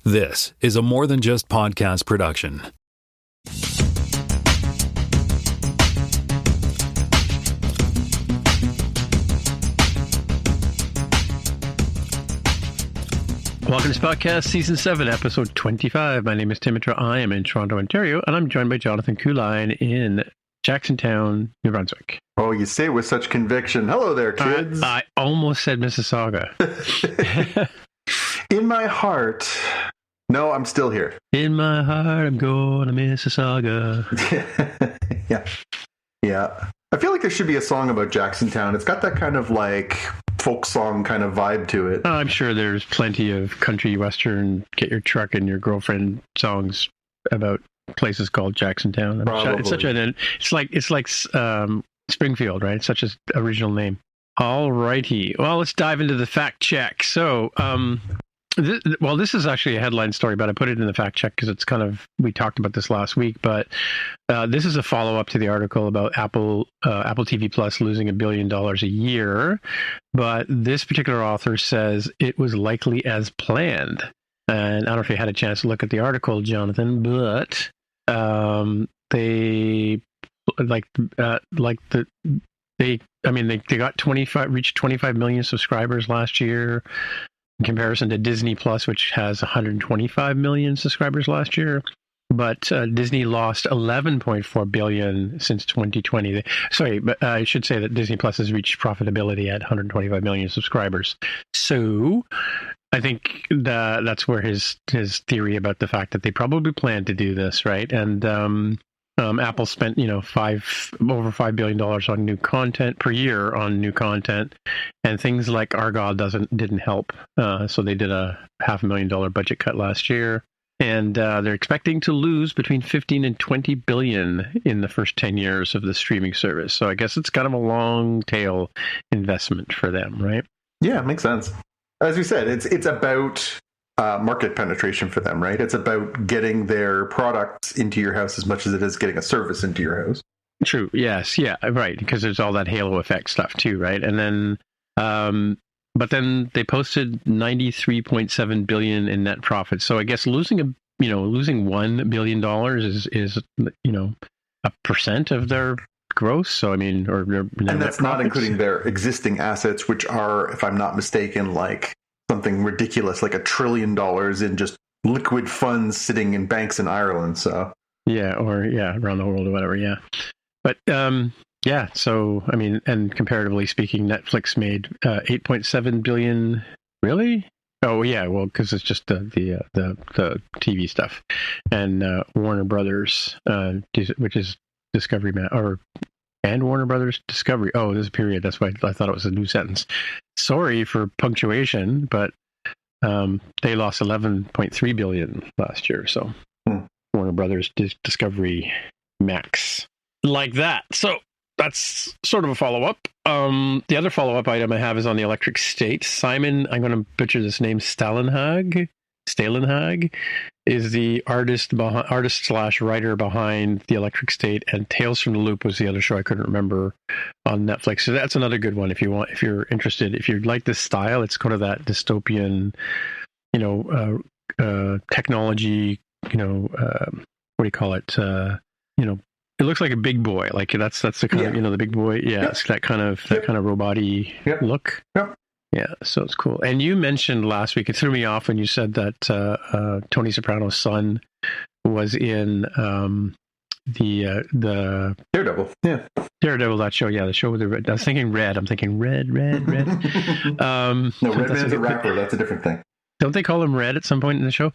This is a More Than Just Podcast production. Welcome to Podcast Season 7, Episode 25. My name is Timitra. I am in Toronto, Ontario, and I'm joined by Jonathan Kuline in Jacksontown, New Brunswick. Oh, you say it with such conviction. Hello there, kids. I almost said Mississauga. In my heart. No, I'm still here. In my heart, I'm going to Mississauga. Yeah. I feel like there should be a song about Jacksontown. It's got that kind of like folk song kind of vibe to it. I'm sure there's plenty of country western, get your truck and your girlfriend songs about places called Jacksontown. It's such an, it's like Springfield, right? It's such an original name. All righty. Well, let's dive into the fact check. So, this is actually a headline story, but I put it in the fact check because it's kind of, we talked about this last week, but this is a follow-up to the article about Apple TV Plus losing $1 billion a year. But this particular author says it was likely as planned. And I don't know if you had a chance to look at the article, Jonathan, but they reached 25 million subscribers last year, in comparison to Disney Plus, which has 125 million subscribers last year. But Disney lost 11.4 billion since 2020. But I should say that Disney Plus has reached profitability at 125 million subscribers. So I think that's where his theory about the fact that they probably plan to do this, right? And Apple spent over $5 billion on new content per year on new content, and things like Argyle didn't help. So they did a $500,000 budget cut last year, and they're expecting to lose between 15 and 20 billion in the first 10 years of the streaming service. So I guess it's kind of a long tail investment for them, right? Yeah, makes sense. As we said, it's about market penetration for them, right? It's about getting their products into your house as much as it is getting a service into your house. True. Yes. Yeah. Right. Because there's all that halo effect stuff too, right? And then, but then they posted 93.7 billion in net profit. So I guess losing $1 billion is a percent of their gross. So I mean, and that's not including their existing assets, which are, if I'm not mistaken, like something ridiculous, like $1 trillion in just liquid funds sitting in banks in Ireland. So around the world or whatever. Yeah, but So I mean, and comparatively speaking, Netflix made 8.7 billion. Really? Oh yeah, well, because it's just the TV stuff, and Warner Brothers, which is Discovery and Warner Brothers Discovery. Oh, there's a period. That's why I thought it was a new sentence. Sorry for punctuation, but they lost 11.3 billion last year. So Warner Brothers Discovery Max, like that. So that's sort of a follow-up. The other follow-up item I have is on the Electric State. Simon, I'm going to butcher this name, Stalenhag is the artist/writer behind The Electric State, and Tales from the Loop was the other show I couldn't remember on Netflix. So that's another good one if you're interested. If you like this style, it's kind of that dystopian, technology, what do you call it? It looks like a Big Boy. Like that's the kind of, the Big Boy. Yeah, It's that kind of robot-y look. Yep. Yeah, so it's cool. And you mentioned last week, it threw me off when you said that Tony Soprano's son was in the Daredevil. Yeah, Daredevil, that show. Yeah, the show with the red. I was thinking Red. I'm thinking Red. No, Redman's a rapper. That's a different thing. Don't they call him Red at some point in the show?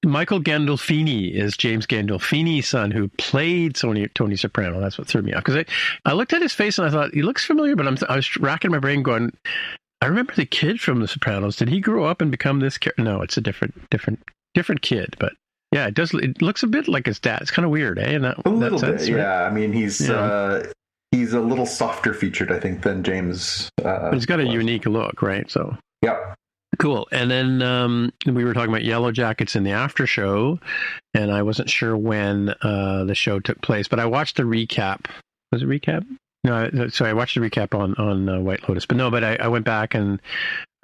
Michael Gandolfini is James Gandolfini's son, who played Tony Soprano. That's what threw me off, because I looked at his face and I thought he looks familiar, but I was racking my brain going, I remember the kid from The Sopranos. Did he grow up and become this character? No, it's a different kid. But yeah, it looks a bit like his dad. It's kind of weird, eh? A little bit, right? Yeah. I mean, he's a little softer featured, I think, than James. But he's got a unique look, right? So yeah. Cool. And then we were talking about Yellow Jackets in the after show, and I wasn't sure when the show took place, but I watched the recap. Was it recap? No, so I watched the recap on White Lotus, but I went back and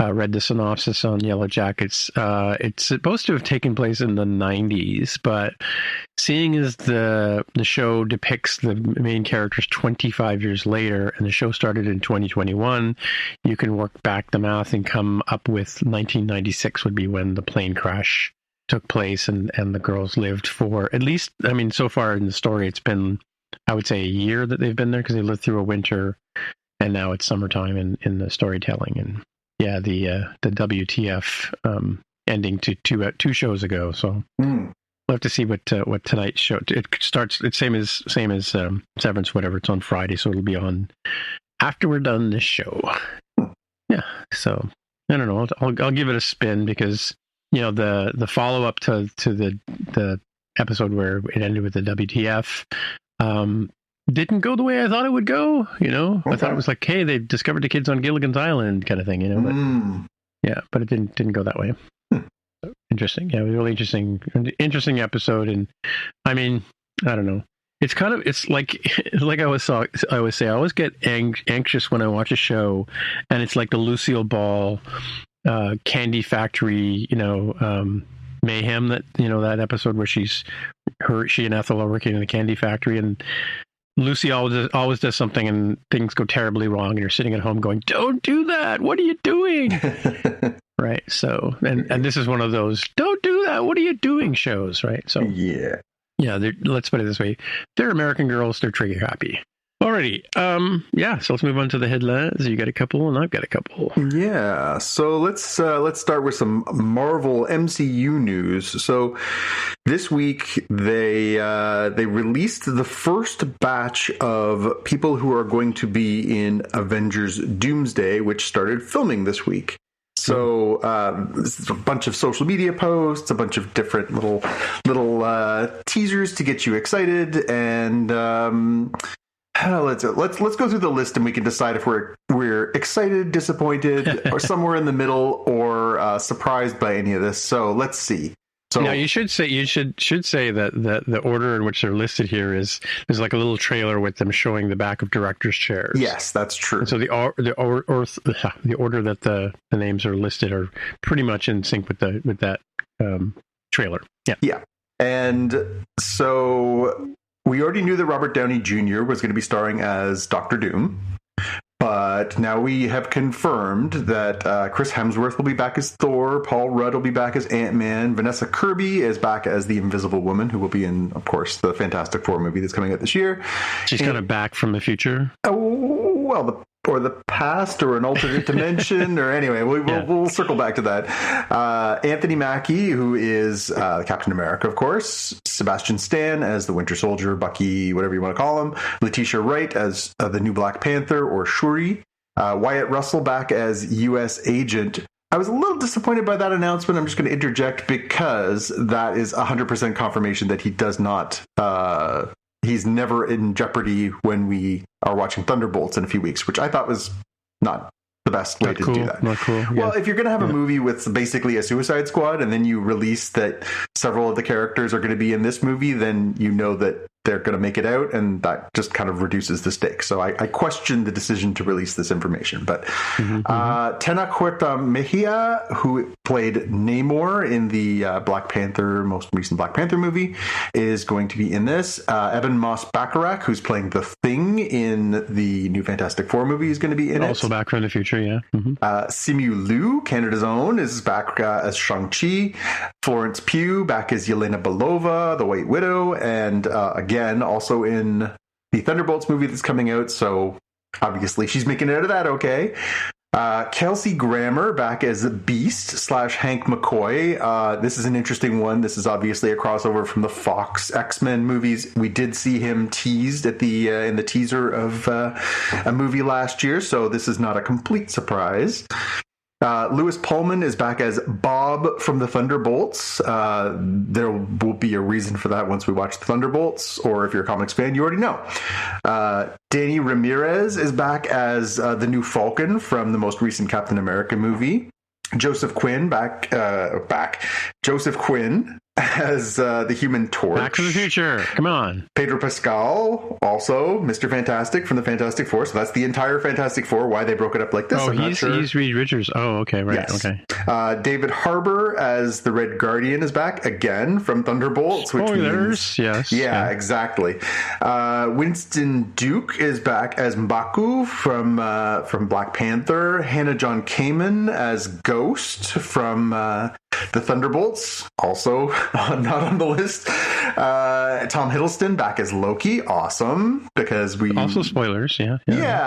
read the synopsis on Yellow Jackets. It's supposed to have taken place in the 90s, but seeing as the show depicts the main characters 25 years later, and the show started in 2021, you can work back the math and come up with 1996 would be when the plane crash took place, and the girls lived for at least, I mean, so far in the story, it's been, I would say, a year that they've been there, because they lived through a winter, and now it's summertime in the storytelling. And yeah, the WTF ending to two shows ago. So we'll have to see what tonight's show. It starts. It's same as Severance, whatever. It's on Friday, so it'll be on after we're done this show. Yeah. So I don't know. I'll give it a spin, because the follow up to the episode where it ended with the WTF. Didn't go the way I thought it would go. Okay. I thought it was like, hey, they discovered the kids on Gilligan's Island kind of thing. But yeah, but it didn't go that way. Interesting. Yeah, it was a really interesting episode. And I mean, I don't know. It's like I always say, I always get anxious when I watch a show, and it's like the Lucille Ball Candy Factory, mayhem, that that episode where she and Ethel are working in the candy factory, and Lucy always does something and things go terribly wrong, and you're sitting at home going, don't do that, what are you doing? Right. So and this is one of those don't do that, what are you doing shows, right? So yeah, let's put it this way, they're American girls, they're trigger happy. Alrighty. So let's move on to the headlines. You got a couple, and I've got a couple. Yeah. So let's start with some Marvel MCU news. So this week they released the first batch of people who are going to be in Avengers Doomsday, which started filming this week. So a bunch of social media posts, a bunch of different little teasers to get you excited, and let's go through the list, and we can decide if we're excited, disappointed, or somewhere in the middle, or surprised by any of this. So let's see. So now you should say that the order in which they're listed here is like a little trailer with them showing the back of directors' chairs. Yes, that's true. And so the order that the names are listed are pretty much in sync with that trailer. Yeah. Yeah, and so we already knew that Robert Downey Jr. was going to be starring as Doctor Doom, but now we have confirmed that Chris Hemsworth will be back as Thor, Paul Rudd will be back as Ant-Man, Vanessa Kirby is back as the Invisible Woman, who will be in, of course, the Fantastic Four movie that's coming out this year. She's kind of back from the future? Well, or the past, or an alternate dimension, or anyway, we'll circle back to that. Anthony Mackie, who is Captain America, of course. Sebastian Stan as the Winter Soldier, Bucky, whatever you want to call him. Letitia Wright as the new Black Panther, or Shuri. Wyatt Russell back as U.S. Agent. I was a little disappointed by that announcement. I'm just going to interject, because that is 100% confirmation that he does not... he's never in jeopardy when we are watching Thunderbolts in a few weeks, which I thought was not the best way to do that. Not cool. Well, if you're going to have a movie with basically a Suicide Squad, and then you release that several of the characters are going to be in this movie, then you know that they're going to make it out, and that just kind of reduces the stakes. So I question the decision to release this information. But Tenochtitlan Mejia, who played Namor in the most recent Black Panther movie, is going to be in this. Evan Moss Bacharach, who's playing the Thing in the new Fantastic Four movie, is going to be in it. Also back from the future, yeah. Simu Liu, Canada's own, is back as Shang-Chi. Florence Pugh back as Yelena Belova, the White Widow, and again, also in the Thunderbolts movie that's coming out, so obviously she's making it out of that okay. Kelsey Grammer back as Beast / Hank McCoy. This is an interesting one. This is obviously a crossover from the Fox X-Men movies. We did see him teased at the in the teaser of a movie last year, so this is not a complete surprise. Lewis Pullman is back as Bob from the Thunderbolts. There will be a reason for that once we watch the Thunderbolts, or if you're a comics fan, you already know. Danny Ramirez is back as the new Falcon from the most recent Captain America movie. Joseph Quinn Joseph Quinn as the Human Torch. Back to the Future. Come on. Pedro Pascal, also Mr. Fantastic from the Fantastic Four. So that's the entire Fantastic Four. Why they broke it up like this, I'm not sure. He's Reed Richards. Oh, okay, right. Yes. Okay. David Harbour as the Red Guardian is back again from Thunderbolts. Spoilers, yes. Yeah, exactly. Winston Duke is back as M'Baku from Black Panther. Hannah John Kamen as Ghost from the Thunderbolts, also not on the list. Tom Hiddleston back as Loki, awesome, because we also spoilers, yeah.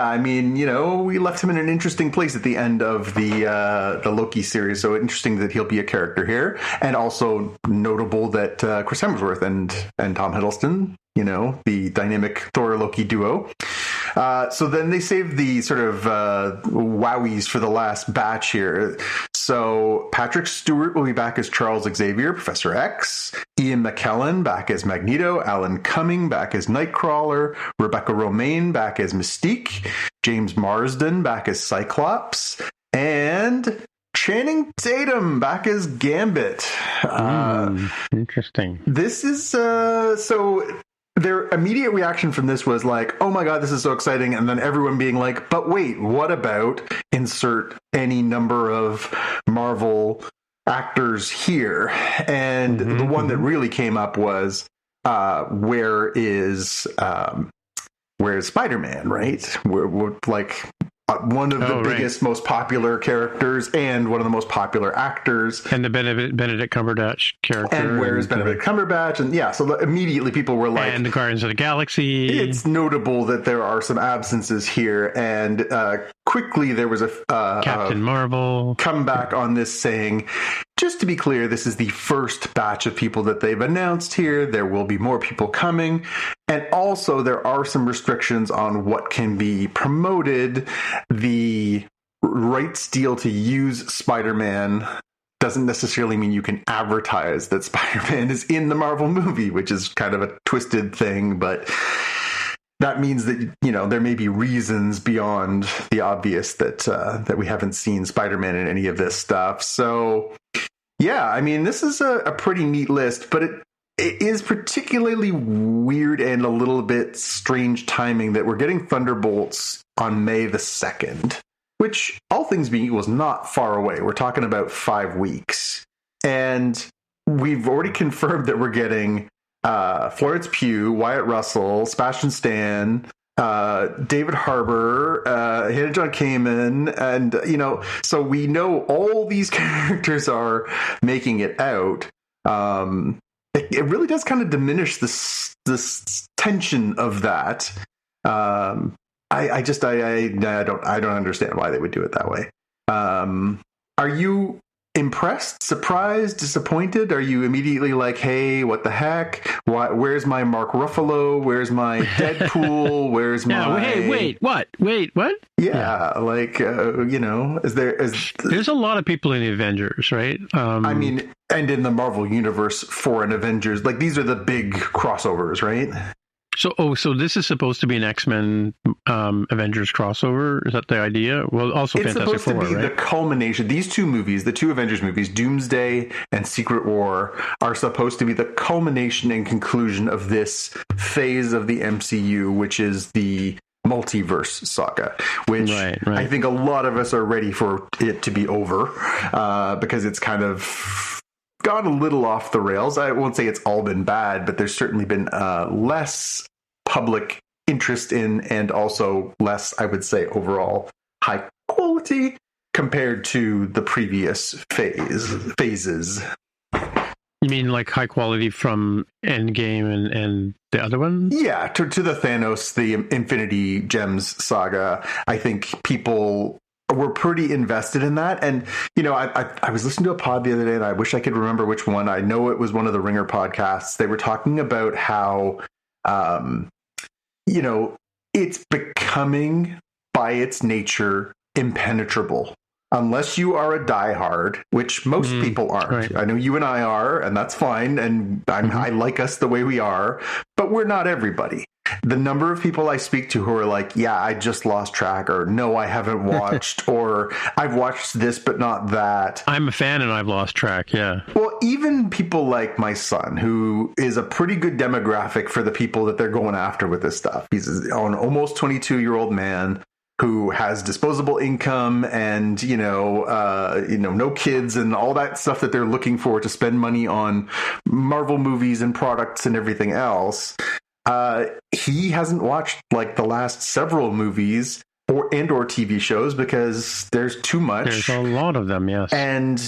I mean, we left him in an interesting place at the end of the Loki series, so interesting that he'll be a character here, and also notable that Chris Hemsworth and Tom Hiddleston, the dynamic Thor Loki duo. So then they saved the sort of wowies for the last batch here. So Patrick Stewart will be back as Charles Xavier, Professor X. Ian McKellen back as Magneto. Alan Cumming back as Nightcrawler. Rebecca Romaine back as Mystique. James Marsden back as Cyclops. And Channing Tatum back as Gambit. Interesting. This is so... Their immediate reaction from this was like, oh my God, this is so exciting. And then everyone being like, but wait, what about insert any number of Marvel actors here? And the one that really came up was, where's Spider-Man, right? We're like... one of the biggest, most popular characters and one of the most popular actors. And the Benedict Cumberbatch character. And where's Benedict Cumberbatch? And so immediately people were like... And the Guardians of the Galaxy. It's notable that there are some absences here. And quickly there was a... Captain Marvel. Comeback on this saying... Just to be clear, this is the first batch of people that they've announced here. There will be more people coming. And also, there are some restrictions on what can be promoted. The rights deal to use Spider-Man doesn't necessarily mean you can advertise that Spider-Man is in the Marvel movie, which is kind of a twisted thing. But that means that, there may be reasons beyond the obvious that we haven't seen Spider-Man in any of this stuff. So... yeah, I mean, this is a pretty neat list, but it is particularly weird and a little bit strange timing that we're getting Thunderbolts on May the 2nd, which, all things being equal, is not far away. We're talking about 5 weeks. And we've already confirmed that we're getting Florence Pugh, Wyatt Russell, Sebastian Stan, David Harbour, Hannah John Kamen, and, so we know all these characters are making it out. It really does kind of diminish this tension of that. I don't understand why they would do it that way. Are you impressed, surprised, disappointed? Are you immediately like, hey, what the heck? Where's my Mark Ruffalo? Where's my Deadpool? Where's my... Hey, wait, what? Yeah, like, There's a lot of people in the Avengers, right? I mean, and in the Marvel Universe for an Avengers, like, these are the big crossovers, right? So this is supposed to be an X-Men Avengers crossover? Is that the idea? Well, also it's Fantastic Four, right? It's supposed to be the culmination. These two movies, the two Avengers movies, Doomsday and Secret War, are supposed to be the culmination and conclusion of this phase of the MCU, which is the multiverse saga, which I think a lot of us are ready for it to be over, because it's kind of gone a little off the rails. I won't say it's all been bad, but there's certainly been less public interest in, and also less, I would say, overall high quality compared to the previous phases. You mean like high quality from Endgame and the other one? Yeah, to the Thanos, the Infinity Gems saga. I think people were pretty invested in that. And, I was listening to a pod the other day, and I wish I could remember which one. I know it was one of the Ringer podcasts. They were talking about how, it's becoming, by its nature, impenetrable. Unless you are a diehard, which most people aren't. Right. I know you and I are, and that's fine. And I like us the way we are, but we're not everybody. the number of people I speak to who are like, yeah, I just lost track, or no, I haven't watched, or I've watched this but not that. I'm a fan and I've lost track, yeah. Well, even people like my son, who is a pretty good demographic for the people that they're going after with this stuff. He's an almost 22-year-old man who has disposable income and, no kids and all that stuff that they're looking for to spend money on Marvel movies and products and everything else. He hasn't watched like the last several movies or TV shows because there's too much. There's a lot of them, yes. And,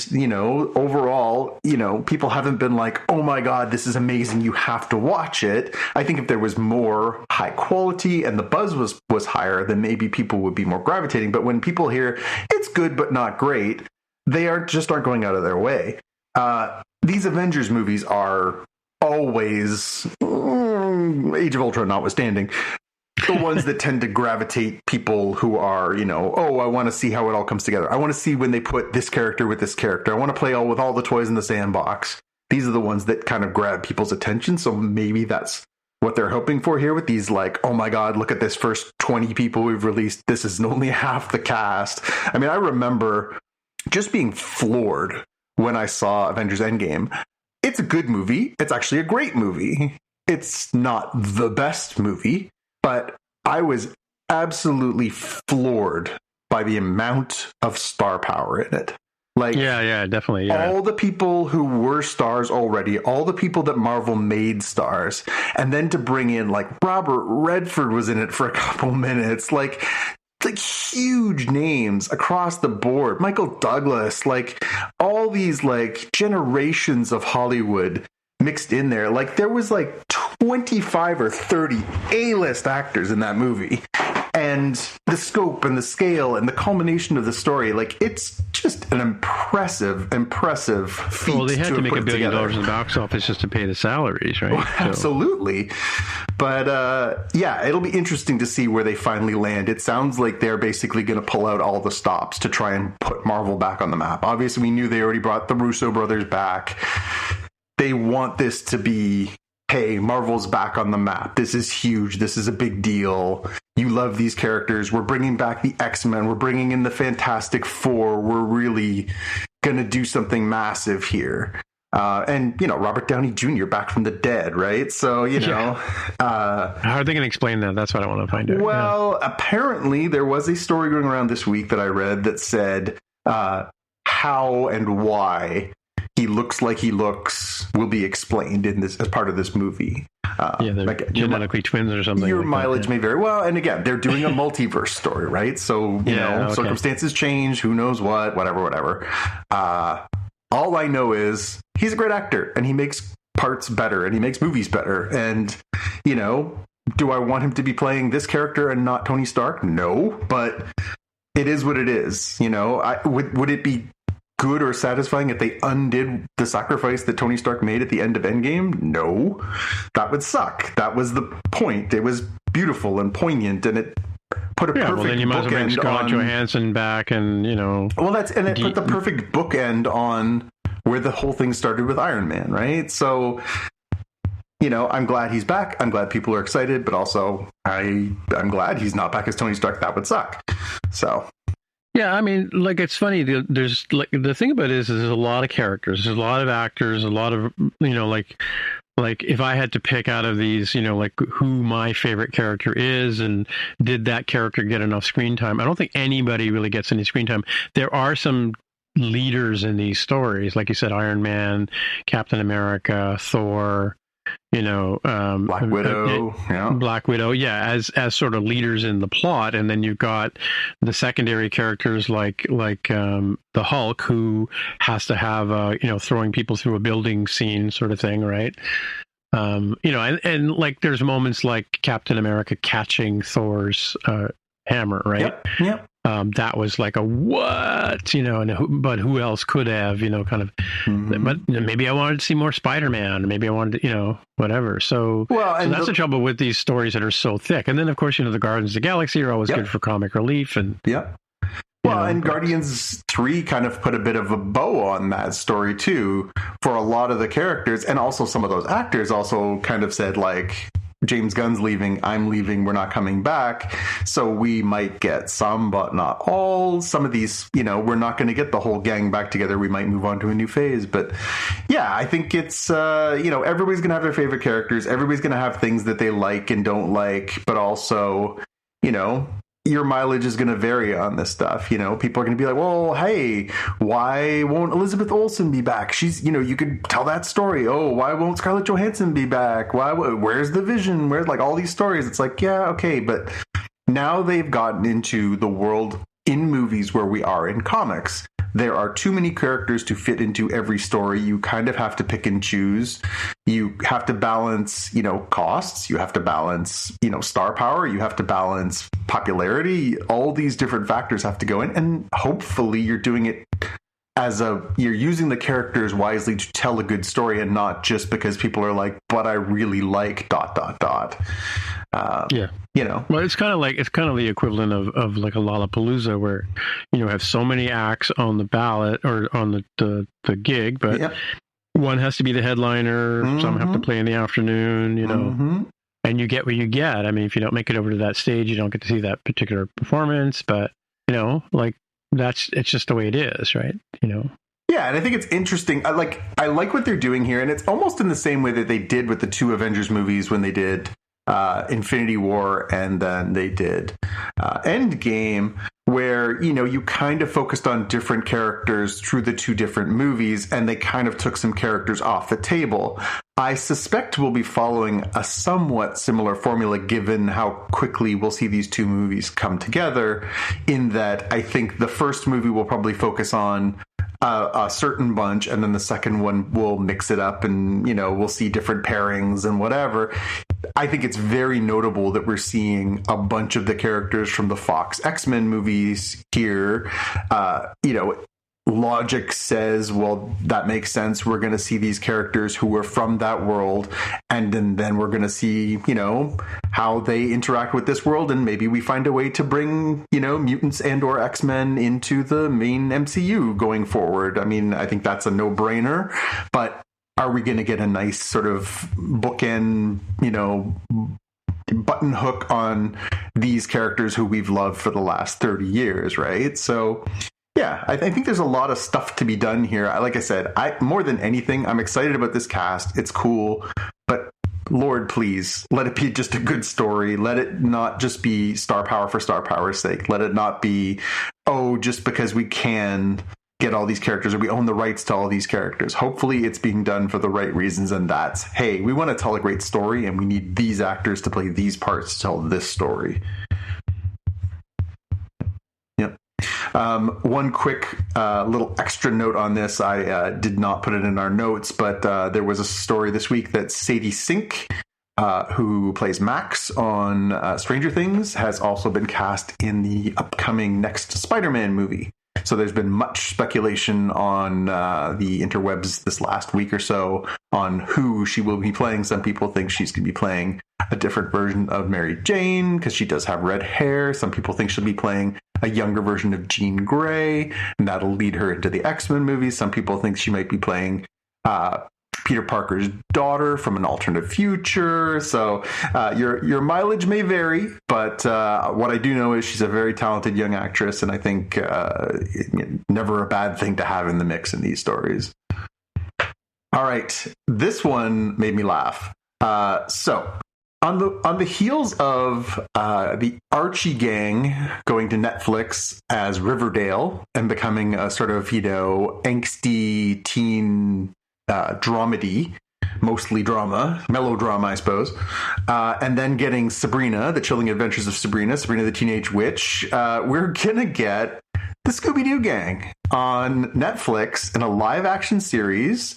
overall, people haven't been like, oh my God, this is amazing, you have to watch it. I think if there was more high quality and the buzz was higher, then maybe people would be more gravitating. But when people hear it's good but not great, they aren't going out of their way. These Avengers movies are always, Age of Ultron notwithstanding, the ones that tend to gravitate people who are, I want to see how it all comes together. I want to see when they put this character with this character. I want to play with all the toys in the sandbox. These are the ones that kind of grab people's attention. So maybe that's what they're hoping for here with these, like, oh my God, look at this first 20 people we've released. This is only half the cast. I mean, I remember just being floored when I saw Avengers Endgame. It's a good movie. It's actually a great movie. It's not the best movie, but I was absolutely floored by the amount of star power in it. Like, yeah, definitely. Yeah. All the people who were stars already, all the people that Marvel made stars, and then to bring in, like, Robert Redford was in it for a couple minutes, like huge names across the board. Michael Douglas, like all these like generations of Hollywood mixed in there. Like there was like 25 or 30 A-list actors in that movie. And the scope and the scale and the culmination of the story, like it's just an impressive feat. Well, they had to make $1 billion in the box office just to pay the salaries, right? Well, absolutely. But yeah, it'll be interesting to see where they finally land. It sounds like they're basically going to pull out all the stops to try and put Marvel back on the map. Obviously, we knew they already brought the Russo brothers back. They want this to be, hey, Marvel's back on the map. This is huge. This is a big deal. You love these characters. We're bringing back the X-Men. We're bringing in the Fantastic Four. We're really going to do something massive here. And, Robert Downey Jr. back from the dead, right? So, how are they going to explain that? That's what I want to find out. Well, apparently there was a story going around this week that I read that said how and why he looks like he looks will be explained in this as part of this movie. They're like genetically twins or something. Your like mileage may vary. Well, and again, they're doing a multiverse story, right? So, circumstances change, who knows what, whatever. All I know is he's a great actor and he makes parts better and he makes movies better. And, do I want him to be playing this character and not Tony Stark? No, but it is what it is. Would it be good or satisfying if they undid the sacrifice that Tony Stark made at the end of Endgame? No, that would suck. That was the point. It was beautiful and poignant, and it put a perfect well, then you might as well bring Scarlett Johansson back, and Well, it put the perfect bookend on where the whole thing started with Iron Man, right? So, I'm glad he's back. I'm glad people are excited, but also I'm glad he's not back as Tony Stark. That would suck. So. Yeah, I mean, like, it's funny. There's like the thing about it is there's a lot of characters, there's a lot of actors, a lot of like if I had to pick out of these, like who my favorite character is and did that character get enough screen time? I don't think anybody really gets any screen time. There are some leaders in these stories, like you said, Iron Man, Captain America, Thor. Black Widow, as sort of leaders in the plot, and then you've got the secondary characters like the Hulk, who has to have throwing people through a building scene sort of thing, right? And like there's moments like Captain America catching Thor's hammer, right? Yep. That was like a what, but who else could have, kind of, but maybe I wanted to see more Spider-Man, or maybe I wanted to, whatever. So that's the trouble with these stories that are so thick. And then, of course, the Guardians of the Galaxy are always good for comic relief. And Guardians 3 kind of put a bit of a bow on that story, too, for a lot of the characters. And also some of those actors also kind of said, like, James Gunn's leaving, I'm leaving, we're not coming back. So we might get some, but not all. Some of these, we're not going to get the whole gang back together. We might move on to a new phase. But yeah, I think it's, everybody's going to have their favorite characters. Everybody's going to have things that they like and don't like, but also, your mileage is going to vary on this stuff. People are going to be like, well, hey, why won't Elizabeth Olsen be back? She's, you could tell that story. Oh, why won't Scarlett Johansson be back? Where's the Vision? Where's all these stories? It's like, yeah, okay. But now they've gotten into the world in movies where we are in comics. There are too many characters to fit into every story. You kind of have to pick and choose. You have to balance, costs. You have to balance, star power. You have to balance popularity. All these different factors have to go in. And hopefully you're doing it you're using the characters wisely to tell a good story and not just because people are like, but I really like ... Yeah. Well, it's kind of the equivalent of like a Lollapalooza where, have so many acts on the ballot or on the gig, but one has to be the headliner. Mm-hmm. Some have to play in the afternoon, mm-hmm. And you get what you get. I mean, if you don't make it over to that stage, you don't get to see that particular performance, but it's just the way it is, right? Yeah, and I think it's interesting. I like what they're doing here, and it's almost in the same way that they did with the two Avengers movies when they did Infinity War and then they did Endgame, where you kind of focused on different characters through the two different movies, and they kind of took some characters off the table. I suspect we'll be following a somewhat similar formula given how quickly we'll see these two movies come together, in that I think the first movie will probably focus on a certain bunch, and then the second one will mix it up, and we'll see different pairings and whatever. I think it's very notable that we're seeing a bunch of the characters from the Fox X-Men movies here. Logic says, well, that makes sense. We're going to see these characters who were from that world, and then we're going to see, how they interact with this world, and maybe we find a way to bring, mutants and or X-Men into the main MCU going forward. I mean, I think that's a no-brainer, but are we going to get a nice sort of bookend, button hook on these characters who we've loved for the last 30 years, right? So yeah, I think there's a lot of stuff to be done here. Like I said, more than anything, I'm excited about this cast. It's cool, but Lord, please let it be just a good story. Let it not just be star power for star power's sake. Let it not be, just because we can get all these characters or we own the rights to all these characters. Hopefully it's being done for the right reasons, and that's, hey, we want to tell a great story and we need these actors to play these parts to tell this story. Yep. One quick little extra note on this. I did not put it in our notes, but there was a story this week that Sadie Sink, who plays Max on Stranger Things, has also been cast in the upcoming next Spider-Man movie. So there's been much speculation on the interwebs this last week or so on who she will be playing. Some people think she's going to be playing a different version of Mary Jane because she does have red hair. Some people think she'll be playing a younger version of Jean Grey, and that'll lead her into the X-Men movies. Some people think she might be playing Peter Parker's daughter from an alternate future. So your mileage may vary, but what I do know is she's a very talented young actress, and I think never a bad thing to have in the mix in these stories. All right, this one made me laugh. So on the heels of the Archie gang going to Netflix as Riverdale and becoming a sort of angsty teen dramedy, mostly drama, melodrama, I suppose, and then getting Sabrina, The Chilling Adventures of Sabrina the Teenage Witch, we're gonna get the Scooby-Doo gang on Netflix in a live-action series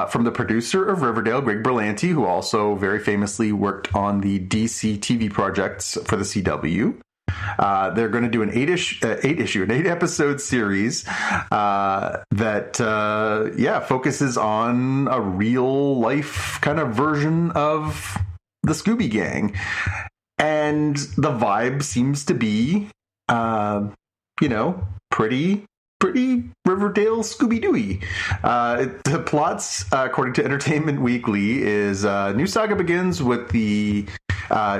from the producer of Riverdale, Greg Berlanti, who also very famously worked on the DC TV projects for the CW. They're going to do an 8-episode series that focuses on a real life kind of version of the Scooby Gang, and the vibe seems to be, pretty pretty Riverdale Scooby-Dooey. The plots, according to Entertainment Weekly, is new saga begins with the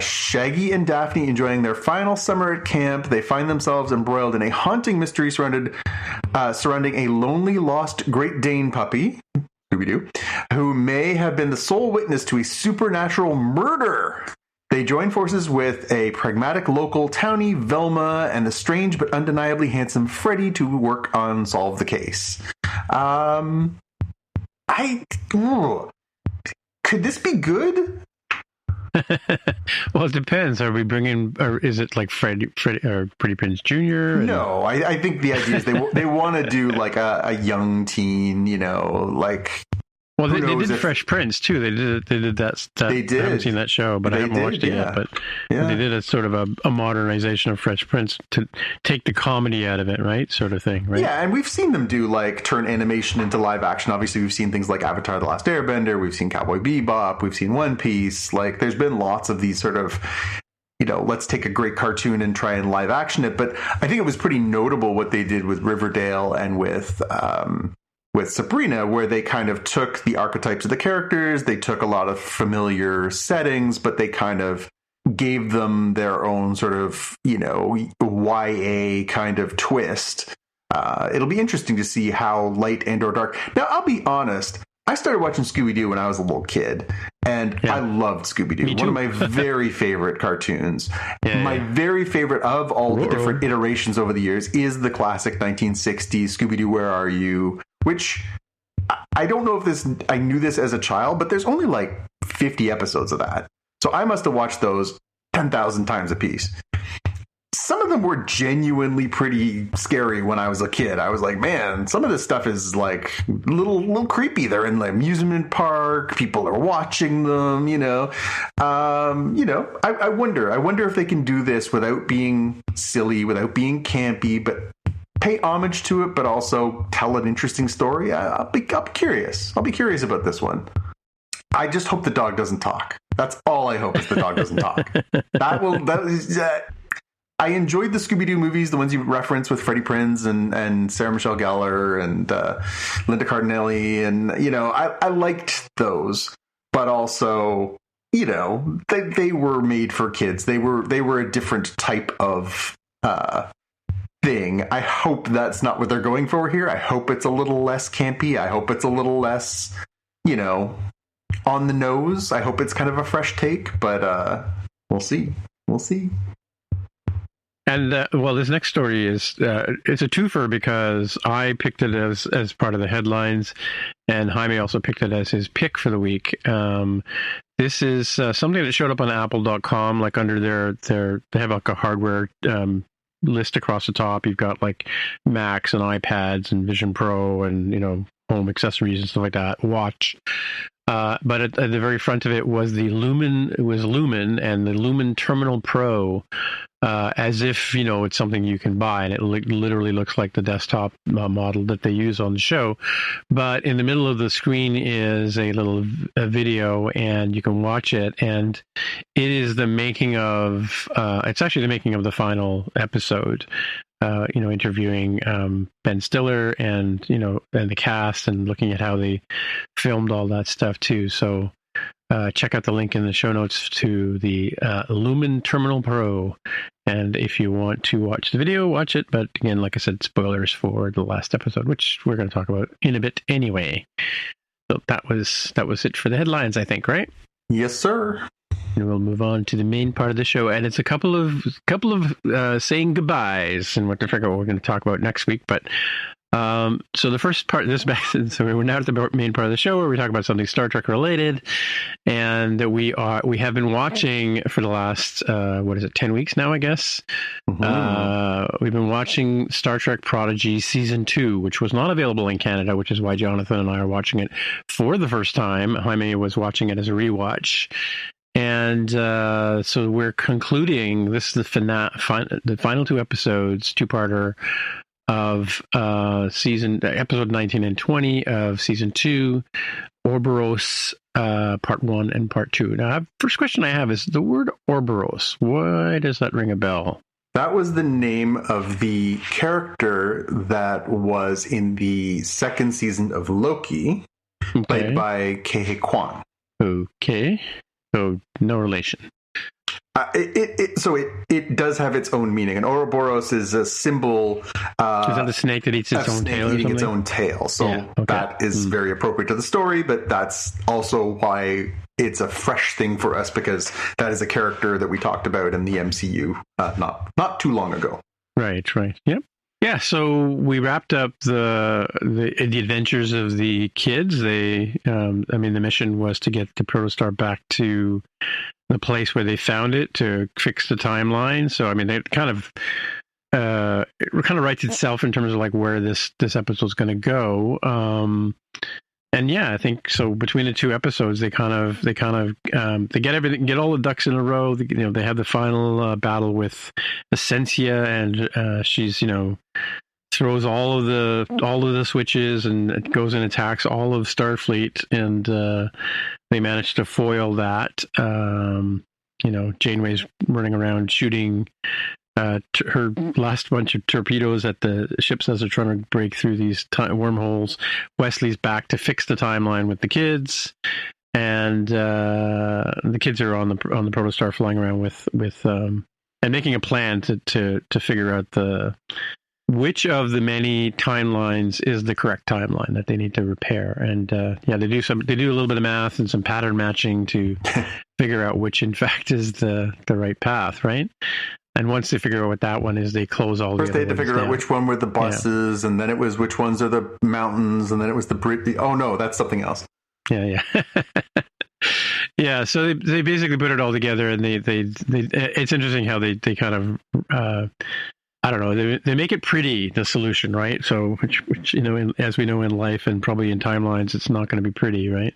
Shaggy and Daphne enjoying their final summer at camp. They find themselves embroiled in a haunting mystery surrounding a lonely, lost Great Dane puppy, Scooby-Doo, who may have been the sole witness to a supernatural murder. They join forces with a pragmatic local townie, Velma, and the strange but undeniably handsome Freddy to work on solve the case. Could this be good? Well, it depends. Are we bringing, or is it like Freddy or Pretty Prince Jr.? No, I think the idea is they want to do like a young teen, like. Well, they did Fresh Prince too. They did that. They did. I haven't seen that show, but I haven't watched it yet. But they did a sort of a modernization of Fresh Prince to take the comedy out of it, right? Sort of thing, right? Yeah, and we've seen them do like turn animation into live action. Obviously, we've seen things like Avatar: The Last Airbender. We've seen Cowboy Bebop. We've seen One Piece. Like, there's been lots of these sort of, let's take a great cartoon and try and live action it. But I think it was pretty notable what they did with Riverdale and with Sabrina, where they kind of took the archetypes of the characters, they took a lot of familiar settings, but they kind of gave them their own sort of, YA kind of twist. It'll be interesting to see how light and or dark. Now, I'll be honest, I started watching Scooby-Doo when I was a little kid, and I loved Scooby-Doo. One of my very favorite cartoons. My very favorite of all the different iterations over the years is the classic 1960s Scooby-Doo, Where Are You?, which I don't know if I knew this as a child, but there's only like 50 episodes of that. So I must have watched those 10,000 times a piece. Some of them were genuinely pretty scary when I was a kid. I was like, man, some of this stuff is like a little creepy. They're in the amusement park. People are watching them, I wonder if they can do this without being silly, without being campy, but pay homage to it, but also tell an interesting story. I'll be curious. I'll be curious about this one. I just hope the dog doesn't talk. That's all I hope, is the dog doesn't talk. I enjoyed the Scooby-Doo movies, the ones you referenced with Freddie Prinze and Sarah Michelle Gellar and Linda Cardinelli, and I liked those, but also they were made for kids. They were a different type of thing. I hope that's not what they're going for here. I hope it's a little less campy. I hope it's a little less, on the nose. I hope it's kind of a fresh take, but we'll see. And this next story is it's a twofer because I picked it as part of the headlines, and Jaime also picked it as his pick for the week. This is something that showed up on Apple.com, like under they have like a hardware list across the top. You've got like Macs and iPads and Vision Pro and home accessories and stuff like that, watch. But at the very front of it was the Lumen. It was Lumen and the Lumen Terminal Pro, as if it's something you can buy, and it literally looks like the desktop model that they use on the show. But in the middle of the screen is a little video, and you can watch it. And it is the making of. It's actually the making of the final episode. Interviewing Ben Stiller and the cast, and looking at how they filmed all that stuff too. So check out the link in the show notes to the Lumen Terminal Pro. And if you want to watch the video, watch it. But again, like I said, spoilers for the last episode, which we're going to talk about in a bit anyway. So that was it for the headlines, I think, right? Yes, sir. And we'll move on to the main part of the show, and it's a couple of saying goodbyes, and what we're going to talk about next week. But so the first part of this, so we're now at the main part of the show where we talk about something Star Trek related, and we have been watching for the last 10 weeks now, I guess. Mm-hmm. We've been watching Star Trek Prodigy Season 2, which was not available in Canada, which is why Jonathan and I are watching it for the first time. Jaime was watching it as a rewatch. And so we're concluding. This is the final two episodes, two-parter of episode 19 and 20 of season 2, Ouroboros, part 1 and part 2. Now, first question I have is the word Ouroboros. Why does that ring a bell? That was the name of the character that was in the second season of Loki, played by Kei Kwan. Okay. So, no relation. It does have its own meaning. And Ouroboros is a symbol. Is that the snake that eats its own tail? Eating its own tail. So that is very appropriate to the story, but that's also why it's a fresh thing for us, because that is a character that we talked about in the MCU not too long ago. Right. Yep. Yeah, so we wrapped up the adventures of the kids. The mission was to get the protostar back to the place where they found it to fix the timeline. So, I mean, it kind of writes itself in terms of like where this episode's going to go. And yeah, I think so. Between the two episodes, they get everything, get all the ducks in a row. They have the final battle with Essentia, and she's throws all of the switches and goes and attacks all of Starfleet, and they manage to foil that. Janeway's running around shooting her last bunch of torpedoes at the ships as they're trying to break through these wormholes. Wesley's back to fix the timeline with the kids, and the kids are on the protostar flying around with and making a plan to figure out which of the many timelines is the correct timeline that they need to repair. And they do a little bit of math and some pattern matching to figure out which in fact is the right path, right? And once they figure out what that one is, they close all the other ones. First, they had to figure out which one were the buses, and then it was which ones are the mountains, and then it was oh no, that's something else. Yeah. Yeah, so they basically put it all together, and they it's interesting how they kind of I don't know, they make it pretty, the solution, right? So which as we know in life and probably in timelines, it's not going to be pretty, right?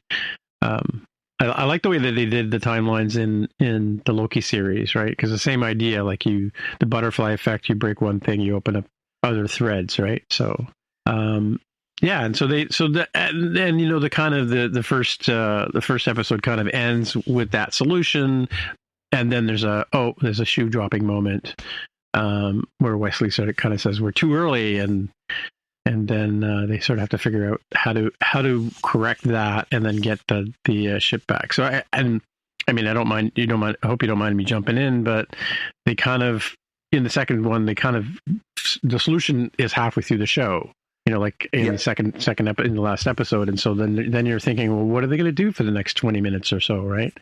I like the way that they did the timelines in the Loki series, right? Because the same idea, like the butterfly effect, you break one thing, you open up other threads, right? So, and so the kind of the first episode kind of ends with that solution, and then there's a shoe dropping moment where Wesley sort of kind of says we're too early, and then they sort of have to figure out how to correct that and then get the ship back. So I don't mind. I hope you don't mind me jumping in, but they kind of, in the second one, the solution is halfway through the show. Like in the second in the last episode, and so then you're thinking, well, what are they going to do for the next 20 minutes or so, right?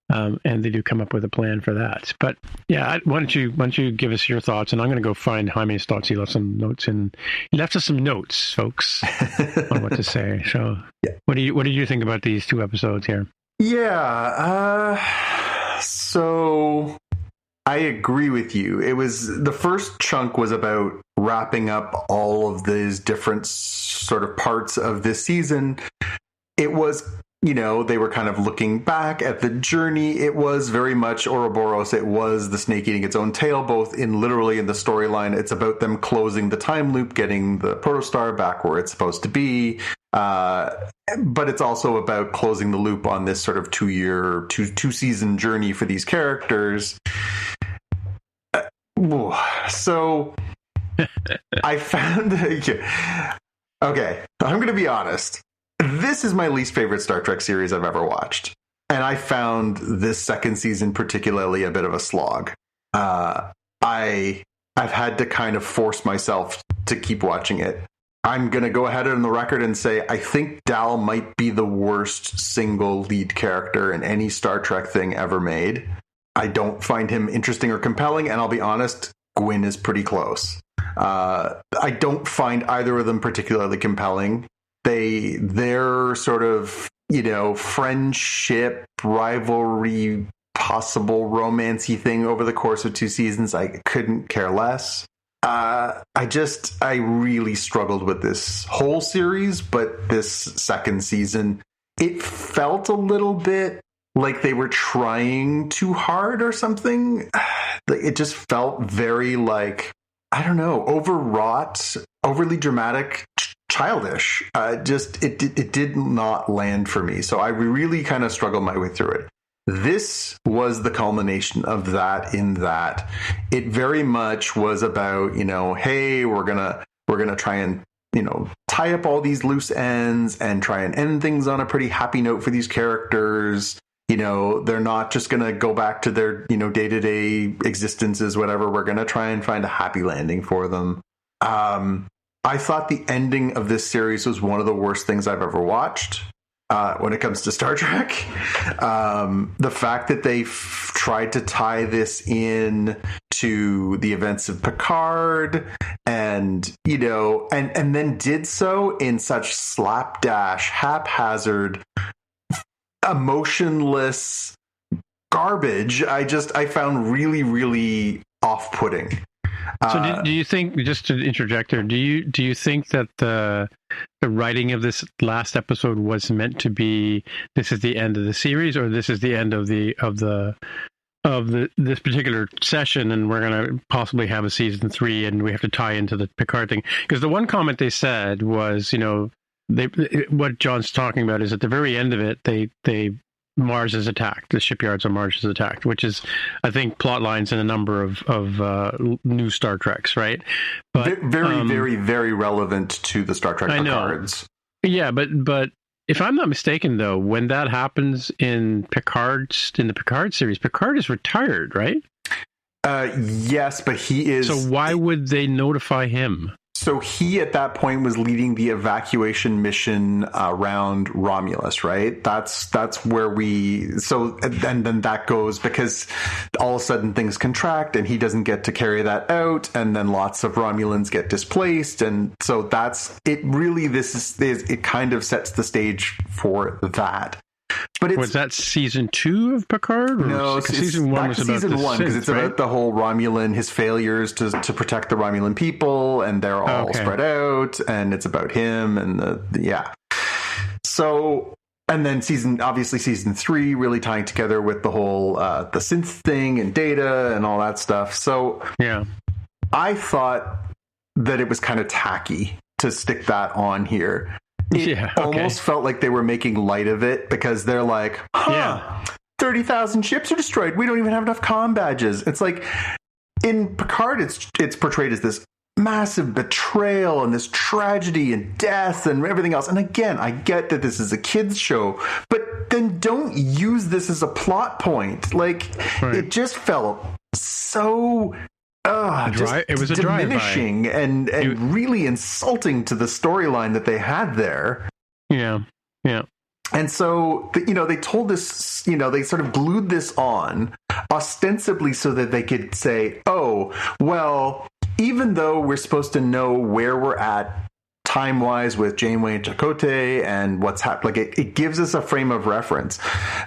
And they do come up with a plan for that. But yeah, why don't you give us your thoughts? And I'm going to go find Jaime's thoughts. He left some notes, and he left us some notes, folks, on what to say. So, what did you think about these two episodes here? Yeah. So I agree with you. It was, the first chunk was about wrapping up all of these different sort of parts of this season. It was, they were kind of looking back at the journey. It was very much Ouroboros. It was the snake eating its own tail, both literally in the storyline. It's about them closing the time loop, getting the protostar back where it's supposed to be. But it's also about closing the loop on this sort of two-season journey for these characters. So I found... Okay, I'm going to be honest. This is my least favorite Star Trek series I've ever watched. And I found this second season particularly a bit of a slog. I've had to kind of force myself to keep watching it. I'm going to go ahead on the record and say I think Dal might be the worst single lead character in any Star Trek thing ever made. I don't find him interesting or compelling, and I'll be honest, Gwyn is pretty close. I don't find either of them particularly compelling. Their sort of, friendship, rivalry, possible romancy thing over the course of two seasons, I couldn't care less. I really struggled with this whole series, but this second season, it felt a little bit like they were trying too hard or something. It just felt very overwrought, overly dramatic, childish. It did not land for me. So I really kind of struggled my way through it. this was the culmination of that, in that it very much was about, hey, we're gonna try and, tie up all these loose ends and try and end things on a pretty happy note for these characters. They're not just going to go back to their, day-to-day existences, whatever. We're going to try and find a happy landing for them. I thought the ending of this series was one of the worst things I've ever watched when it comes to Star Trek. The fact that they tried to tie this in to the events of Picard and then did so in such slapdash, haphazard, emotionless garbage, I found really, really off-putting. So do you think, just to interject there, do you think that the writing of this last episode was meant to be, this is the end of the series, or this is the end of this particular session, and we're going to possibly have a season 3, and we have to tie into the Picard thing? Because the one comment they said was, what John's talking about is at the very end of it, they Mars is attacked. The shipyards on Mars is attacked, which is, I think, plot lines in a number of new Star Treks, right? But very, very, very relevant to the Star Trek Picards. Yeah, but if I'm not mistaken, though, when that happens in the Picard series, Picard is retired, right? Yes, but he is. So why would they notify him? So he, at that point, was leading the evacuation mission around Romulus, right? That's where and then that goes, because all of a sudden things contract and he doesn't get to carry that out, and then lots of Romulans get displaced, and so that's it. Really, it kind of sets the stage for that. But was that season 2 of Picard? Or no, season 1 was about season 1, because it's right? about the whole Romulan, his failures to protect the Romulan people, and they're all spread out, and it's about him and yeah. So, and then season 3 really tying together with the whole the synth thing and Data and all that stuff. So yeah, I thought that it was kind of tacky to stick that on here. It almost felt like they were making light of it, because they're like, 30,000 ships are destroyed. We don't even have enough comm badges. It's like, in Picard, it's portrayed as this massive betrayal and this tragedy and death and everything else. And again, I get that this is a kids show, but then don't use this as a plot point. Like, it just felt so... it was a diminishing and really insulting to the storyline that they had there. Yeah. And so, they told this, they sort of glued this on ostensibly so that they could say, oh, well, even though we're supposed to know where we're at time-wise with Janeway and Chakotay and what's happened, like it gives us a frame of reference.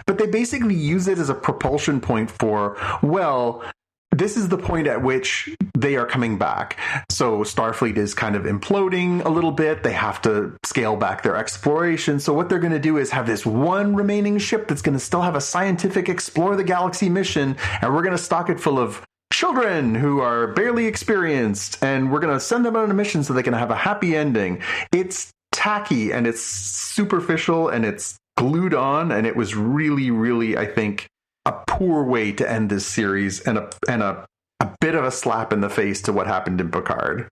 But they basically use it as a propulsion point for, well, this is the point at which they are coming back. So Starfleet is kind of imploding a little bit. They have to scale back their exploration. So what they're going to do is have this one remaining ship that's going to still have a scientific explore the galaxy mission, and we're going to stock it full of children who are barely experienced, and we're going to send them on a mission so they can have a happy ending. It's tacky and it's superficial and it's glued on, and it was really, really, I think, a poor way to end this series, and a bit of a slap in the face to what happened in Picard.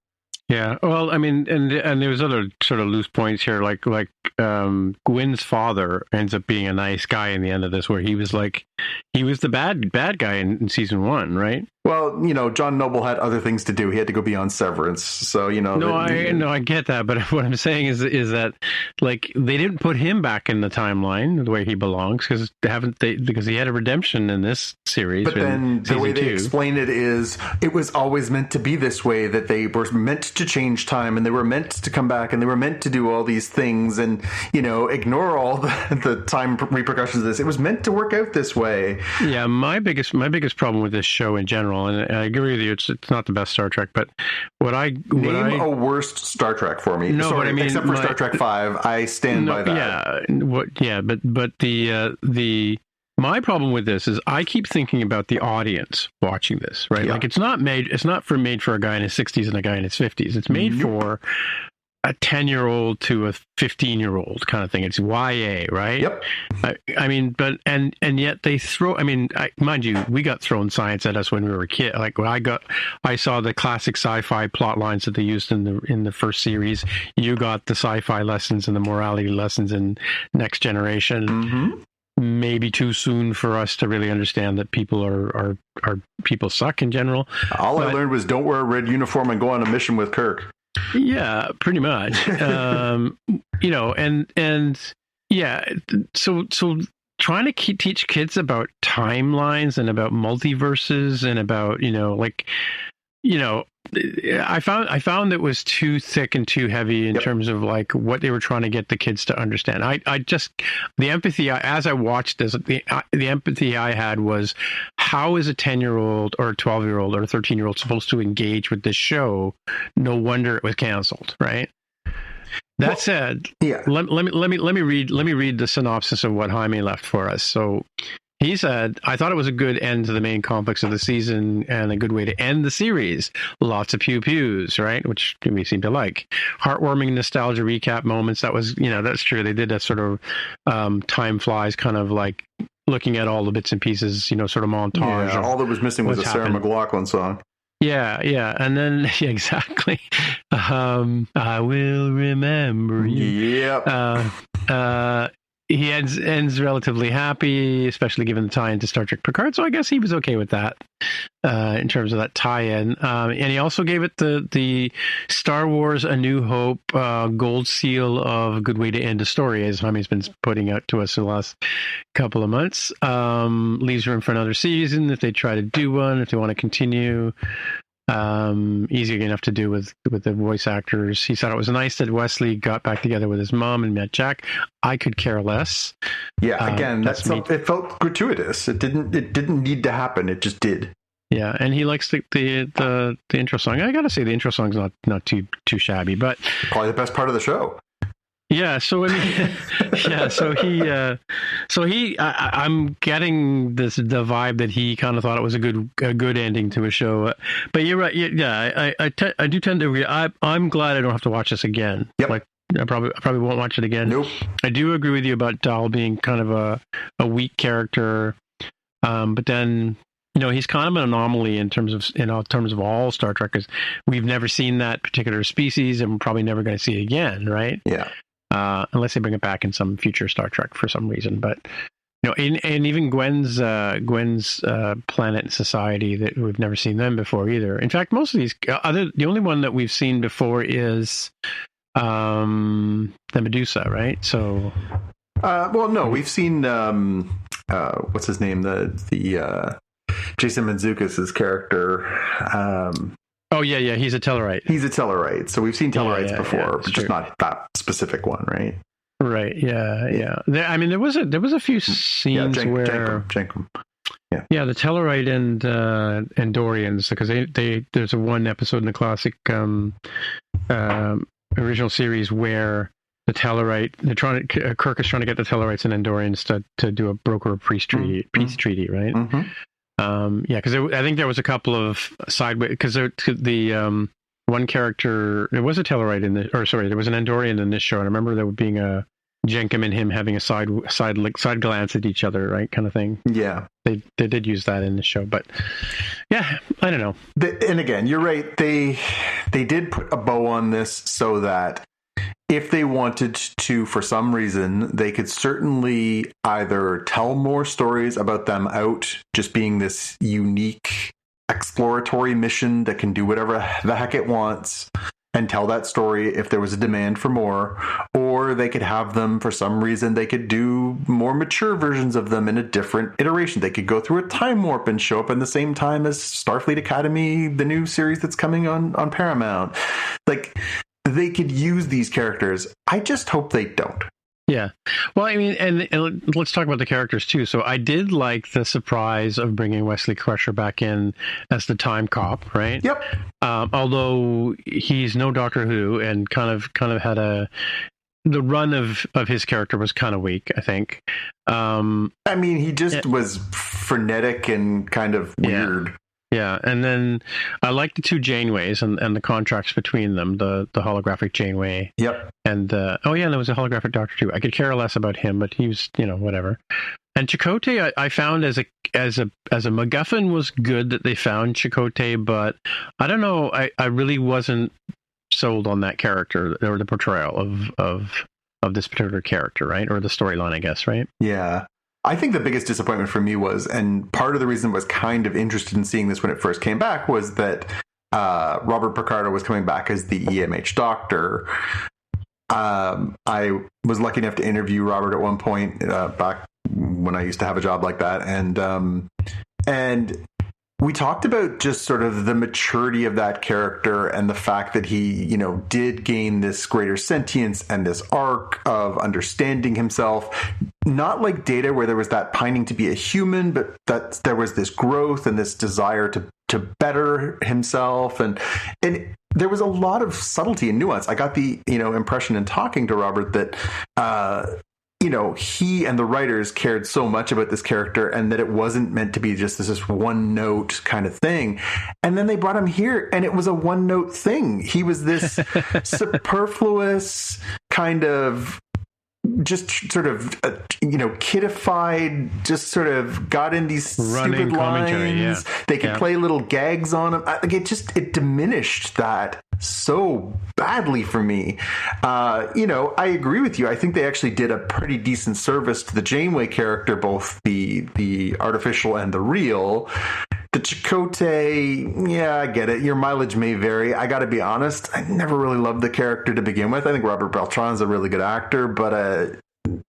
Yeah, well, I mean, and there was other sort of loose points here, like Gwyn's father ends up being a nice guy in the end of this, where he was the bad guy in season 1, right? Well, John Noble had other things to do. He had to go be on Severance, so I get that, but what I'm saying is that, like, they didn't put him back in the timeline the way he belongs, because he had a redemption in this series. But then the way they explain it is, it was always meant to be this way, that they were meant to change time, and they were meant to come back, and they were meant to do all these things, and ignore all the time repercussions of this. It was meant to work out this way. Yeah, my biggest problem with this show in general, and I agree with you, it's not the best Star Trek, but name a worst Star Trek for me. No, but I mean, except for Star Trek 5, I stand by that. But my problem with this is I keep thinking about the audience watching this, right? Yeah. Like, it's not made for a guy in his 60s and a guy in his 50s. It's made for a 10-year-old to a 15-year-old kind of thing. It's YA, right? Yep. I mean, but and yet they throw. I mean, mind you, we got thrown science at us when we were a kid. Like when I saw the classic sci-fi plot lines that they used in the first series. You got the sci-fi lessons and the morality lessons in Next Generation. Mm-hmm. Maybe too soon for us to really understand that people are people suck in general. I learned was don't wear a red uniform and go on a mission with Kirk. Yeah, pretty much. You know, and yeah, so trying to teach kids about timelines and about multiverses and about, you know, like, you know, I found it was too thick and too heavy in terms of like what they were trying to get the kids to understand. I just, the empathy, as I watched this, the empathy I had was, how is a 10-year-old or a 12-year-old or a 13-year-old supposed to engage with this show? No wonder it was canceled, right? That said, let me read the synopsis of what Jaime left for us. So he said, I thought it was a good end to the main conflicts of the season and a good way to end the series. Lots of pew-pews, right? Which we seem to like. Heartwarming nostalgia recap moments. That was, you know, that's true. They did that sort of time flies kind of like looking at all the bits and pieces, you know, sort of montage. Yeah, all that was missing was a Sarah McLachlan song. Yeah, and then exactly. I will remember you. Yep. He ends relatively happy, especially given the tie into Star Trek Picard. So I guess he was okay with that in terms of that tie-in. And he also gave it the Star Wars A New Hope gold seal of a good way to end a story, as Jaime's been putting out to us in the last couple of months. Leaves room for another season if they try to do one, if they want to continue. Easy enough to do with the voice actors. He thought it was nice that Wesley got back together with his mom and met Jack. I could care less. Yeah, again, it felt gratuitous. It didn't need to happen. It just did. Yeah, and he likes the intro song. I gotta say, the intro song's not too shabby, but probably the best part of the show. Yeah, so I mean, I'm getting the vibe that he kind of thought it was a good ending to a show. But you're right. Yeah, I do tend to agree. I'm glad I don't have to watch this again. Yep. Like I probably won't watch it again. Nope. I do agree with you about Dahl being kind of a weak character, but then, you know, he's kind of an anomaly in terms of all Star Trekkers. We've never seen that particular species, and we're probably never going to see it again, right? Yeah. Unless they bring it back in some future Star Trek for some reason. But, you know, and even Gwen's planet and society, that we've never seen them before either. In fact, most of these the only one that we've seen before is the Medusa, right? So, well, no, we've seen what's his name, the Jason Mantzoukas' character. Oh yeah, he's a Tellarite. He's a Tellarite. So we've seen Tellarites before, but just not that specific one, right? Right. Yeah. I mean, there was a few scenes where Jenkum. Yeah, the Tellarite and Dorians, because there's one episode in the classic original series where the Tellarite, Kirk is trying to get the Tellarites and Andorians to do a broker a peace treaty, right? Mm-hmm. Yeah, because I think there was a couple of sideways, because the one character, there was a Tellarite there was an Andorian in this show, and I remember there being a Jenkum and him having a side glance at each other, right, kind of thing. Yeah, they did use that in the show, but yeah, I don't know. And again, you're right. They did put a bow on this so that if they wanted to, for some reason, they could certainly either tell more stories about them out just being this unique exploratory mission that can do whatever the heck it wants and tell that story if there was a demand for more, or they could have them, for some reason, they could do more mature versions of them in a different iteration. They could go through a time warp and show up in the same time as Starfleet Academy, the new series that's coming on Paramount. Like, they could use these characters. I just hope they don't. Yeah. Well, I mean, and let's talk about the characters too. So I did like the surprise of bringing Wesley Crusher back in as the time cop, right? Yep. Although he's no Doctor Who, and kind of had the run of his character was kind of weak, I think. I mean, he just was frenetic and kind of weird. Yeah, and then I like the two Janeways and the contracts between them, the holographic Janeway. Yep. And there was a holographic Doctor too. I could care less about him, but he was, whatever. And Chakotay, I found as a MacGuffin was good that they found Chakotay, but I don't know. I really wasn't sold on that character or the portrayal of this particular character, right? Or the storyline, I guess, right? Yeah. I think the biggest disappointment for me was, and part of the reason I was kind of interested in seeing this when it first came back, was that Robert Picardo was coming back as the EMH Doctor. I was lucky enough to interview Robert at one point back when I used to have a job like that, and we talked about just sort of the maturity of that character and the fact that he, did gain this greater sentience and this arc of understanding himself. Not like Data, where there was that pining to be a human, but that there was this growth and this desire to better himself. And there was a lot of subtlety and nuance. I got the, impression in talking to Robert that, he and the writers cared so much about this character and that it wasn't meant to be just this one note kind of thing. And then they brought him here and it was a one note thing. He was this superfluous kind of just sort of, kidified, just sort of got in these running stupid commentary. lines. Yeah. They could play little gags on him. It diminished that so badly for me. I agree with you. I think they actually did a pretty decent service to the Janeway character, both the artificial and the real. The Chakotay, yeah, I get it. Your mileage may vary. I got to be honest, I never really loved the character to begin with. I think Robert Beltran's a really good actor, but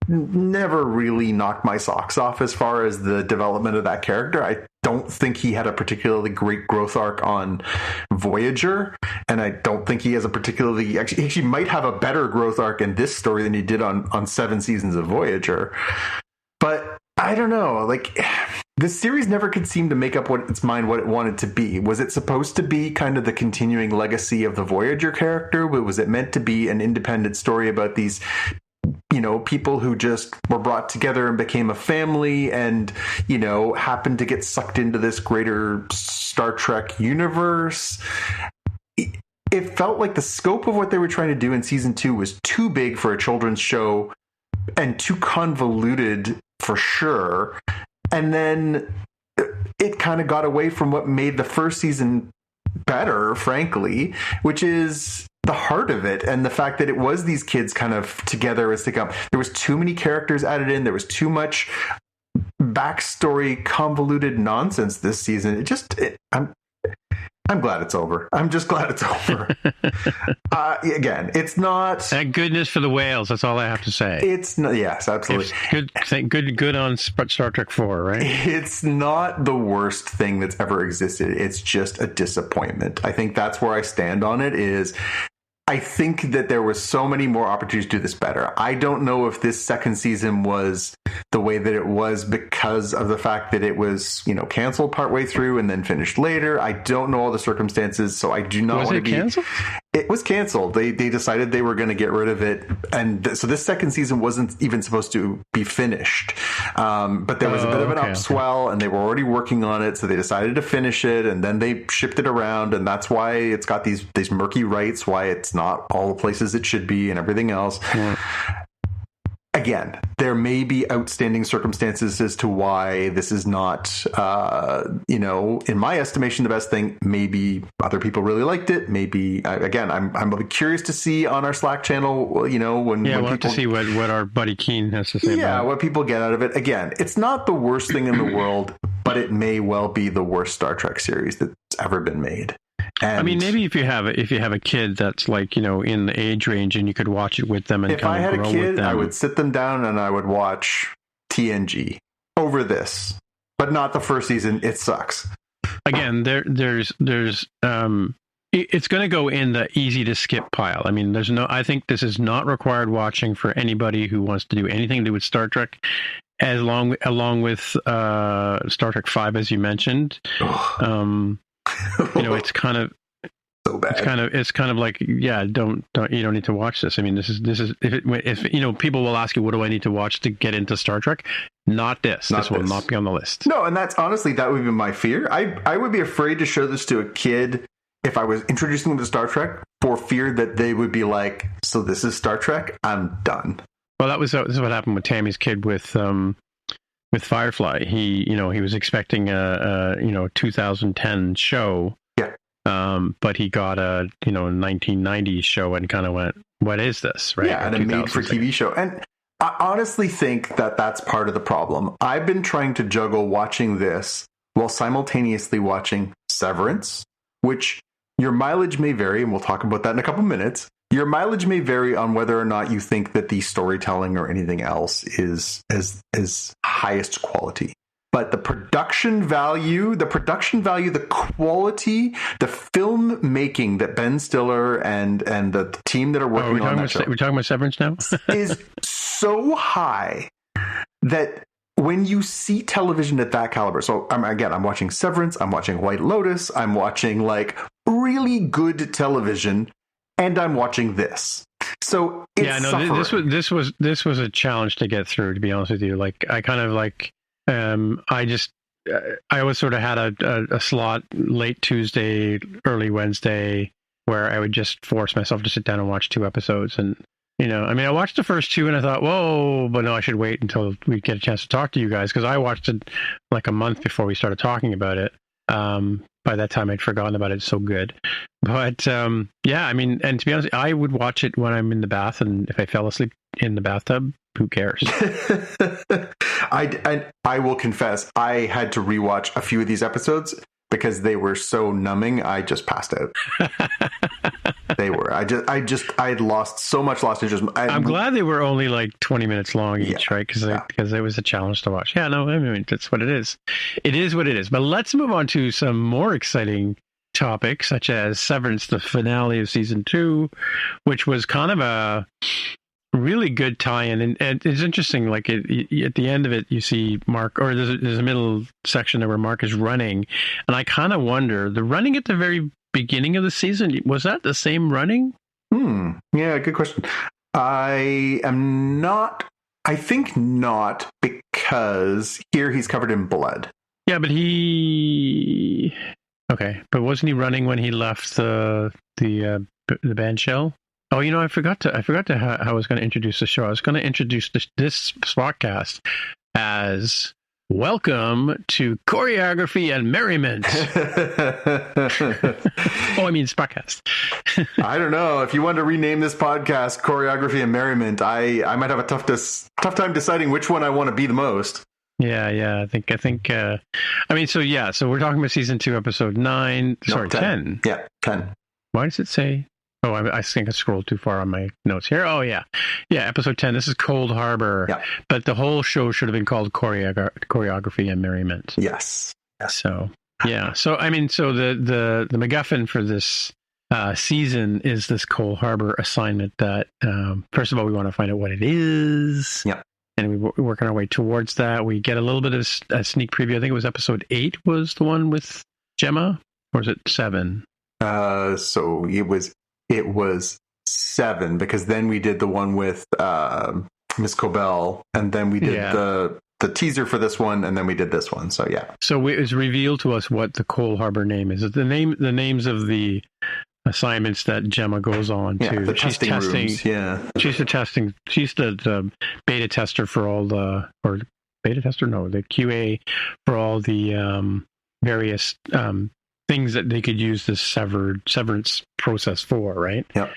never really knocked my socks off as far as the development of that character. I don't think he had a particularly great growth arc on Voyager, and I don't think he has a particularly... Actually, he might have a better growth arc in this story than he did on 7 seasons of Voyager. But I don't know, this series never could seem to make up its mind what it wanted to be. Was it supposed to be kind of the continuing legacy of the Voyager character? Was it meant to be an independent story about these, people who just were brought together and became a family and, happened to get sucked into this greater Star Trek universe? It felt like the scope of what they were trying to do in season 2 was too big for a children's show and too convoluted for sure. And then it kind of got away from what made the first season better, frankly, which is the heart of it and the fact that it was these kids kind of together as they come. There was too many characters added in. There was too much backstory, convoluted nonsense this season. I'm glad it's over. I'm just glad it's over. Again, it's not... Thank goodness for the whales. That's all I have to say. It's not... Yes, absolutely. Good on Star Trek 4, right? It's not the worst thing that's ever existed. It's just a disappointment. I think that's where I stand on it is... I think that there were so many more opportunities to do this better. I don't know if this second season was the way that it was because of the fact that it was, canceled partway through and then finished later. I don't know all the circumstances, so I do not want to be... canceled? It was canceled. They decided they were going to get rid of it. And so this second season wasn't even supposed to be finished. But there was a bit of an upswell and they were already working on it. So they decided to finish it and then they shipped it around. And that's why it's got these murky rights, why it's not all the places it should be and everything else. Yeah. Again, there may be outstanding circumstances as to why this is not, in my estimation, the best thing. Maybe other people really liked it. Maybe, again, I'm curious to see on our Slack channel, when we'll have to see what our buddy Keen has to say about it. Yeah, what people get out of it. Again, it's not the worst thing in the world, but it may well be the worst Star Trek series that's ever been made. And maybe if you have a kid that's in the age range and you could watch it with them and if I had a kid, I would sit them down and I would watch TNG over this, but not the first season. It sucks. Again, there's it's going to go in the easy to skip pile. I mean, I think this is not required watching for anybody who wants to do anything to do with Star Trek. Along with Star Trek 5, as you mentioned. It's kind of so bad. It's kind of like, yeah, don't you don't need to watch this. I mean, this is if people will ask you, what do I need to watch to get into Star Trek? Not this. This will not be on the list. No, and that's honestly, that would be my fear. I would be afraid to show this to a kid if I was introducing them to Star Trek, for fear that they would be like, so this is Star Trek? I'm done. Well, this is what happened with Tammy's kid with Firefly. He was expecting a 2010 show. Yeah. But he got a 1990s show and kind of went, what is this? Right. Yeah, and a made for TV show. And I honestly think that that's part of the problem. I've been trying to juggle watching this while simultaneously watching Severance, which your mileage may vary, and we'll talk about that in a couple minutes. Your mileage may vary on whether or not you think that the storytelling or anything else is highest quality. But the production value, the quality, the filmmaking that Ben Stiller and the team that are working on that show, we're talking about Severance now, is so high that when you see television at that caliber, so I'm watching Severance, I'm watching White Lotus, I'm watching like really good television, and I'm watching this. So it's this was a challenge to get through, to be honest with you. Like I kind of like. I always sort of had a slot late Tuesday, early Wednesday, where I would just force myself to sit down and watch 2 episodes. And, I watched the first 2 and I thought, whoa, but no, I should wait until we get a chance to talk to you guys, because I watched it like a month before we started talking about it. By that time, I'd forgotten about it. It's so good. But and to be honest, I would watch it when I'm in the bath, and if I fell asleep in the bathtub, who cares? I will confess, I had to rewatch a few of these episodes because they were so numbing. I just passed out. They were. I'd lost interest. I'm glad they were only like 20 minutes long each, right? Because it was a challenge to watch. Yeah, no, I mean, that's what it is. It is what it is. But let's move on to some more exciting topics, such as Severance, the finale of season 2, which was kind of a really good tie-in, and it's interesting. Like at the end of it, you see Mark, or there's a middle section there where Mark is running, and I kind of wonder, the running at the very beginning of the season, was that the same running? Yeah, good question. I think not, because here he's covered in blood. Yeah, but but wasn't he running when he left the band shell? Oh, I forgot to how I was going to introduce the show. I was going to introduce this podcast as Welcome to Choreography and Merriment. Podcast. I don't know. If you want to rename this podcast Choreography and Merriment, I might have a tough time deciding which one I want to be the most. Yeah. I think. So we're talking about season 2, episode 9. No, sorry, 10. Yeah, 10. Why does it say? Oh, I think I scrolled too far on my notes here. Oh, yeah. Yeah, episode 10. This is Cold Harbor. Yeah. But the whole show should have been called Choreography and Merriment. Yes. So, yeah. So, the MacGuffin for this season is this Cold Harbor assignment that, first of all, we want to find out what it is. Yeah. And we're working our way towards that. We get a little bit of a sneak preview. I think it was episode 8 was the one with Gemma, or is it 7? So it was 7, because then we did the one with Miss Cobell, and then we did the teaser for this one, and then we did this one. So yeah. So it was revealed to us what the Cold Harbor name is. The names of the assignments that Gemma goes on to. The testing rooms. Yeah. She's the beta tester for all the QA for all the various things that they could use this severance process for, right? Yeah.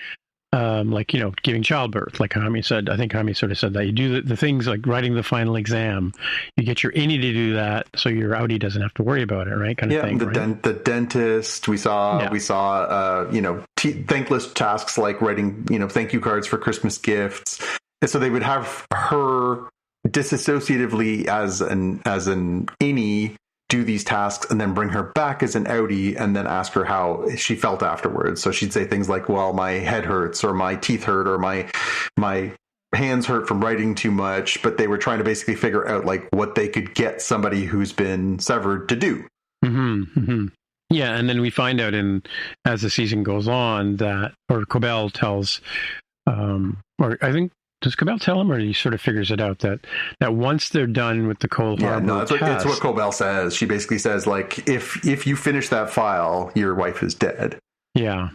Giving childbirth, like Jaime said. I think Jaime sort of said that. You do the things like writing the final exam. You get your innie to do that, so your outie doesn't have to worry about it, right? Kind of thing. The dentist. We saw thankless tasks like writing, thank you cards for Christmas gifts. And so they would have her disassociatively as an innie do these tasks, and then bring her back as an outie, and then ask her how she felt afterwards. So she'd say things like, well, my head hurts, or my teeth hurt, or my hands hurt from writing too much. But they were trying to basically figure out like what they could get somebody who's been severed to do. Mm-hmm, mm-hmm. Yeah, and then we find out as the season goes on that, or Cobell tells, or I think does Cobell tell him, or he sort of figures it out that once they're done with the Cold Harbor test, it's what Cobell says. She basically says, like, if you finish that file, your wife is dead. Yeah.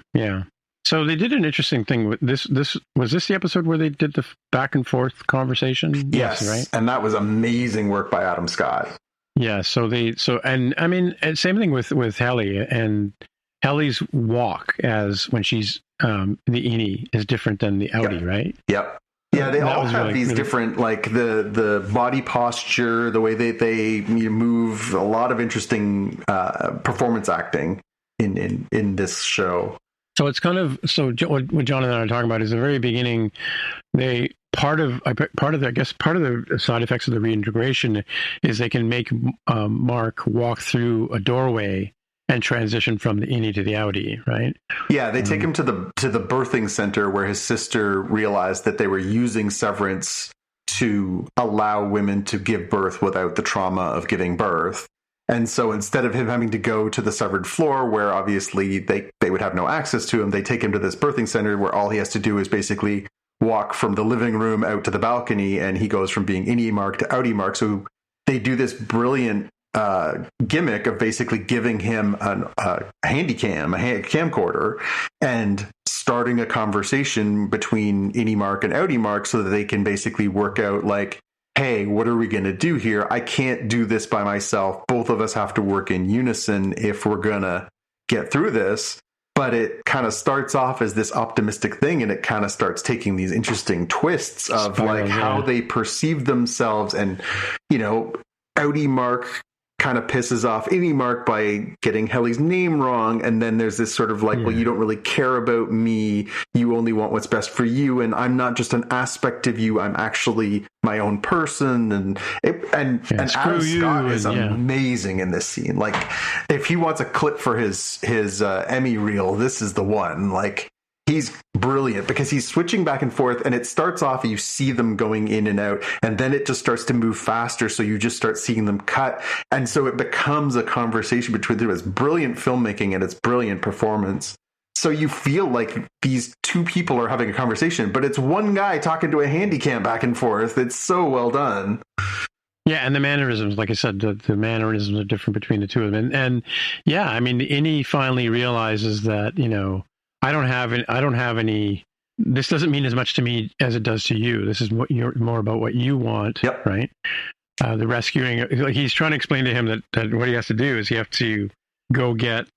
So they did an interesting thing with this. Was this the episode where they did the back and forth conversation? Yes, right. And that was amazing work by Adam Scott. Yeah. And I mean, same thing with Helly, and Helly's walk when she's the innie is different than the outie, right? Yep. Yeah, they all have these different, like the body posture, the way they move, a lot of interesting performance acting in this show. So it's kind of what John and I are talking about is the very beginning. Part of the side effects of the reintegration is they can make Mark walk through a doorway and transition from the innie to the outie, right? Yeah, they take him to the birthing center where his sister realized that they were using Severance to allow women to give birth without the trauma of giving birth. And so instead of him having to go to the severed floor where obviously they would have no access to him, they take him to this birthing center where all he has to do is basically walk from the living room out to the balcony, and he goes from being innie Mark to outie Mark. So they do this brilliant gimmick of basically giving him a camcorder and starting a conversation between innie Mark and outie Mark so that they can basically work out, like, hey, what are we going to do here? I can't do this by myself. Both of us have to work in unison if we're going to get through this. But it kind of starts off as this optimistic thing, and it kind of starts taking these interesting twists of how they perceive themselves. And, outie Mark kind of pisses off innie Mark by getting Helly's name wrong. And then there's this sort of well, you don't really care about me. You only want what's best for you. And I'm not just an aspect of you. I'm actually my own person. And Adam Scott is amazing in this scene. Like, if he wants a clip for his Emmy reel, this is the one. Like, he's brilliant because he's switching back and forth, and it starts off, you see them going in and out, and then it just starts to move faster, so you just start seeing them cut, and so it becomes a conversation between them. It's brilliant filmmaking and it's brilliant performance. So you feel like these two people are having a conversation, but it's one guy talking to a handy cam back and forth. It's so well done. Yeah, and the mannerisms, like I said, the mannerisms are different between the two of them. And yeah, I mean, innie finally realizes that, I don't have any. This doesn't mean as much to me as it does to you. This is more about what you want, right? The rescuing. He's trying to explain to him that what he has to do is he has to go get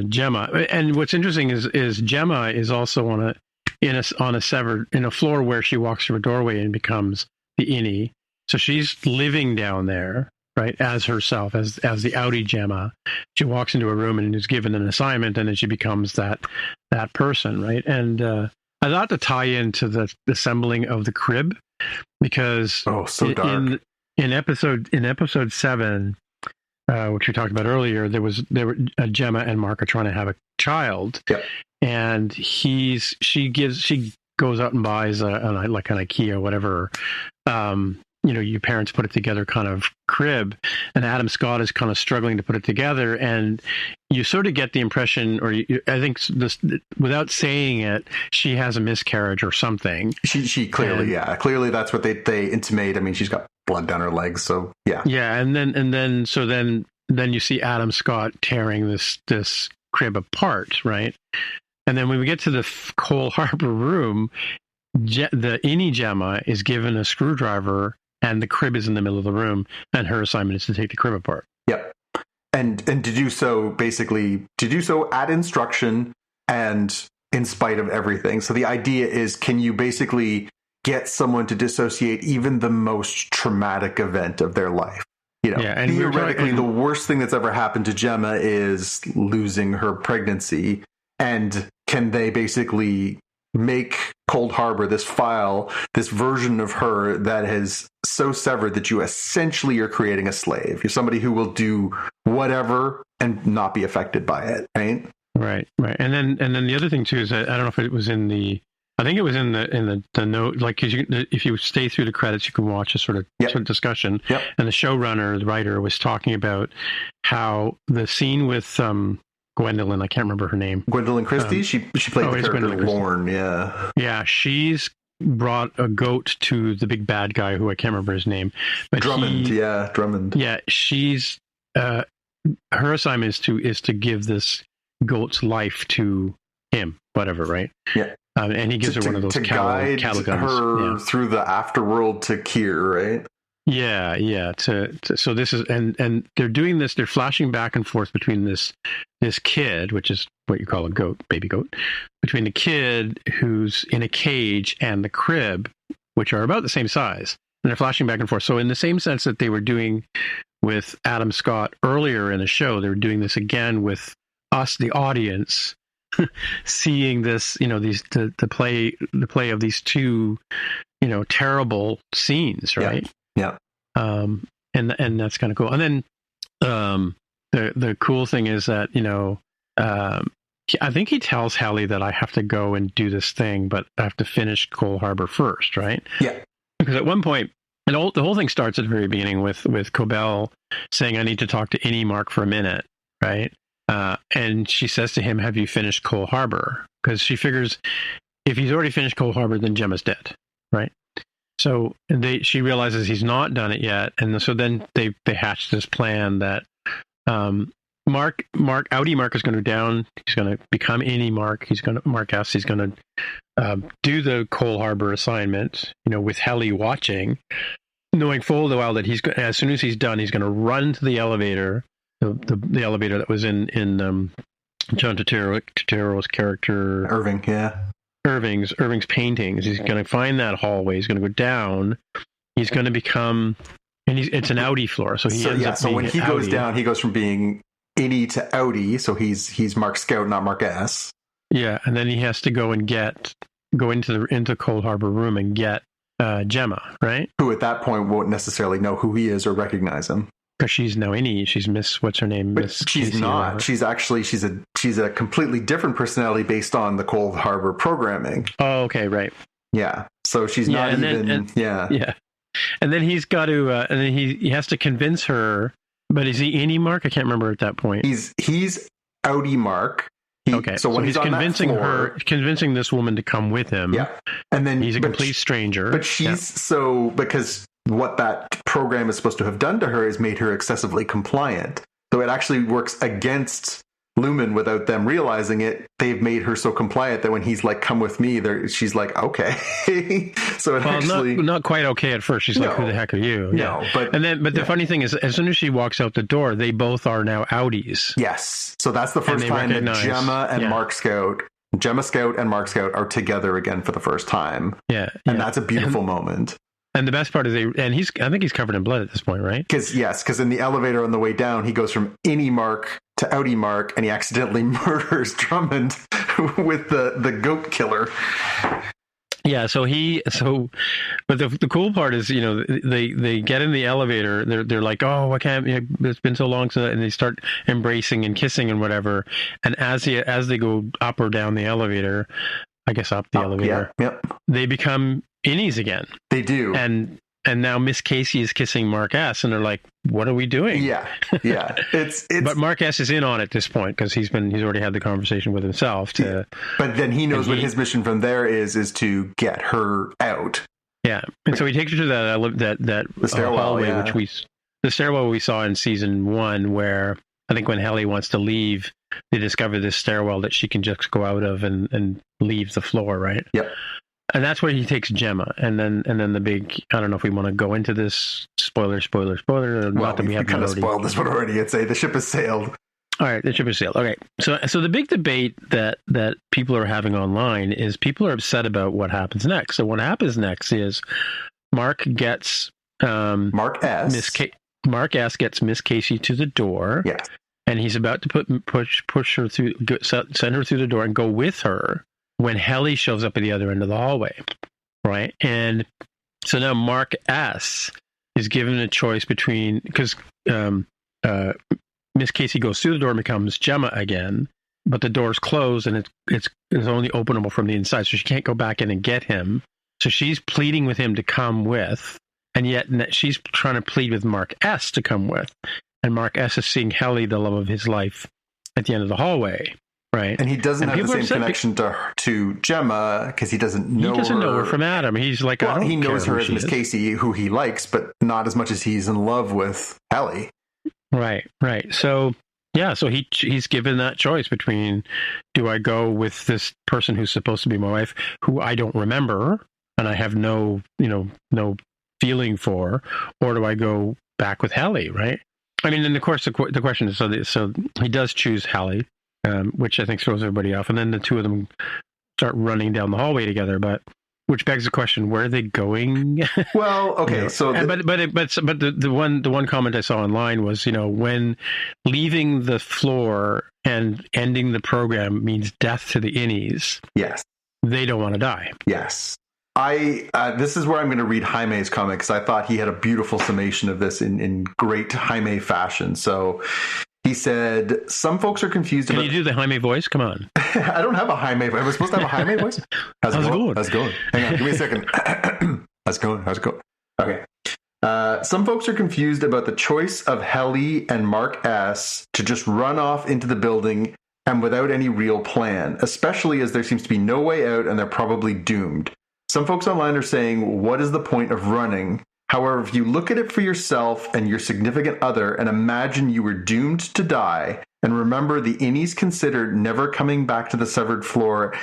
Gemma. And what's interesting is Gemma is also on a floor where she walks through a doorway and becomes the innie. So she's living down there, right, as herself, as the outie Gemma. She walks into a room and is given an assignment, and then she becomes that person, right? And I thought to tie into the assembling of the crib, because dark. In episode 7, which we talked about earlier, there were Gemma and Mark are trying to have a child, and she goes out and buys an IKEA or whatever. Your parents put it together kind of crib, and Adam Scott is kind of struggling to put it together, and you sort of get the impression, I think without saying it, she has a miscarriage or something. She clearly, clearly that's what they intimate. I mean, she's got blood down her legs, so yeah, and then you see Adam Scott tearing this crib apart, right? And then when we get to the Cold Harbor room, the innie Gemma is given a screwdriver, and the crib is in the middle of the room, and her assignment is to take the crib apart. Yep. And to do so at instruction and in spite of everything. So the idea is, can you basically get someone to dissociate even the most traumatic event of their life? And theoretically, the worst thing that's ever happened to Gemma is losing her pregnancy. And can they basically make Cold Harbor, this file, this version of her that is so severed that you essentially are creating a slave? You're somebody who will do whatever and not be affected by it, right? Right. And then the other thing too is that I don't know if it was in the note, like, cause if you stay through the credits, you can watch a sort of discussion. Yep. And the showrunner, the writer, was talking about how the scene with Gwendolyn, I can't remember her name. Gwendolyn Christie? She played the character Lorne, yeah. Yeah, she's brought a goat to the big bad guy who I can't remember his name. But Drummond, Drummond. Yeah, she's her assignment is to give this goat's life to him, whatever, right? Yeah. And he gives her one of those to guide her through the afterworld to Kier, right? Yeah. So this is and they're doing this. They're flashing back and forth between this kid, which is what you call a goat, baby goat, between the kid who's in a cage and the crib, which are about the same size, and they're flashing back and forth. So in the same sense that they were doing with Adam Scott earlier in the show, they were doing this again with us, the audience, seeing this, the play of these two, terrible scenes, right? Yeah. And that's kind of cool. And then the cool thing is that, I think he tells Helly that I have to go and do this thing, but I have to finish Cole Harbor first, right? Yeah. Because at one point, and the whole thing starts at the very beginning with Cobell saying, I need to talk to Innie Mark for a minute, right? And she says to him, have you finished Cole Harbor? Because she figures if he's already finished Cole Harbor, then Gemma's dead, right? So she realizes he's not done it yet, and so then they hatch this plan that Outie Mark is going to go down. He's going to become Innie Mark. He's going to do the Cole Harbor assignment, with Helly watching, knowing full well that as soon as he's done, he's going to run to the elevator, the elevator that was in John Turturro's character Irving, yeah. Irving's paintings. He's going to find that hallway. He's going to go down. He's going to become, and it's an Outie floor. So so when he goes down, he goes from being Innie to Outie. So he's Mark Scout, not Mark S. Yeah, and then he has to go into Cold Harbor room and get Gemma, right? Who at that point won't necessarily know who he is or recognize him. Because she's now Innie. She's Miss, what's her name? But Miss she's Casey not. She's actually she's a completely different personality based on the Cold Harbor programming. Oh, okay, right. Yeah. So she's not even. Yeah. And then he's got to, and then he has to convince her. But is he Innie Mark? I can't remember at that point. He's Outie Mark. Okay. So when he's convincing this woman to come with him. Yeah. And then he's a complete stranger. But she's because what that program is supposed to have done to her is made her excessively compliant. So it actually works against Lumen without them realizing it. They've made her so compliant that when he's like, come with me, she's like, okay. So not quite okay at first. She's like, who the heck are you? No, but the funny thing is, as soon as she walks out the door, they both are now Outies. Yes. So that's the first time that Gemma and Mark Scout, Gemma Scout and Mark Scout are together again for the first time. Yeah. And that's a beautiful moment. And the best part is I think he's covered in blood at this point, right? Because in the elevator on the way down, he goes from Innie Mark to Outie Mark, and he accidentally murders Drummond with the goat killer. Yeah, but the cool part is, they get in the elevator, they're like, oh, I can't, it's been so long, and they start embracing and kissing and whatever. And as they go up or down the elevator, I guess up the elevator, they become Innies again. They do. And now Miss Casey is kissing Mark S, and they're like, what are we doing? Yeah. It's But Mark S is in on it at this point because he's already had the conversation with himself but then he knows what his mission from there is to get her out. Yeah. And so he takes her to that the stairwell hallway, the stairwell we saw in season 1, where I think when Helly wants to leave, they discover this stairwell that she can just go out of and leave the floor, right? Yep. And that's where he takes Gemma, and then the big, I don't know if we want to go into this spoiler. Well, not that we have kind of spoiled this one already. I'd say the ship has sailed. All right, the ship has sailed. Okay, so the big debate that people are having online is people are upset about what happens next. So what happens next is Mark gets Mark S. Mark S gets Miss Casey to the door. Yeah, and he's about to push her through, send her through the door, and go with her, when Helly shows up at the other end of the hallway, right? And so now Mark S is given a choice between, because Miss Casey goes through the door and becomes Gemma again, but the door's closed and it's only openable from the inside, so she can't go back in and get him. So she's pleading with him to come with, and yet she's trying to plead with Mark S to come with. And Mark S is seeing Helly, the love of his life, at the end of the hallway. Right. And he doesn't have the same connection to Gemma because he doesn't know her. He doesn't know her from Adam. He's like, well, he knows her as Miss Casey, who he likes, but not as much as he's in love with Ellie. Right. So, yeah, so he's given that choice between, do I go with this person who's supposed to be my wife, who I don't remember, and I have no feeling for, or do I go back with Hallie, right? I mean, and of course, the question is, so he does choose Hallie, which I think throws everybody off, and then the two of them start running down the hallway together, but which begs the question, where are they going? Well, okay, so but the one comment I saw online was, when leaving the floor and ending the program means death to the innies. Yes, they don't want to die. Yes. This is where I'm going to read Jaime's comment, because I thought he had a beautiful summation of this in great Jaime fashion. So he said, some folks are confused Can you do the Jaime voice? Come on. I don't have a Jaime voice. Am I supposed to have a Jaime voice? How's it going? How's it going? Hang on, give me a second. How's it going? Okay. Some folks are confused about the choice of Helly and Mark S. to just run off into the building and without any real plan, especially as there seems to be no way out and they're probably doomed. Some folks online are saying, what is the point of running? However, if you look at it for yourself and your significant other and imagine you were doomed to die, and remember the innies considered never coming back to the severed floor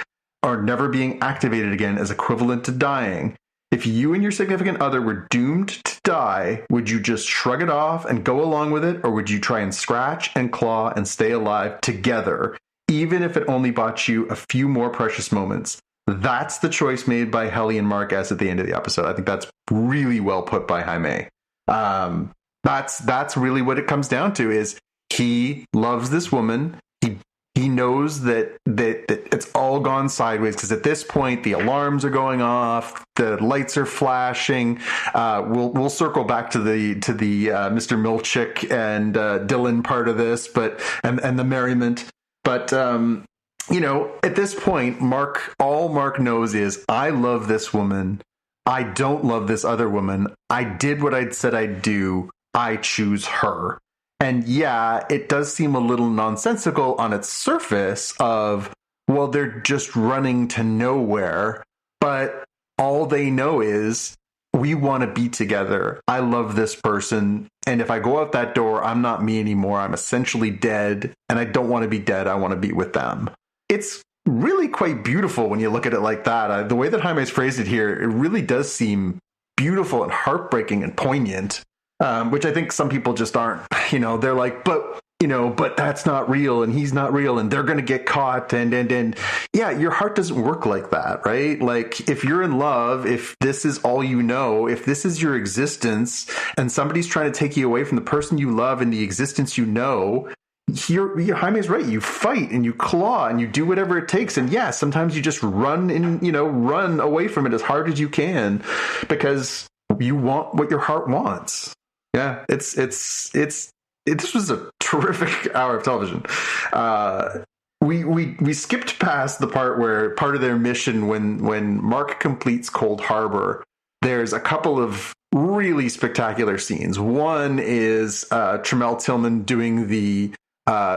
or never being activated again as equivalent to dying, if you and your significant other were doomed to die, would you just shrug it off and go along with it, or would you try and scratch and claw and stay alive together, even if it only bought you a few more precious moments? That's the choice made by Helly and Mark S. at the end of the episode. I think that's really well put by Jaime. That's really what it comes down to, is he loves this woman. He knows that it's all gone sideways, because at this point the alarms are going off, the lights are flashing. We'll circle back to the Mr. Milchick and Dylan part of this, and the merriment. But at this point, all Mark knows is, I love this woman. I don't love this other woman. I did what I said I'd do. I choose her. And yeah, it does seem a little nonsensical on its surface of, well, they're just running to nowhere. But all they know is, we want to be together. I love this person. And if I go out that door, I'm not me anymore. I'm essentially dead. And I don't want to be dead. I want to be with them. It's really quite beautiful when you look at it like that. The way that Jaime's phrased it here, it really does seem beautiful and heartbreaking and poignant, which I think some people just aren't. They're like, but that's not real, and he's not real, and they're going to get caught. And yeah, your heart doesn't work like that, right? Like, if you're in love, if this is all you know, if this is your existence, and somebody's trying to take you away from the person you love and the existence you know, Jaime's right. You fight and you claw and you do whatever it takes. And yeah, sometimes you just run away from it as hard as you can, because you want what your heart wants. Yeah, this was a terrific hour of television. We skipped past the part where part of their mission, when Mark completes Cold Harbor, there's a couple of really spectacular scenes. One is Tramell Tillman doing the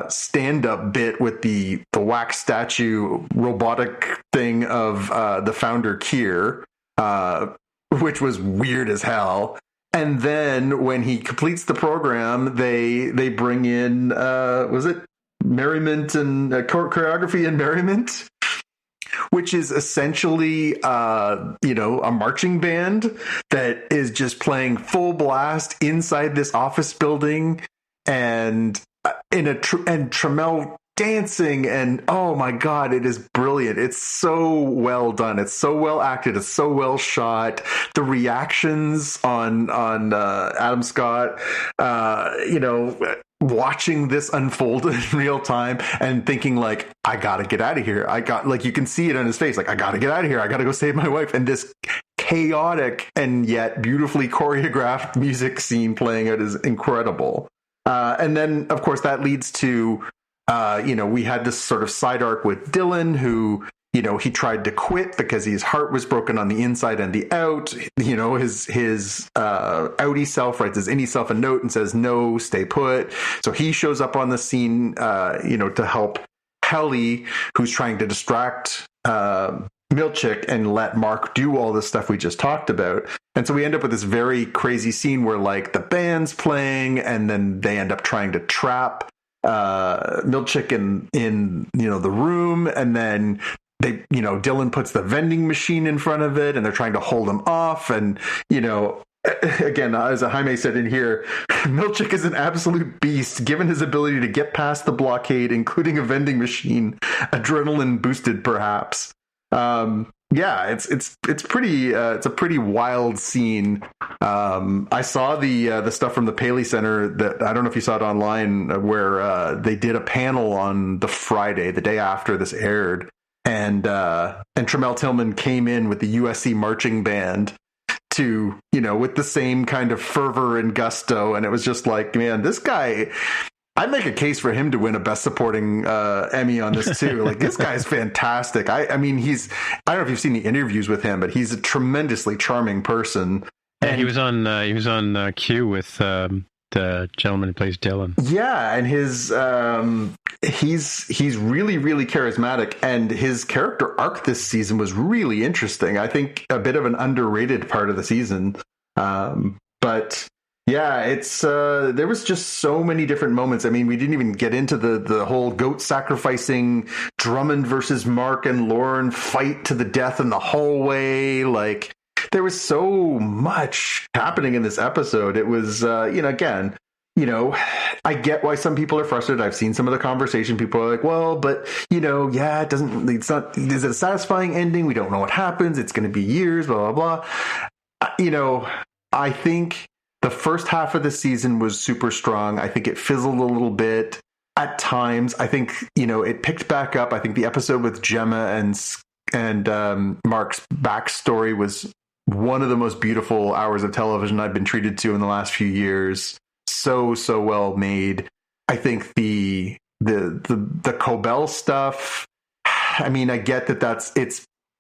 stand-up bit with the wax statue robotic thing of the founder Keir, which was weird as hell. And then when he completes the program, they bring in was it Merriment and Choreography and Merriment, which is essentially a marching band that is just playing full blast inside this office building, and Tramell dancing, and oh my god, it is brilliant. It's so well done. It's so well acted. It's so well shot. The reactions on Adam Scott, watching this unfold in real time and thinking like, I gotta get out of here. You can see it on his face. Like, I gotta get out of here. I gotta go save my wife. And this chaotic and yet beautifully choreographed music scene playing out is incredible. And then, of course, that leads to, we had this sort of side arc with Dylan, who, he tried to quit because his heart was broken on the inside and the out. His outie self writes his innie self a note and says, no, stay put. So he shows up on the scene, to help Helly, who's trying to distract Milchick and let Mark do all this stuff we just talked about. And so we end up with this very crazy scene where like the band's playing and then they end up trying to trap Milchick in the room, and then they Dylan puts the vending machine in front of it and they're trying to hold him off. And again, as Jaime said in here, Milchick is an absolute beast given his ability to get past the blockade, including a vending machine, adrenaline boosted perhaps. It's a pretty wild scene. I saw the stuff from the Paley Center that I don't know if you saw it online, where they did a panel on the Friday, the day after this aired, and Tremel Tillman came in with the USC marching band to with the same kind of fervor and gusto, and it was just like, man, this guy. I'd make a case for him to win a Best Supporting Emmy on this too. Like, this guy's fantastic. I mean, I don't know if you've seen the interviews with him, but he's a tremendously charming person. And he was on Q with the gentleman who plays Dylan. Yeah, and he's really, really charismatic, and his character arc this season was really interesting. I think a bit of an underrated part of the season, but. Yeah, it's there was just so many different moments. I mean, we didn't even get into the whole goat sacrificing Drummond versus Mark and Lauren fight to the death in the hallway. Like, there was so much happening in this episode. It was, again, I get why some people are frustrated. I've seen some of the conversation. People are like, well, but, is it a satisfying ending? We don't know what happens. It's going to be years, blah, blah, blah. I think the first half of the season was super strong. I think it fizzled a little bit at times. I think, it picked back up. I think the episode with Gemma and Mark's backstory was one of the most beautiful hours of television I've been treated to in the last few years. So well made. I think the Cobell stuff, I mean, I get that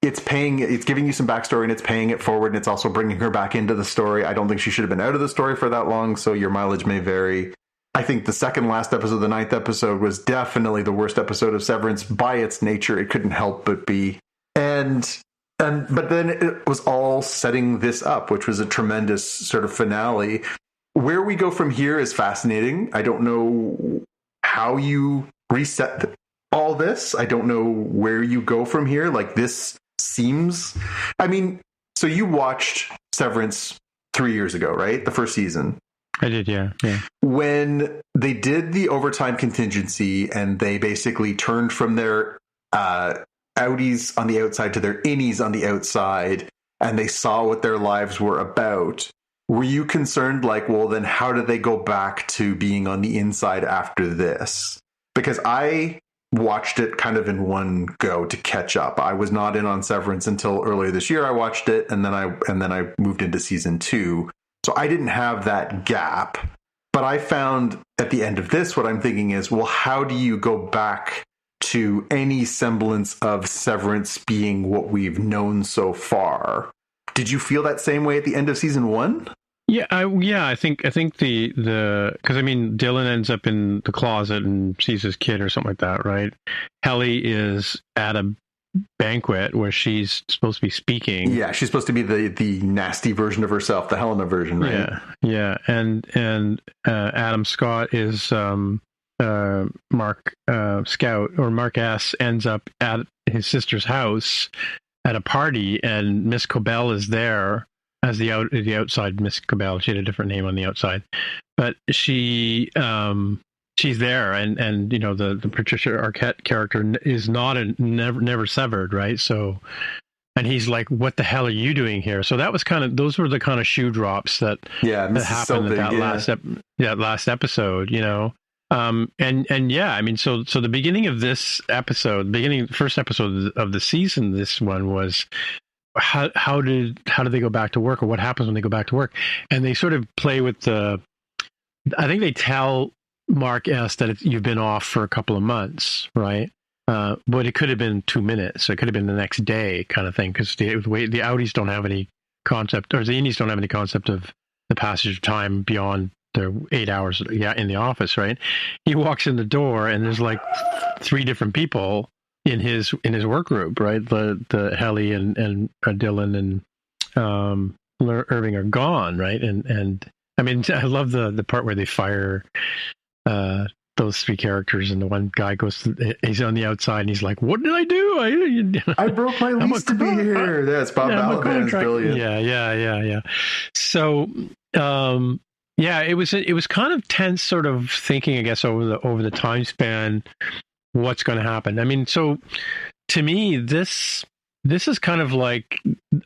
it's giving you some backstory and it's paying it forward, and it's also bringing her back into the story. I don't think she should have been out of the story for that long, so your mileage may vary. I think the second last episode, the 9th episode, was definitely the worst episode of Severance by its nature. It couldn't help but be. But then it was all setting this up, which was a tremendous sort of finale. Where we go from here is fascinating. I don't know how you reset all this. I don't know where you go from here. Like, this seems, I mean, so you watched Severance 3 years ago, right? The first season. I did, yeah. When they did the overtime contingency and they basically turned from their outies on the outside to their innies on the outside, and they saw what their lives were about, were you concerned, like, well, then how do they go back to being on the inside after this? Because I watched it kind of in one go to catch up. I was not in on Severance until earlier this year. I watched it, and then I moved into season 2. So I didn't have that gap. But I found at the end of this, what I'm thinking is, well, how do you go back to any semblance of Severance being what we've known so far? Did you feel that same way at the end of season 1? I think the because I mean, Dylan ends up in the closet and sees his kid or something like that, right? Helly is at a banquet where she's supposed to be speaking. Yeah, she's supposed to be the nasty version of herself, the Helena version, right? Yeah, and Adam Scott is Mark Scout, or Mark S. ends up at his sister's house at a party, and Miss Cobell is there as the outside Miss Cobell. She had a different name on the outside, but she's there, and the Patricia Arquette character is never severed, right? So, and he's like, "What the hell are you doing here?" So that was those were the kind of shoe drops that happened at last episode, I mean, so the beginning of this episode, first episode of the season, this one was, how do they go back to work, or what happens when they go back to work? And they sort of play with I think they tell Mark S. that you've been off for a couple of months, right? But it could have been 2 minutes. So it could have been the next day kind of thing, because the outies don't have any concept, or the indies don't have any concept of the passage of time beyond their 8 hours in the office, right? He walks in the door and there's like 3 different people in his work group, right? The Helly and Dylan and Irving are gone, right? And I mean, I love the part where they fire those 3 characters, and the one guy he's on the outside and he's like, "What did I do? I broke my lease to be here." That's Bob Balaban's brilliant. Yeah. So, it was kind of tense, sort of thinking, I guess, over the time span, what's going to happen. I mean, so to me, this is kind of like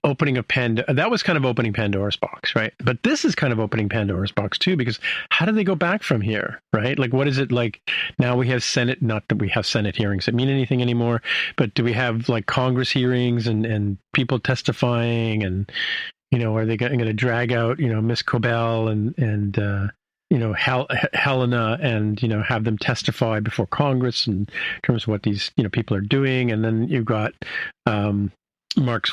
opening that was kind of opening Pandora's box, right? But this is kind of opening Pandora's box too, because how do they go back from here, right? Like, what is it like now? We have Senate, not that we have Senate hearings that mean anything anymore, but do we have like Congress hearings and people testifying, and, you know, are they going to drag out, you know, Miss Cobell and you know, Helena, and, you know, have them testify before Congress in terms of what these, you know, people are doing. And then you've got Mark's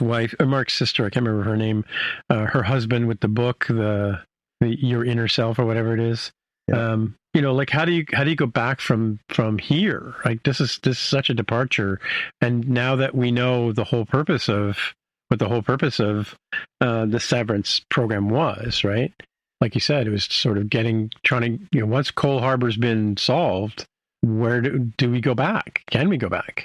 sister, I can't remember her name, her husband with the book, the Your Inner Self or whatever it is. Yeah. You know, like, how do you go back from here? Like, this is such a departure. And now that we know the whole purpose of the Severance program was, right? Like you said, it was sort of trying to, you know, once Cole Harbor's been solved, where do we go back? Can we go back?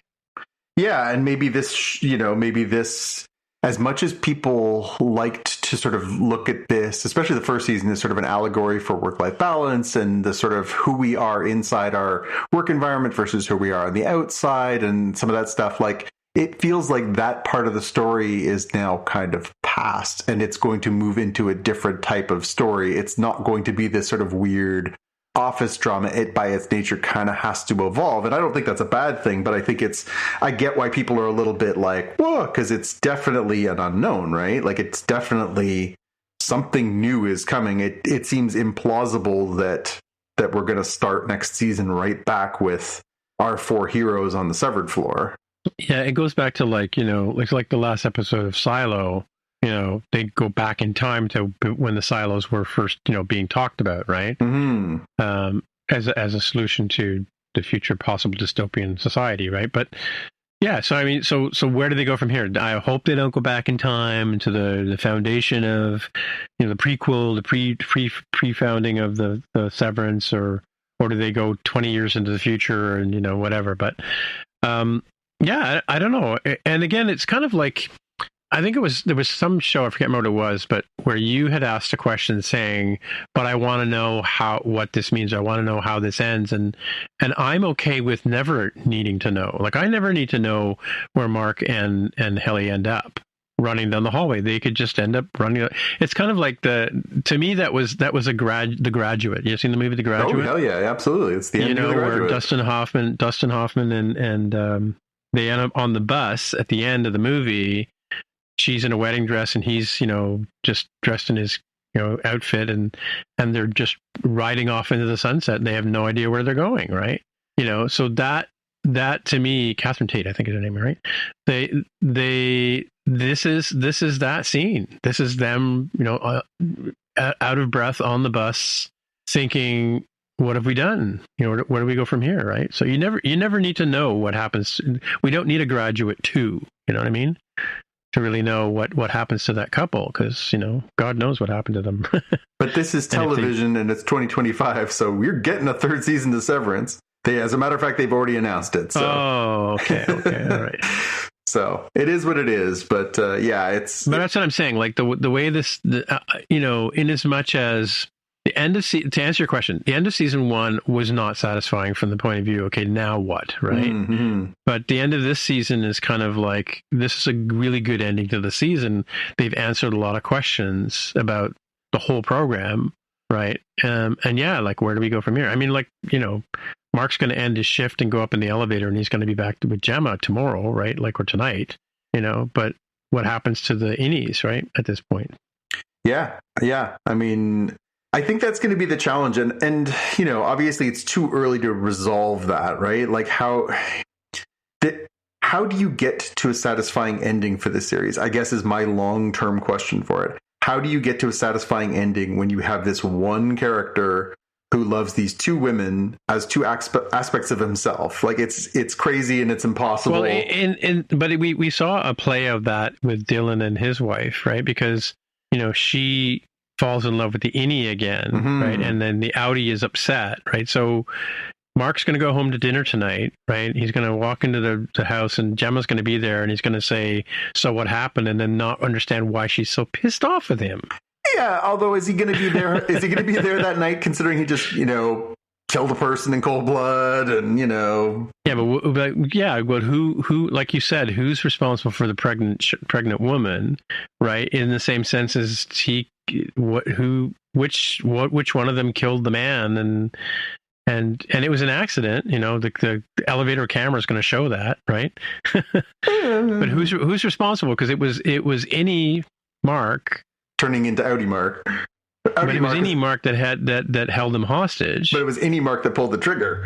Yeah, and maybe this, as much as people liked to sort of look at this, especially the first season, as sort of an allegory for work-life balance and the sort of who we are inside our work environment versus who we are on the outside and some of that stuff, like, it feels like that part of the story is now kind of past, and it's going to move into a different type of story. It's not going to be this sort of weird office drama. It, by its nature, kind of has to evolve. And I don't think that's a bad thing, but I get why people are a little bit like, whoa, because it's definitely an unknown, right? Like, it's definitely something new is coming. It seems implausible that we're going to start next season right back with our 4 heroes on the severed floor. Yeah, it goes back to, like, you know, like the last episode of Silo. You know, they go back in time to when the silos were first, you know, being talked about, right? Mm-hmm. As a solution to the future possible dystopian society, right? But yeah, so I mean, so where do they go from here? I hope they don't go back in time into the foundation of, you know, the prequel, the pre-founding of the Severance, or do they go 20 years into the future and, you know, whatever? But yeah, I don't know. And again, it's kind of like, I think there was some show, I forget what it was, but where you had asked a question saying, but I want to know what this means. I want to know how this ends. And I'm okay with never needing to know. Like, I never need to know where Mark and Helly end up running down the hallway. They could just end up running. It's kind of like to me, that was The Graduate. You seen the movie The Graduate? Oh, hell yeah, absolutely. It's the end of The Graduate. Where Dustin Hoffman and they end up on the bus at the end of the movie. She's in a wedding dress and he's, you know, just dressed in his, you know, outfit, and they're just riding off into the sunset and they have no idea where they're going, right? You know, so that to me, Catherine Tate, I think is her name, right? This is that scene. This is them, you know, out of breath on the bus, thinking, what have we done? You know, where do we go from here, right? So you never need to know what happens. We don't need a Graduate 2, you know what I mean? To really know what happens to that couple, because, you know, God knows what happened to them. But this is television and it's 2025, so we're getting a 3rd season to Severance. As a matter of fact, they've already announced it. So. Oh, okay, all right. So it is what it is, but yeah, it's. But that's what I'm saying. Like the way this, you know, in as much as the end of to answer your question, the end of season 1 was not satisfying from the point of view, okay, now what, right? Mm-hmm. But the end of this season is kind of like, this is a really good ending to the season. They've answered a lot of questions about the whole program, right? And yeah, like, where do we go from here? I mean, like, you know, Mark's going to end his shift and go up in the elevator, and he's going to be back with Gemma tomorrow, right? Like, or tonight, you know, but what happens to the innies, right, at this point? Yeah. I mean, I think that's going to be the challenge. And, you know, obviously it's too early to resolve that, right? Like, how do you get to a satisfying ending for this series, I guess, is my long-term question for it. how do you get to a satisfying ending when you have this one character who loves these two women as two aspects of himself? Like it's crazy and it's impossible. Well, but we saw a play of that with Dylan and his wife, right? Because, she falls in love with the innie again, right? And then the outie is upset, right? So Mark's going to go home to dinner tonight, right? He's going to walk into the house and Gemma's going to be there and he's going to say, so what happened? And then not understand why she's so pissed off with him. Yeah, although is he going to be there? Is he going to be there that night? Considering he just killed a person in cold blood, and Yeah, but who like you said, who's responsible for the pregnant woman, right? In the same sense as which one of them killed the man, and it was an accident. The elevator camera is going to show that, right? But who's responsible? Because it was Innie Mark turning into Outie Mark. But it was Innie Mark that held him hostage. But it was Innie Mark that pulled the trigger.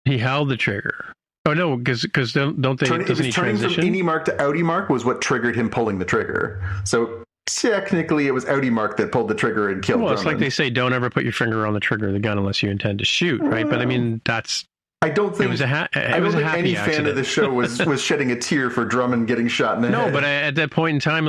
He held the trigger. Oh no, because don't they? Doesn't he turning transition? from Innie Mark to Outie Mark was what triggered him pulling the trigger. So technically, it was Outie Mark that pulled the trigger and killed. Well, it's like they say, don't ever put your finger on the trigger of the gun unless you intend to shoot, right? But I mean, I don't think any fan of the show was shedding a tear for Drummond getting shot in the head. No, but at that point in time,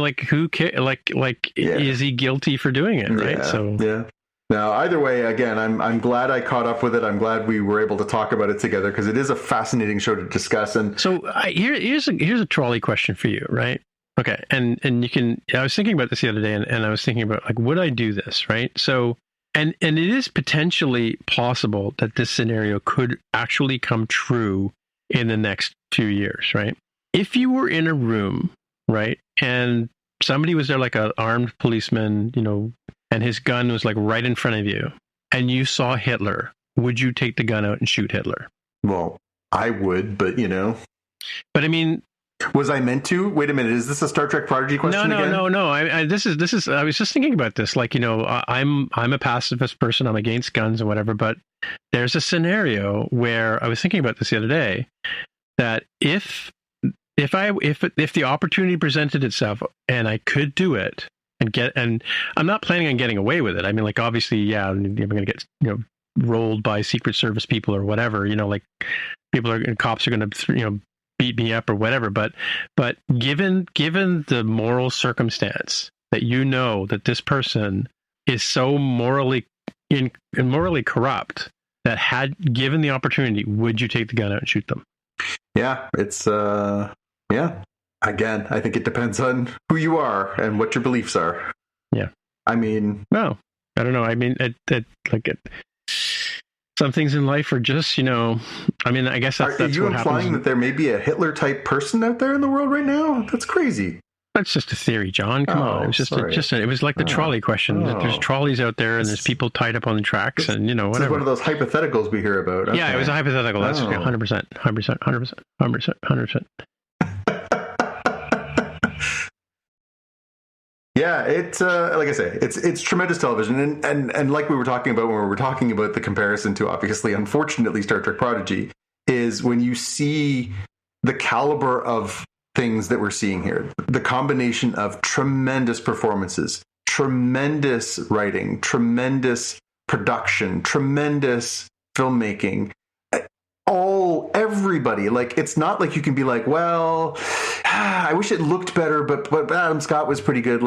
is he guilty for doing it, right? Yeah, so yeah. Now, either way, again, I'm glad I caught up with it. I'm glad we were able to talk about it together because it is a fascinating show to discuss. And so here's a trolley question for you, right? Okay, and you can. I was thinking about this the other day, and I was thinking about would I do this, right? So. And it is potentially possible that this scenario could actually come true in the next few years, right? If you were in a room, right, and somebody was there like an armed policeman, and his gun was right in front of you, and you saw Hitler, would you take the gun out and shoot Hitler? Well, I would, but But I mean... Was I meant to? Wait a minute. Is this a Star Trek Prodigy question again? No. This is. I was just thinking about this. I'm a pacifist person. I'm against guns and whatever. But there's a scenario where I was thinking about this the other day. That if the opportunity presented itself and I could do it and I'm not planning on getting away with it. I mean, obviously, yeah, I'm going to get rolled by Secret Service people or whatever. Cops are going to beat me up or whatever, but given the moral circumstance that that this person is so morally corrupt that had given the opportunity, would you take the gun out and shoot them? Yeah, it's yeah. Again, I think it depends on who you are and what your beliefs are. Yeah, I mean, no, I don't know. I mean, some things in life are just, I mean, I guess that's Are you what implying happens. that there may be a Hitler-type person out there in the world right now? That's crazy. That's just a theory, John. Come on. It was it was like the trolley question. That there's trolleys out there and there's people tied up on the tracks and, whatever. This is one of those hypotheticals we hear about. Okay. Yeah, it was a hypothetical. That's 100%. Yeah, it's like I say, it's tremendous television, and like we were talking about when we were talking about the comparison to, obviously, unfortunately, Star Trek Prodigy, is when you see the caliber of things that we're seeing here, the combination of tremendous performances, tremendous writing, tremendous production, tremendous filmmaking. Everybody, it's not like you can be well, I wish it looked better, but Adam Scott was pretty good.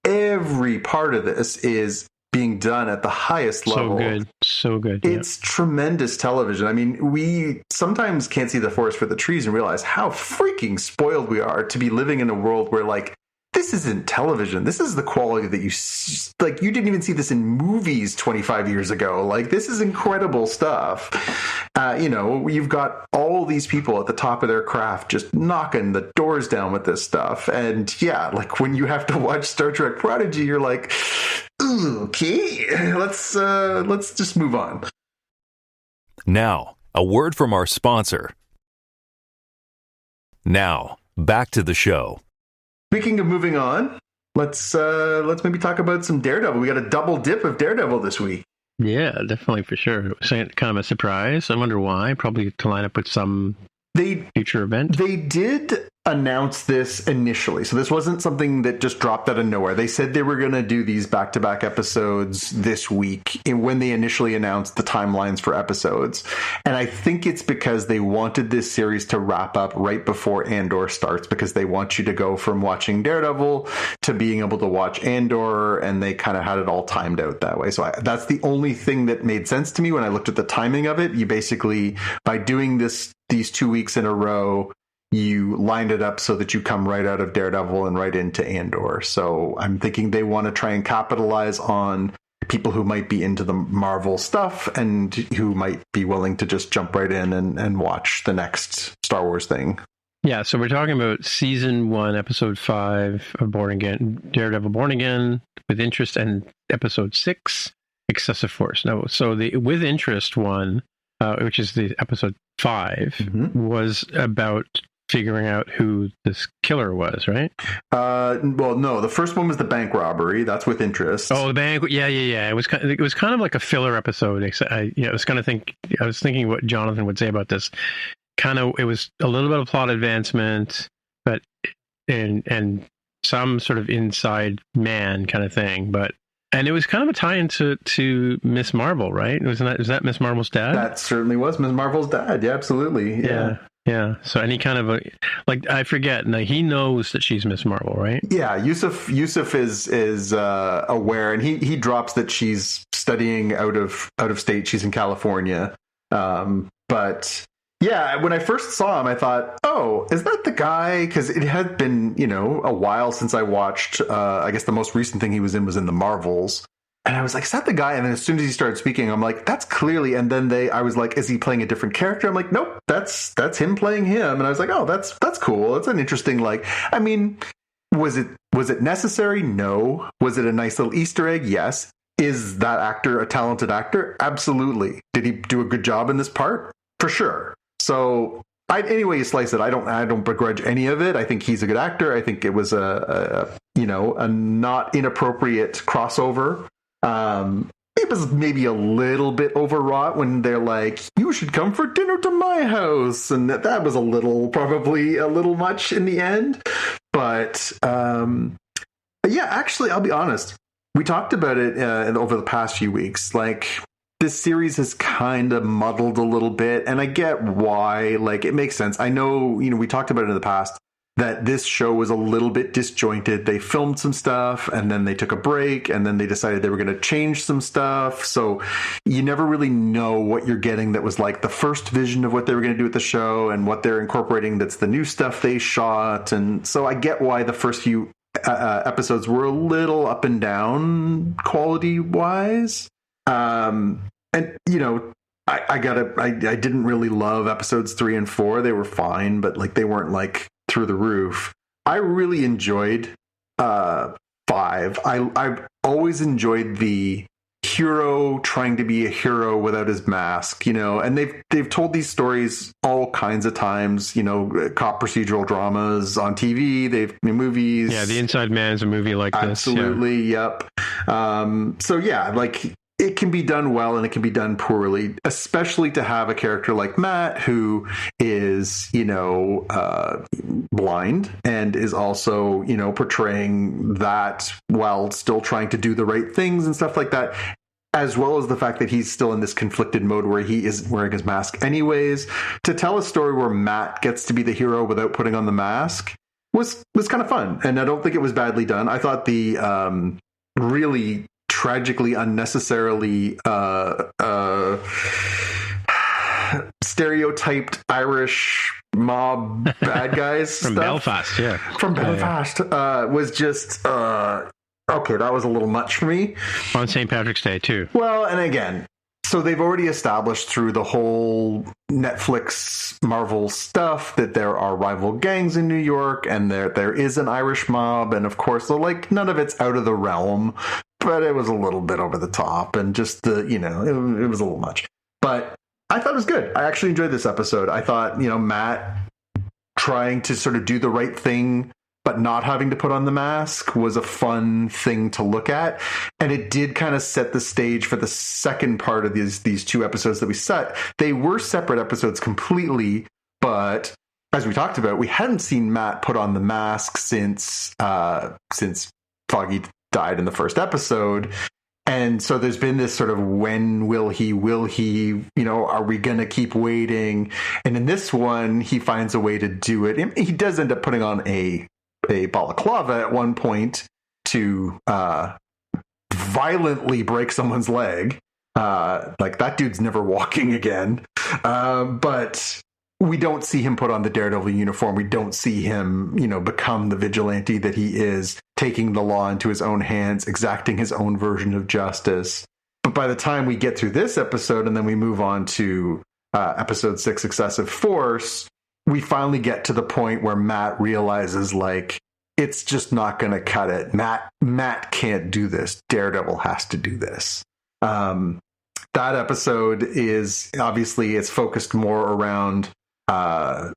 Every part of this is being done at the highest level. So good. It's tremendous television. I mean, we sometimes can't see the forest for the trees and realize how freaking spoiled we are to be living in a world where this isn't television. This is the quality that you didn't even see this in movies 25 years ago. This is incredible stuff. You've got all these people at the top of their craft just knocking the doors down with this stuff. And yeah, when you have to watch Star Trek Prodigy, you're like, okay, let's just move on. Now, a word from our sponsor. Now, back to the show. Speaking of moving on, let's maybe talk about some Daredevil. We got a double dip of Daredevil this week. Yeah, definitely, for sure. It was kind of a surprise. I wonder why. Probably to line up with some future event. They did announce this initially. So this wasn't something that just dropped out of nowhere. They said they were going to do these back-to-back episodes this week when they initially announced the timelines for episodes. And I think it's because they wanted this series to wrap up right before Andor starts, because they want you to go from watching Daredevil to being able to watch Andor, and they kind of had it all timed out that way. So that's the only thing that made sense to me when I looked at the timing of it. You basically, by doing these 2 weeks in a row, you lined it up so that you come right out of Daredevil and right into Andor. So I'm thinking they want to try and capitalize on people who might be into the Marvel stuff and who might be willing to just jump right in and watch the next Star Wars thing. Yeah, so we're talking about season 1, episode 5 of Born Again, Daredevil Born Again, With Interest, and episode 6, Excessive Force. Now, so the With Interest one, which is the episode 5, was about figuring out who this killer was, right? Well, no, the first one was the bank robbery. That's With Interest. Oh, the bank. Yeah. It was kind of like a filler episode. I was thinking what Jonathan would say about this. It was a little bit of plot advancement, but and some sort of inside man kind of thing. And it was kind of a tie-in to Miss Marvel, right? Was that Miss Marvel's dad? That certainly was Miss Marvel's dad. Yeah, absolutely. Yeah. So any kind of I forget. Now he knows that she's Miss Marvel, right? Yeah. Yusuf is aware, and he drops that she's studying out of state. She's in California. But yeah, when I first saw him, I thought, oh, is that the guy? Because it had been, a while since I watched. I guess the most recent thing he was in the Marvels. And I was like, is that the guy? And then as soon as he started speaking, I'm like, that's clearly. And then I was like, is he playing a different character? I'm like, nope, that's him playing him. And I was like, oh, that's cool. It's an interesting, was it necessary? No. Was it a nice little Easter egg? Yes. Is that actor a talented actor? Absolutely. Did he do a good job in this part? For sure. So any way you slice it, I don't begrudge any of it. I think he's a good actor. I think it was a not inappropriate crossover. It was maybe a little bit overwrought when they're like, you should come for dinner to my house. And that was probably a little much in the end. But yeah, actually, I'll be honest. We talked about it over the past few weeks. This series has kind of muddled a little bit, and I get why. It makes sense. I know, we talked about it in the past, that this show was a little bit disjointed. They filmed some stuff, and then they took a break, and then they decided they were going to change some stuff. So you never really know what you're getting that was the first vision of what they were going to do with the show and what they're incorporating that's the new stuff they shot. And so I get why the first few episodes were a little up and down quality-wise. And I didn't really love episodes 3 and 4. They were fine, but they weren't through the roof. I really enjoyed 5. I've always enjoyed the hero trying to be a hero without his mask, and they've told these stories all kinds of times, cop procedural dramas on TV, they've movies. Yeah, The Inside Man is a movie like this. Absolutely, yeah. Yep. So yeah, it can be done well and it can be done poorly, especially to have a character like Matt who is, blind and is also, portraying that while still trying to do the right things and stuff like that, as well as the fact that he's still in this conflicted mode where he is wearing his mask anyways. To tell a story where Matt gets to be the hero without putting on the mask was kind of fun. And I don't think it was badly done. I thought the really tragically unnecessarily stereotyped Irish mob bad guys from stuff. Belfast was just okay, that was a little much for me on St. Patrick's Day too. Well, and again, so they've already established through the whole Netflix Marvel stuff that there are rival gangs in New York, and there is an Irish mob, and of course, none of it's out of the realm, but it was a little bit over the top, and just it was a little much. But I thought it was good. I actually enjoyed this episode. I thought, Matt trying to sort of do the right thing but not having to put on the mask was a fun thing to look at. And it did kind of set the stage for the second part of these 2 episodes that we set. They were separate episodes completely, but as we talked about, we hadn't seen Matt put on the mask since Foggy died in the first episode. And so there's been this sort of, when will he, are we going to keep waiting? And in this one, he finds a way to do it. And he does end up putting on a balaclava at one point to violently break someone's leg. Like, that dude's never walking again. But we don't see him put on the Daredevil uniform. We don't see him, become the vigilante that he is, taking the law into his own hands, exacting his own version of justice. But by the time we get through this episode and then we move on to episode 6, Excessive Force, we finally get to the point where Matt realizes, like, it's just not going to cut it. Matt can't do this. Daredevil has to do this. That episode is obviously, it's focused more around in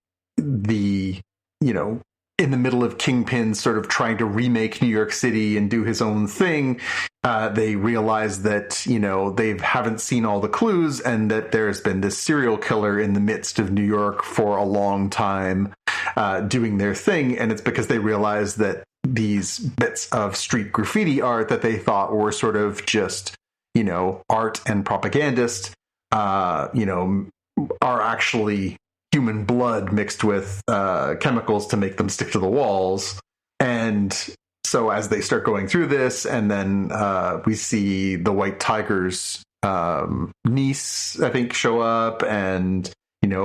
the middle of Kingpin sort of trying to remake New York City and do his own thing. They realize that, they haven't seen all the clues and that there's been this serial killer in the midst of New York for a long time doing their thing. And it's because they realize that these bits of street graffiti art that they thought were sort of just, art and propagandist, are actually human blood mixed with chemicals to make them stick to the walls. And so as they start going through this, and then we see the White Tiger's niece, I think, show up and,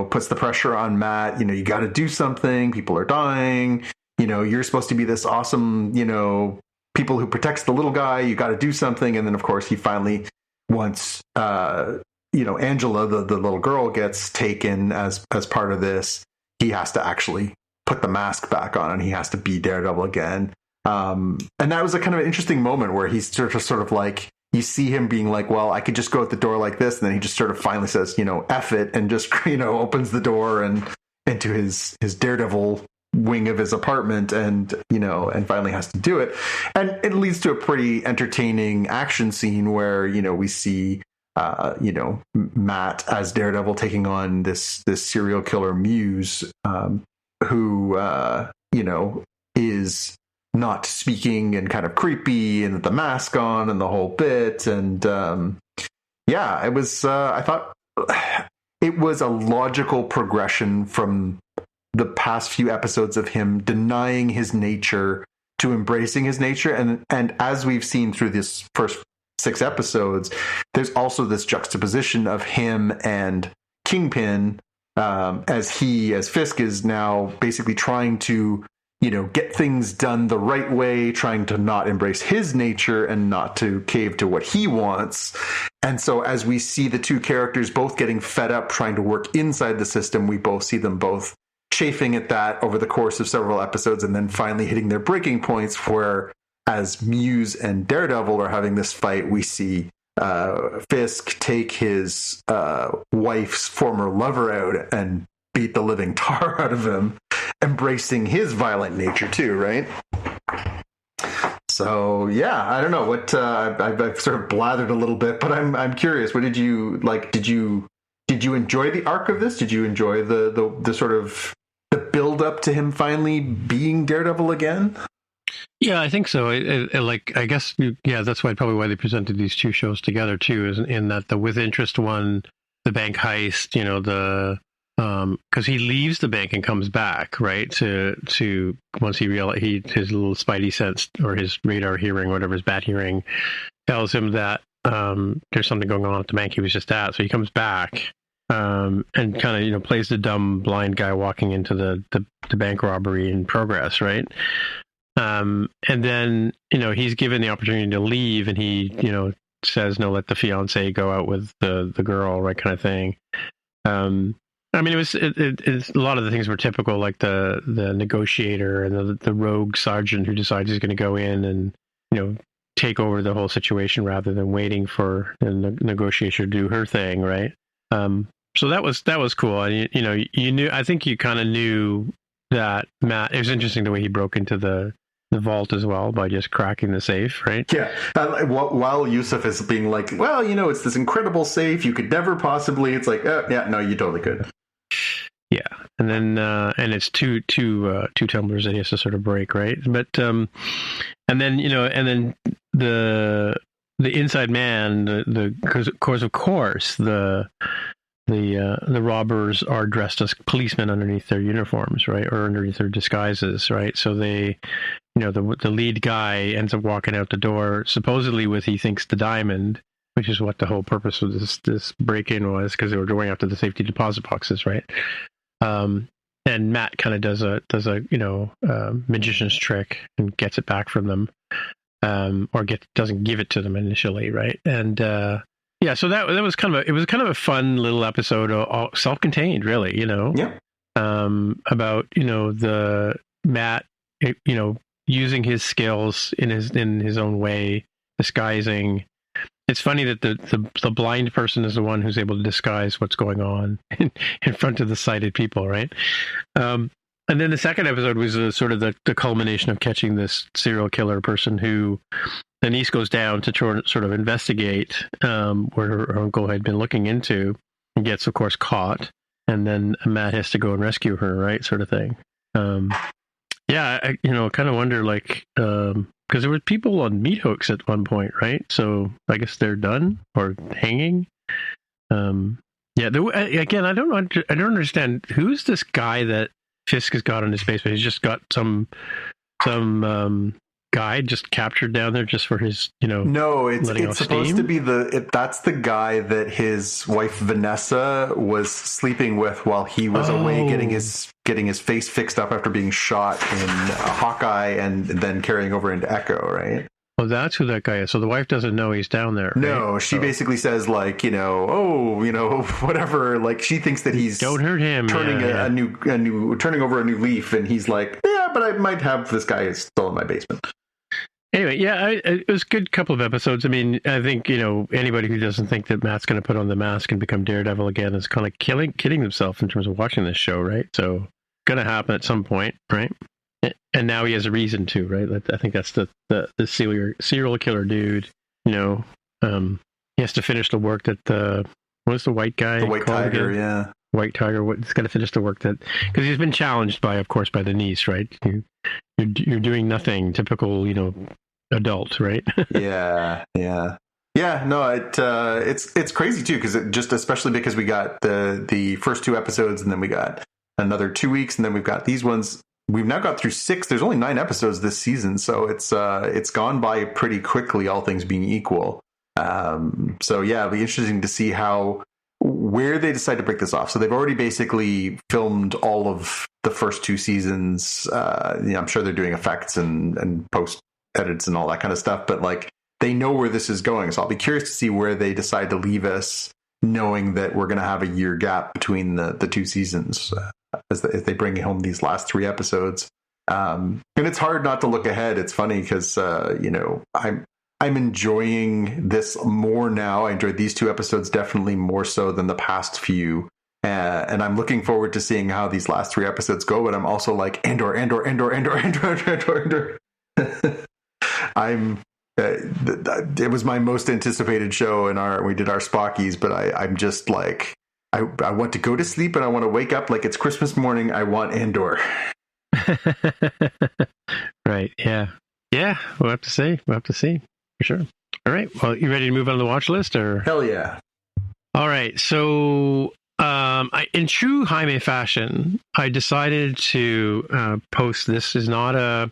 puts the pressure on Matt. You got to do something. People are dying. You're supposed to be this awesome, people who protects the little guy. You got to do something. And then, of course, he finally, once Angela, the little girl, gets taken as part of this, he has to actually put the mask back on and he has to be Daredevil again. And that was a kind of an interesting moment where he's sort of like, you see him being like, well, I could just go out the door like this. And then he just sort of finally says, F it, and just, opens the door and into his Daredevil wing of his apartment and finally has to do it. And it leads to a pretty entertaining action scene where, we see Matt as Daredevil taking on this serial killer Muse, who is not speaking and kind of creepy and the mask on and the whole bit. And it was I thought it was a logical progression from the past few episodes of him denying his nature to embracing his nature. And as we've seen through this first 6 episodes, there's also this juxtaposition of him and Kingpin, as Fisk is now basically trying to, get things done the right way, trying to not embrace his nature and not to cave to what he wants. And so as we see the two characters both getting fed up trying to work inside the system, we both see them both chafing at that over the course of several episodes, and then finally hitting their breaking points where, as Muse and Daredevil are having this fight, we see Fisk take his wife's former lover out and beat the living tar out of him, embracing his violent nature too, right? So yeah, I don't know what I've sort of blathered a little bit, but I'm curious. What did you like? Did you enjoy the arc of this? Did you enjoy the sort of the build up to him finally being Daredevil again? Yeah, I think so. I guess, that's probably why they presented these two shows together too, is in that the With Interest one, the bank heist, because he leaves the bank and comes back, right? To once he realized his little spidey sense or his radar hearing, whatever, his bat hearing, tells him that there's something going on at the bank he was just at. So he comes back and kind of plays the dumb blind guy walking into the bank robbery in progress, right? And then, he's given the opportunity to leave and he, says, no, let the fiance go out with the girl, right, kind of thing. It's a lot of the things were typical, like the negotiator and the rogue sergeant who decides he's going to go in and, take over the whole situation rather than waiting for the negotiator to do her thing, right? So that was cool. And, you knew, I think you kind of knew that Matt, it was interesting the way he broke into the vault as well by just cracking the safe, right? Yeah. While Yusuf is being like, well, it's this incredible safe, you could never possibly, it's like, oh, yeah, no, you totally could. Yeah, and then and it's two tumblers that he has to sort of break, right? But and then the inside man, because of course the robbers are dressed as policemen underneath their uniforms, right, or underneath their disguises, right? So they, the lead guy ends up walking out the door supposedly with, he thinks, the diamond, which is what the whole purpose of this break-in was, because they were going after the safety deposit boxes, right? And Matt kind of does a magician's trick and gets it back from them, or doesn't give it to them initially, right? And yeah, so that was kind of a fun little episode, all self-contained, really, Yeah. About the Matt, using his skills in his own way, disguising. It's funny that the blind person is the one who's able to disguise what's going on in front of the sighted people, right? And then the second episode was sort of the culmination of catching this serial killer person who Denise goes down to sort of investigate where her uncle had been looking into, and gets, of course, caught. And then Matt has to go and rescue her, right? Sort of thing. Yeah, I kind of wonder, like, because there were people on meat hooks at one point, right? So I guess they're done or hanging. Yeah, again, I don't understand, who's this guy that Fisk has got in his basement. He's just got some guy just captured down there just for his, No, it's supposed steam? to be that's the guy that his wife Vanessa was sleeping with while he was away getting his face fixed up after being shot in Hawkeye and then carrying over into Echo, right? Oh, that's who that guy is. So the wife doesn't know he's down there. Right? No, she basically says, like, whatever. Like, she thinks that he's don't hurt him, turning turning over a new leaf, and he's like, yeah, but I might have this guy is still in my basement. Anyway, yeah, it was a good couple of episodes. I mean, I think, anybody who doesn't think that Matt's going to put on the mask and become Daredevil again is kind of kidding themselves in terms of watching this show, right? So, going to happen at some point, right? And now he has a reason to, right? I think that's the serial killer dude. He has to finish the work that what's the white guy? The White Tiger, again? Yeah. White Tiger. He's got to finish the work because he's been challenged by the niece, right? You're doing nothing, typical, adult, right? Yeah. No, it's crazy too, because especially because we got the first two episodes, and then we got another 2 weeks, and then we've got these ones. We've now got through 6. There's only 9 episodes this season, so it's gone by pretty quickly, all things being equal. So yeah, it'll be interesting to see where they decide to break this off. So they've already basically filmed all of the first 2 seasons. I'm sure they're doing effects and post edits and all that kind of stuff, but like, they know where this is going. So I'll be curious to see where they decide to leave us, knowing that we're going to have a year gap between the 2 seasons as they bring home these last 3 episodes. And it's hard not to look ahead. It's funny because, I'm enjoying this more now. I enjoyed these 2 episodes definitely more so than the past few. And I'm looking forward to seeing how these last 3 episodes go. But I'm also like, Andor. It was my most anticipated show we did our Spockies, but I'm just like, I want to go to sleep and I want to wake up like it's Christmas morning. I want Andor. Right. Yeah. We'll have to see. For sure. All right. Well, you ready to move on to the watch list, or? Hell yeah. All right. So, in true Jaime fashion, I decided to post. This is not a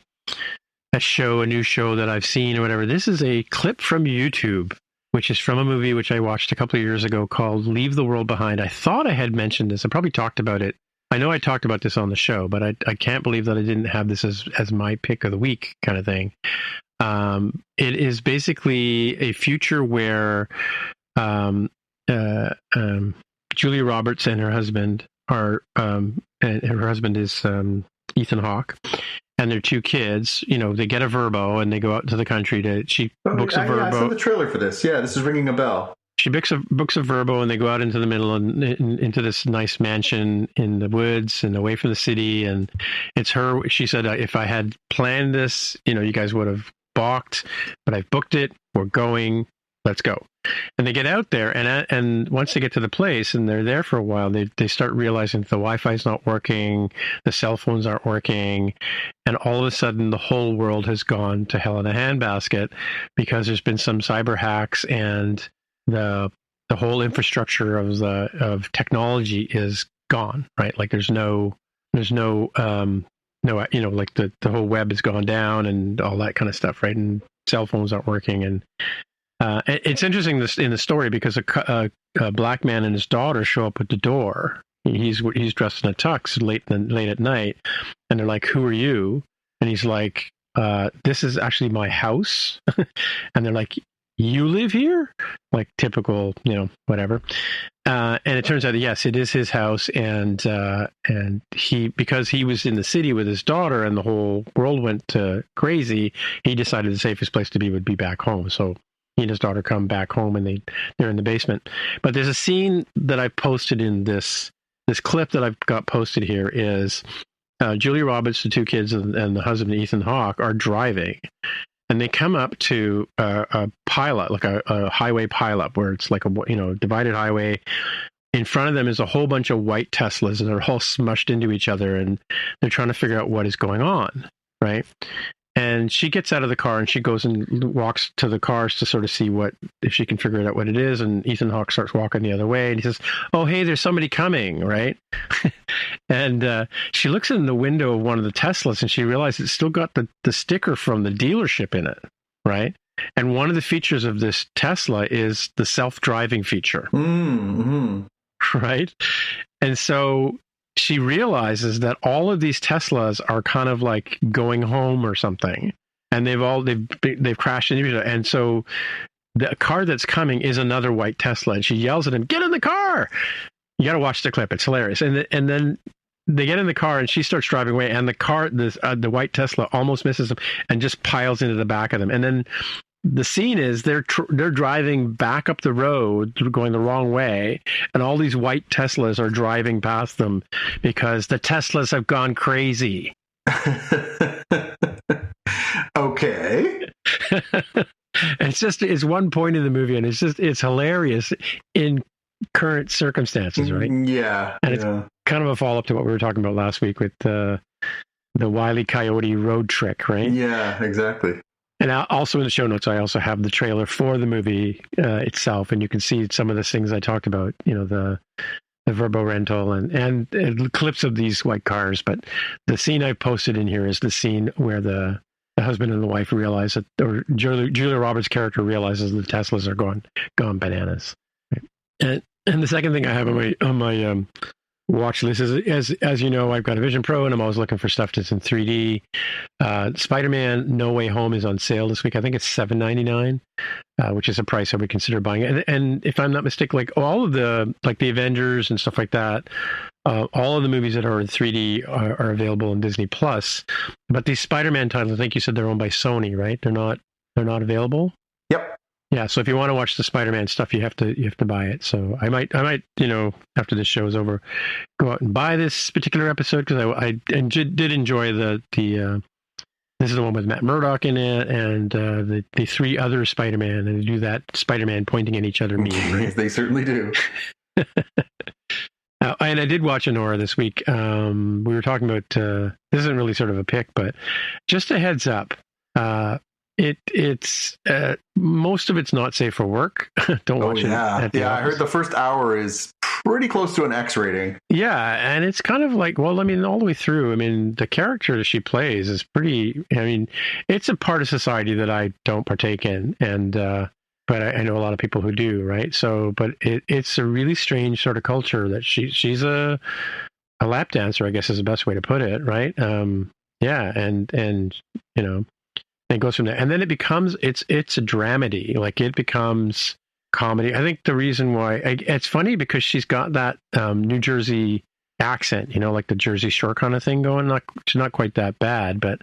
new show that I've seen or whatever. This is a clip from YouTube, which is from a movie which I watched a couple of years ago called Leave the World Behind. I thought I had mentioned this. I probably talked about it. I know I talked about this on the show, but I can't believe that I didn't have this as my pick of the week kind of thing. It is basically a future where Julia Roberts and her husband are, and her husband is Ethan Hawke, and their 2 kids, they get a Verbo and they go out to the country she books a Verbo. I saw the trailer for this. Yeah, this is ringing a bell. She books a Verbo and they go out into the middle and into this nice mansion in the woods and away from the city. And it's her. She said, if I had planned this, you guys would have balked, but I've booked it. We're going. Let's go. And they get out there, and once they get to the place and they're there for a while, they start realizing the Wi-Fi's not working, the cell phones aren't working, and all of a sudden the whole world has gone to hell in a handbasket because there's been some cyber hacks, and the whole infrastructure of technology is gone, right? Like there's no like the whole web has gone down and all that kind of stuff, right? And cell phones aren't working, and it's interesting in the story because a black man and his daughter show up at the door. He's dressed in a tux late at night, and they're like, "Who are you?" And he's like, "This is actually my house." And they're like, "You live here?" Like typical, whatever. And it turns out, yes, it is his house, and because he was in the city with his daughter, and the whole world went crazy. He decided the safest place to be would be back home. So he and his daughter come back home, and they're in the basement. But there's a scene that I posted in this clip that I've got posted here is Julia Roberts, the two kids, and the husband Ethan Hawke are driving, and they come up to a pileup, like a highway pileup, where it's like a divided highway. In front of them is a whole bunch of white Teslas, and they're all smushed into each other, and they're trying to figure out what is going on, right? And she gets out of the car and she goes and walks to the cars to sort of see if she can figure out what it is. And Ethan Hawke starts walking the other way, and he says, "Oh, hey, there's somebody coming," right? And she looks in the window of one of the Teslas, and she realizes it's still got the sticker from the dealership in it, right? And one of the features of this Tesla is the self-driving feature, right? And so she realizes that all of these Teslas are kind of like going home or something, and they've crashed into each other. And so the car that's coming is another white Tesla, and she yells at him, "Get in the car!" You got to watch the clip; it's hilarious. And then they get in the car, and she starts driving away, and the white Tesla almost misses them and just piles into the back of them. And then the scene is they're driving back up the road, going the wrong way, and all these white Teslas are driving past them because the Teslas have gone crazy. Okay. It's one point in the movie, and it's hilarious in current circumstances, right? Yeah. And it's kind of a follow-up to what we were talking about last week with the Wile E. Coyote road trick, right? Yeah, exactly. And also in the show notes, I also have the trailer for the movie itself, and you can see some of the things I talked about, the Verbo rental and clips of these white cars. But the scene I posted in here is the scene where the husband and the wife realize that, or Julia Roberts' character realizes the Teslas are gone bananas. And the second thing I have on my watch list is, as you know, I've got a Vision Pro, and I'm always looking for stuff that's in 3D. Spider-Man No Way Home is on sale this week. I think it's $7.99, which is a price I would consider buying. And if I'm not mistaken, like all of the Avengers and stuff like that, all of the movies that are in 3D are available in Disney Plus. But these Spider-Man titles, I think you said they're owned by Sony, right? They're not available. Yep. Yeah, so if you want to watch the Spider-Man stuff, you have to buy it. So I might after this show is over, go out and buy this particular episode, because I did enjoy the this is the one with Matt Murdock in it, and the three other Spider-Man, and they do that Spider-Man pointing at each other meme, right? They certainly do. And I did watch Anora this week. We were talking about this isn't really sort of a pick, but just a heads up. It's most of it's not safe for work. Don't watch it. Yeah, I heard the first hour is pretty close to an X rating. Yeah, and it's kind of like, well, I mean, all the way through. I mean, the character that she plays is pretty. I mean, it's a part of society that I don't partake in, and but I know a lot of people who do, right? So, but it's a really strange sort of culture that she's a lap dancer, I guess is the best way to put it, right? Yeah, and you know. It goes from there, and then it becomes it's a dramedy, like it becomes comedy. I think the reason why it's funny because she's got that New Jersey accent, like the Jersey Shore kind of thing going. She's not quite that bad, but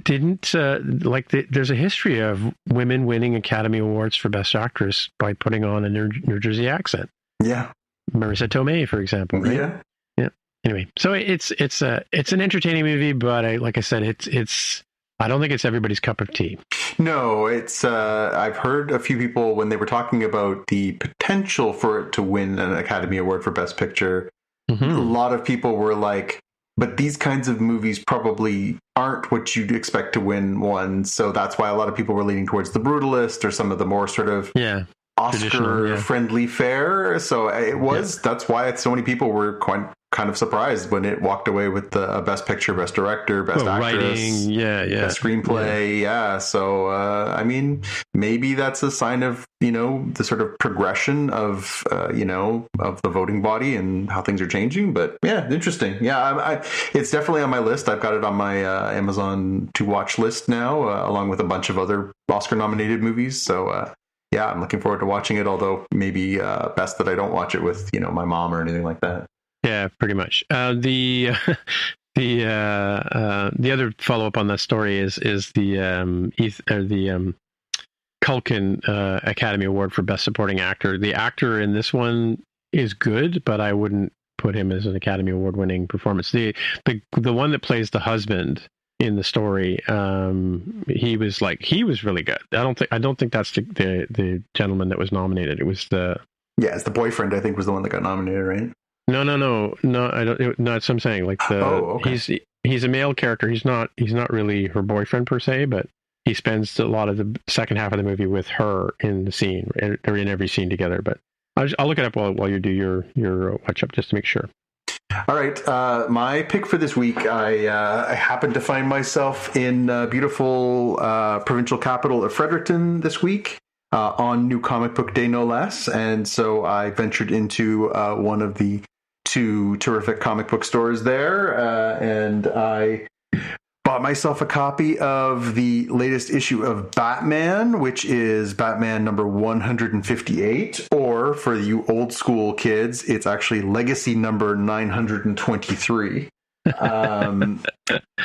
didn't there's a history of women winning Academy Awards for Best Actress by putting on a New Jersey accent. Yeah, Marissa Tomei, for example. Right? Yeah. Anyway, so it's an entertaining movie, but like I said, it's I don't think it's everybody's cup of tea. No, it's I've heard a few people when they were talking about the potential for it to win an Academy Award for Best Picture. A lot of people were like, but these kinds of movies probably aren't what you'd expect to win one. So that's why a lot of people were leaning towards The Brutalist or some of the more sort of Oscar-friendly fare. So it was, that's why so many people were kind of surprised when it walked away with the Best Picture, Best Director, Best Actress, writing, Best Screenplay, So, I mean, maybe that's a sign of, the sort of progression of, of the voting body and how things are changing. But yeah, interesting. Yeah, it's definitely on my list. I've got it on my Amazon to watch list now, along with a bunch of other Oscar-nominated movies. So, yeah, I'm looking forward to watching it, although maybe best that I don't watch it with, my mom or anything like that. Yeah, pretty much. The other follow up on that story is the Culkin Academy Award for Best Supporting Actor. The actor in this one is good, but I wouldn't put him as an Academy Award winning performance. The one that plays the husband in the story, he was really good. I don't think that's the gentleman that was nominated. It was it's the boyfriend. I think was the one that got nominated, right? No. I don't. No, that's what I'm saying. Like he's a male character. He's not really her boyfriend per se, but he spends a lot of the second half of the movie with her in the scene. They're in every scene together. But I'll look it up while you do your watch up just to make sure. All right, my pick for this week, I happened to find myself in beautiful provincial capital of Fredericton this week. On New Comic Book Day, no less. And so I ventured into one of the two terrific comic book stores there, and I bought myself a copy of the latest issue of Batman, which is Batman number 158, or for you old school kids, it's actually Legacy number 923.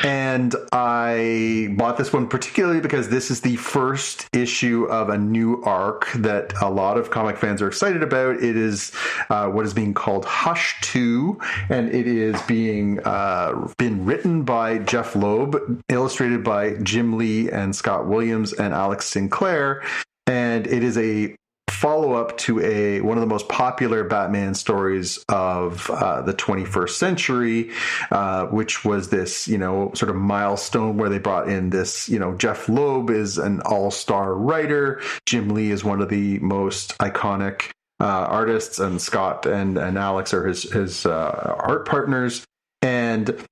And I bought this one particularly because this is the first issue of a new arc that a lot of comic fans are excited about. It is what is being called Hush 2, and it is being been written by Jeff Loeb, illustrated by Jim Lee and Scott Williams and Alex Sinclair, and it is a follow-up to one of the most popular Batman stories of the 21st century, which was this, sort of milestone where they brought in this, Jeff Loeb is an all-star writer. Jim Lee is one of the most iconic artists, and Scott and Alex are his art partners. And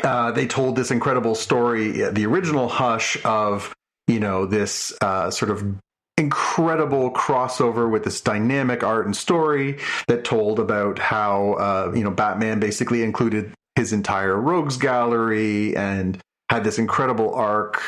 they told this incredible story, the original Hush, of, this sort of incredible crossover with this dynamic art and story that told about how Batman basically included his entire rogues gallery and had this incredible arc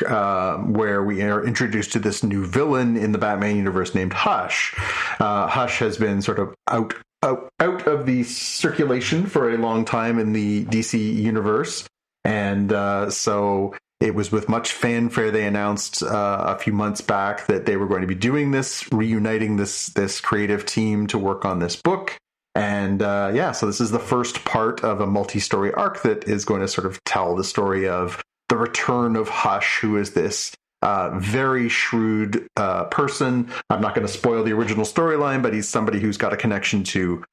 where we are introduced to this new villain in the Batman universe named Hush. Hush has been sort of out of the circulation for a long time in the DC universe, and so it was with much fanfare they announced a few months back that they were going to be doing this, reuniting this creative team to work on this book. And so this is the first part of a multi-story arc that is going to sort of tell the story of the return of Hush, who is this very shrewd person. I'm not going to spoil the original storyline, but he's somebody who's got a connection to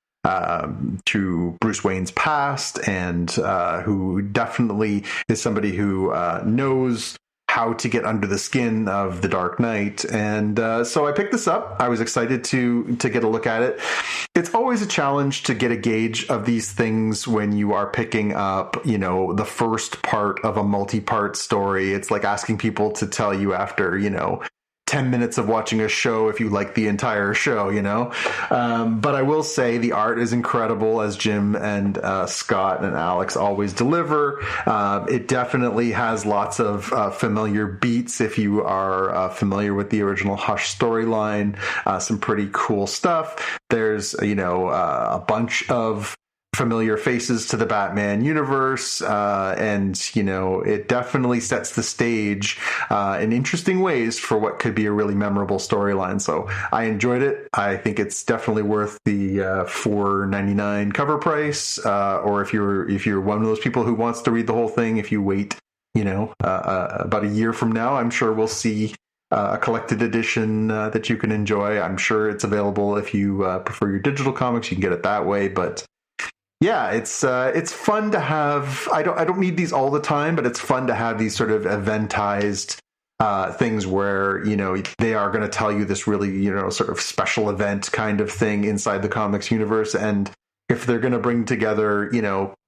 Bruce Wayne's past, and who definitely is somebody who knows how to get under the skin of the Dark Knight. And so I picked this up. I was excited to get a look at it. It's always a challenge to get a gauge of these things when you are picking up, the first part of a multi-part story. It's like asking people to tell you after, 10 minutes of watching a show if you like the entire show, but I will say the art is incredible, as Jim and Scott and Alex always deliver. It definitely has lots of familiar beats if you are familiar with the original Hush storyline. Some pretty cool stuff. There's a bunch of familiar faces to the Batman universe, and it definitely sets the stage in interesting ways for what could be a really memorable storyline. So I enjoyed it. I think it's definitely worth the $4.99 cover price, or if you're one of those people who wants to read the whole thing, if you wait about a year from now, I'm sure we'll see a collected edition that you can enjoy. I'm sure it's available if you prefer your digital comics. You can get it that way. But yeah, it's fun to have. I don't need these all the time, but it's fun to have these sort of eventized things where they are going to tell you this really sort of special event kind of thing inside the comics universe. And if they're going to bring together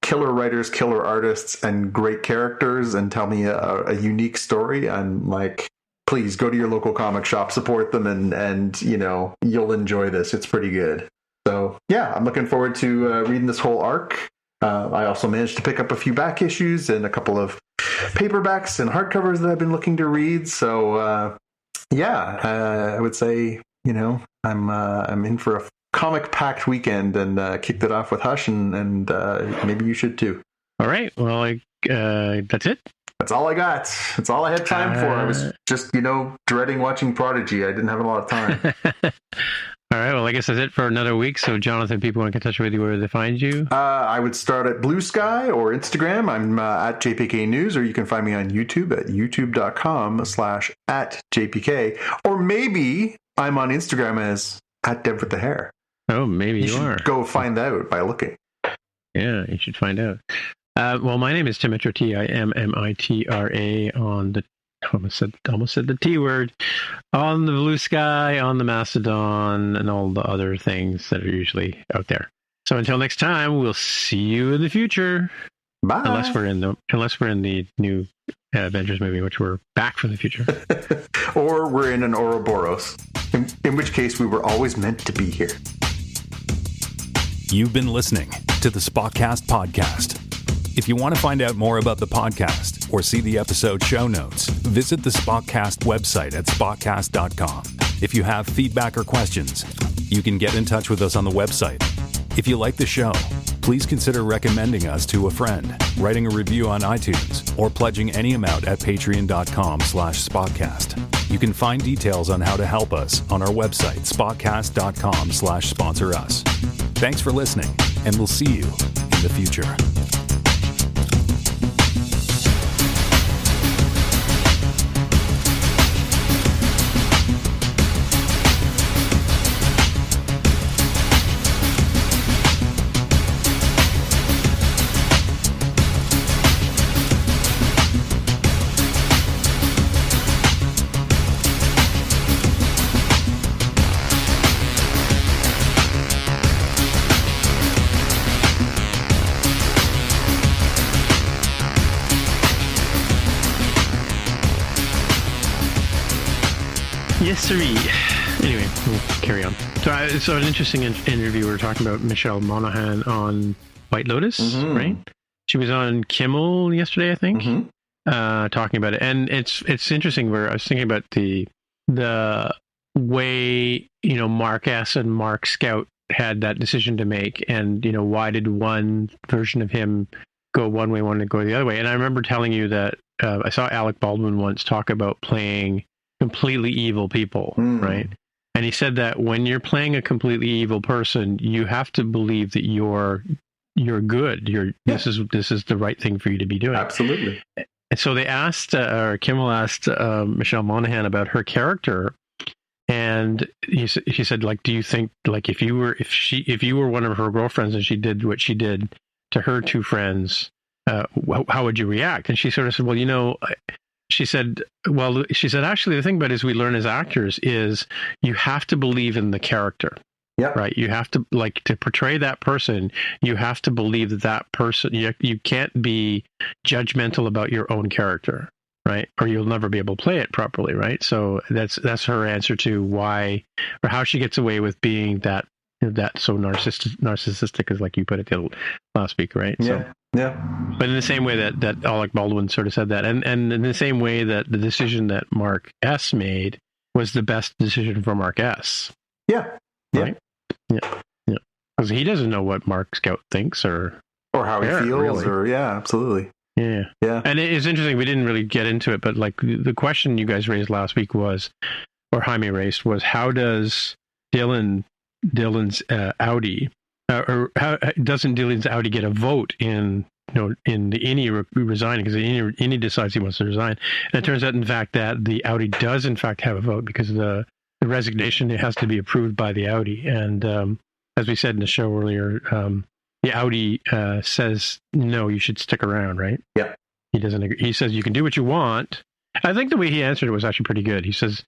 killer writers, killer artists, and great characters and tell me a unique story, I'm like, please go to your local comic shop, support them, and you'll enjoy this. It's pretty good. So yeah, I'm looking forward to reading this whole arc. I also managed to pick up a few back issues and a couple of paperbacks and hardcovers that I've been looking to read. So I would say I'm in for a comic packed weekend, and kicked it off with Hush, and maybe you should too. All right. Well, that's it. That's all I got. That's all I had time for. I was just, dreading watching Prodigy. I didn't have a lot of time. All right. Well, I guess that's it for another week. So, Jonathan, people want to get in touch with you, where do they find you? I would start at Blue Sky or Instagram. I'm at JPK News, or you can find me on YouTube at youtube.com/@JPK. Or maybe I'm on Instagram as @Dev with the Hair. Oh, maybe you are. Go find out by looking. Yeah, you should find out. Well, my name is Timitra, Timmitra, on the almost said the T word, on the Blue Sky, on the Mastodon, and all the other things that are usually out there. So until next time, we'll see you in the future. Bye. Unless we're in the new Avengers movie, which we're back from the future. Or we're in an Ouroboros, in which case we were always meant to be here. You've been listening to the Spotcast podcast. If you want to find out more about the podcast or see the episode show notes, visit the Spotcast website at spotcast.com. If you have feedback or questions, you can get in touch with us on the website. If you like the show, please consider recommending us to a friend, writing a review on iTunes, or pledging any amount at patreon.com/spotcast. You can find details on how to help us on our website, spotcast.com/sponsor us. Thanks for listening, and we'll see you in the future. Yes, sirree. Anyway, we'll carry on. So an interesting interview. We were talking about Michelle Monaghan on White Lotus, right? She was on Kimmel yesterday, I think, talking about it. And it's interesting where I was thinking about the way, Mark S. and Mark Scout had that decision to make, and, why did one version of him go one way, one to go the other way? And I remember telling you that I saw Alec Baldwin once talk about playing completely evil people, right? And he said that when you're playing a completely evil person, you have to believe that you're good. This is the right thing for you to be doing. Absolutely. And so they asked, or Kimmel asked Michelle Monaghan about her character, and she said, like, do you think, like, if you were one of her girlfriends and she did what she did to her two friends, how would you react? And she sort of said, well, she said, actually, the thing about it is we learn as actors is you have to believe in the character. Yeah. Right. You have to, like, to portray that person, you have to believe that person, you can't be judgmental about your own character, right? Or you'll never be able to play it properly, right? So that's her answer to why, or how she gets away with being that so narcissistic, as, like you put it last week, right? Yeah. So, yeah. But in the same way that Alec Baldwin sort of said that, and in the same way that the decision that Mark S. made was the best decision for Mark S. Yeah. Right? Yeah. Yeah. Because he doesn't know what Mark Scout thinks or how he feels, really. Absolutely. Yeah. Yeah. And it's interesting, we didn't really get into it, but, like, the question you guys raised last week was, or Jaime raised, was how does Dylan's Audi, or how doesn't Dylan's Audi get a vote in in the Innie resigning, because the Innie decides he wants to resign. And it turns out, in fact, that the Audi does, in fact, have a vote, because the resignation, it has to be approved by the Audi. And as we said in the show earlier, the Audi says, no, you should stick around, right? Yeah. He doesn't agree. He says, you can do what you want. I think the way he answered it was actually pretty good. He says,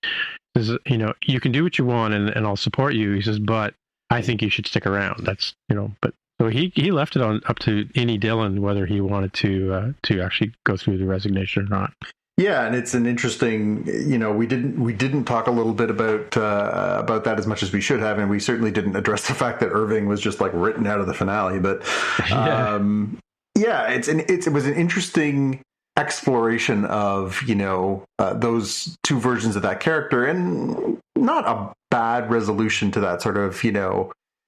you can do what you want and I'll support you. He says, but I think you should stick around. That's, but so he left it up to Innie Dillon whether he wanted to actually go through the resignation or not. Yeah, and it's an interesting, we didn't talk a little bit about that as much as we should have, and we certainly didn't address the fact that Irving was just like written out of the finale. But it was an interesting exploration of those two versions of that character, and not a bad resolution to that sort of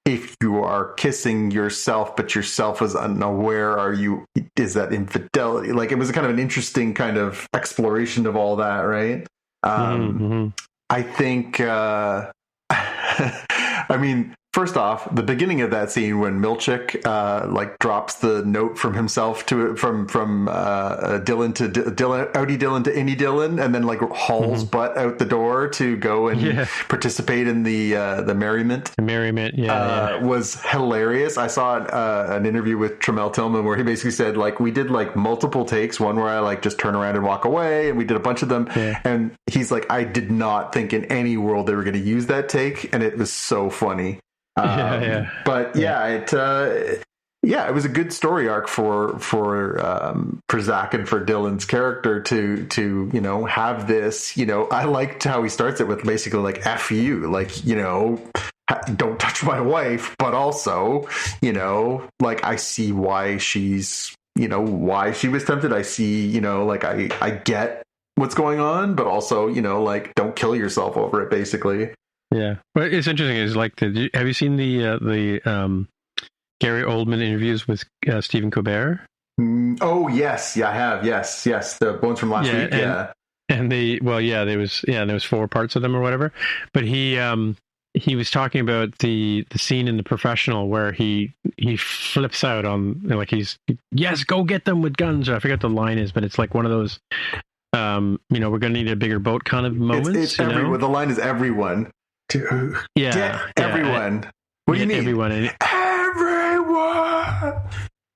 if you are kissing yourself but yourself is unaware, is that infidelity? Like, it was kind of an interesting kind of exploration of all that, right? I think I mean, first off, the beginning of that scene when Milchick drops the note from himself from Dillon to Audi Dillon to Innie Dillon, and then hauls butt out the door to go and participate in the merriment. The merriment, was hilarious. I saw an interview with Tramel Tillman where he basically said we did multiple takes, one where I just turn around and walk away, and we did a bunch of them, and he's like, I did not think in any world they were going to use that take, and it was so funny. But it was a good story arc for Zach and for Dylan's character to have this. I liked how he starts it with basically F you, don't touch my wife, but also I see why she's why she was tempted. I see I get what's going on, but also don't kill yourself over it, basically. Yeah, but it's interesting. Is have you seen the Gary Oldman interviews with Stephen Colbert? Oh yes, I have. Yes, the ones from last week. And there was 4 parts of them or whatever. But he was talking about the scene in The Professional where he flips out on he's go get them with guns. Or I forget the line is, but it's one of those we're gonna need a bigger boat kind of moments. It's everyone. The line is everyone. Get everyone. What do you mean? Everyone.